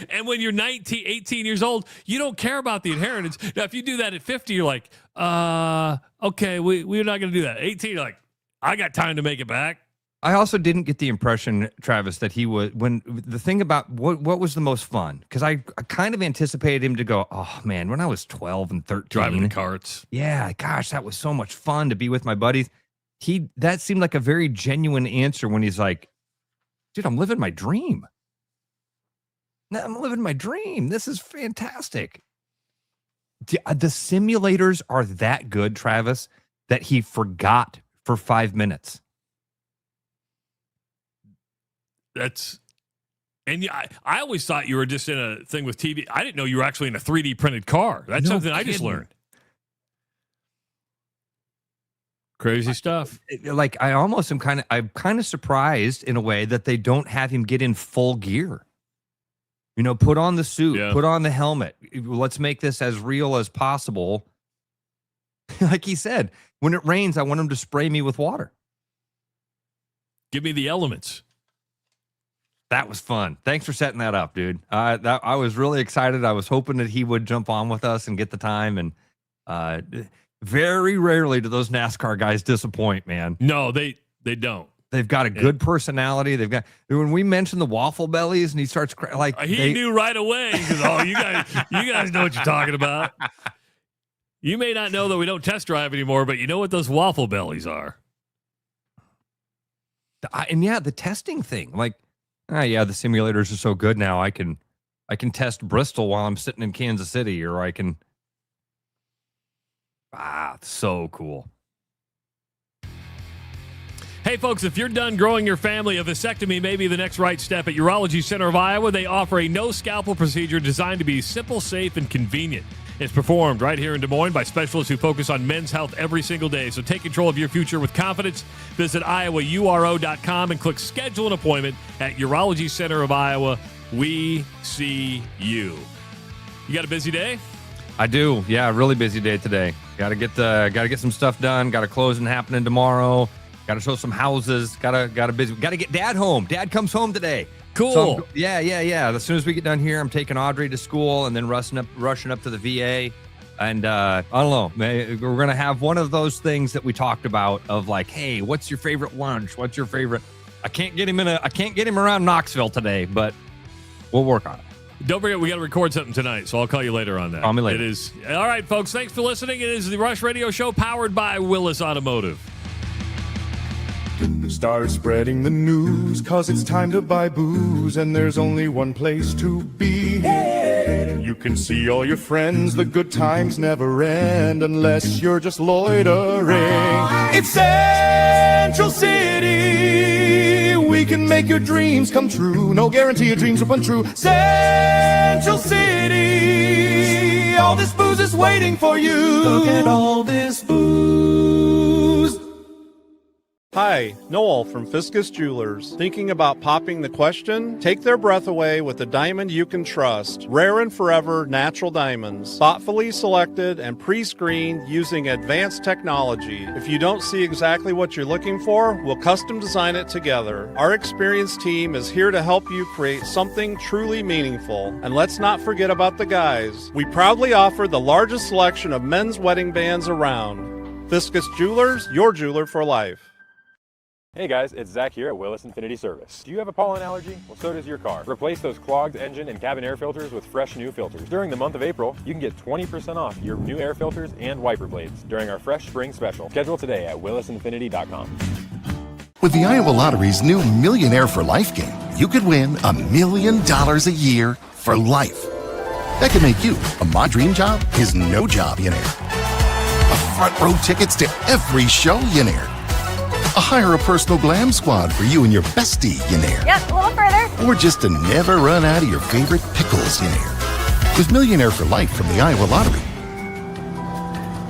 And when you're 18 years old, you don't care about the inheritance. Now, if you do that at 50, you're like, okay, we're not going to do that. 18, you're like, I got time to make it back. I also didn't get the impression, Travis, that he was when the thing about what was the most fun, because I kind of anticipated him to go, oh man, when I was 12 and 13 driving the carts. Yeah, gosh, that was so much fun to be with my buddies. That seemed like a very genuine answer when he's like, dude, I'm living my dream. I'm living my dream. This is fantastic. The simulators are that good, Travis, that he forgot for 5 minutes. I always thought you were just in a thing with TV. I didn't know you were actually in a 3D printed car. That's something I just learned. Crazy stuff. Like I'm kind of surprised in a way that they don't have him get in full gear. You know, put on the suit, put on the helmet. Let's make this as real as possible. Like he said, when it rains, I want him to spray me with water. Give me the elements. That was fun. Thanks for setting that up, dude. I was really excited. I was hoping that he would jump on with us and get the time. And very rarely do those NASCAR guys disappoint, man. No, they don't. They've got a good personality. They've got, when we mentioned the waffle bellies and he starts like he knew right away. Because you guys know what you're talking about. You may not know that we don't test drive anymore, but you know what those waffle bellies are. The testing thing, like. The simulators are so good now. I can test Bristol while I'm sitting in Kansas City, or I can. So cool. Hey, folks, if you're done growing your family, a vasectomy may be the next right step. At Urology Center of Iowa, they offer a no-scalpel procedure designed to be simple, safe, and convenient. It's performed right here in Des Moines by specialists who focus on men's health every single day. So take control of your future with confidence. Visit iowauro.com and click schedule an appointment at Urology Center of Iowa. We see you. You got a busy day? I do. Yeah, really busy day today. Got to get some stuff done. Got a closing happening tomorrow. Got to show some houses. Got to get Dad home. Dad comes home today. Cool. So yeah. As soon as we get done here, I'm taking Audrey to school and then rushing up to the VA. And I don't know, we're going to have one of those things that we talked about of like, hey, what's your favorite lunch? What's your favorite? I can't get him around Knoxville today, but we'll work on it. Don't forget, we got to record something tonight, so I'll call you later on that. Call me later. It is. All right, folks, thanks for listening. It is the Rush Radio Show powered by Willis Automotive. Start spreading the news, 'cause it's time to buy booze, and there's only one place to be. You can see all your friends, the good times never end, unless you're just loitering. It's Central City, we can make your dreams come true. No guarantee your dreams will come true. Central City, all this booze is waiting for you. Look at all this booze. Hi, Noel from Fiscus Jewelers. Thinking about popping the question? Take their breath away with a diamond you can trust. Rare and forever natural diamonds. Thoughtfully selected and pre-screened using advanced technology. If you don't see exactly what you're looking for, we'll custom design it together. Our experienced team is here to help you create something truly meaningful. And let's not forget about the guys. We proudly offer the largest selection of men's wedding bands around. Fiscus Jewelers, your jeweler for life. Hey guys, it's Zach here at Willis Infinity Service. Do you have a pollen allergy? Well, so does your car. Replace those clogged engine and cabin air filters with fresh new filters. During the month of April, you can get 20% off your new air filters and wiper blades during our Fresh Spring Special. Schedule today at willisinfinity.com. With the Iowa Lottery's new Millionaire for Life game, you could win $1 million a year for life. That could make you a My Dream Job is No Job millionaire. A front row tickets to every show millionaire. A hire a personal glam squad for you and your bestie millionaire. Yep, a little further. Or just to never run out of your favorite pickles millionaire. With Millionaire for Life from the Iowa Lottery,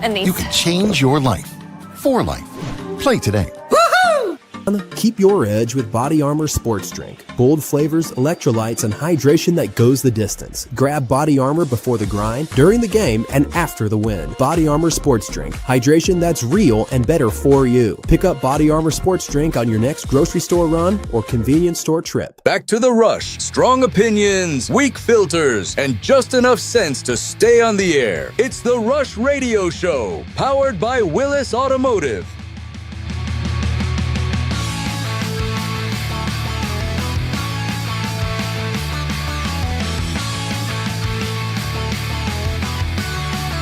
And these. you can change your life for life. Play today. Keep your edge with Body Armor Sports Drink. Bold flavors, electrolytes, and hydration that goes the distance. Grab Body Armor before the grind, during the game, and after the win. Body Armor Sports Drink. Hydration that's real and better for you. Pick up Body Armor Sports Drink on your next grocery store run or convenience store trip. Back to the rush. Strong opinions, weak filters, and just enough sense to stay on the air. It's the Rush Radio Show, powered by Willis Automotive.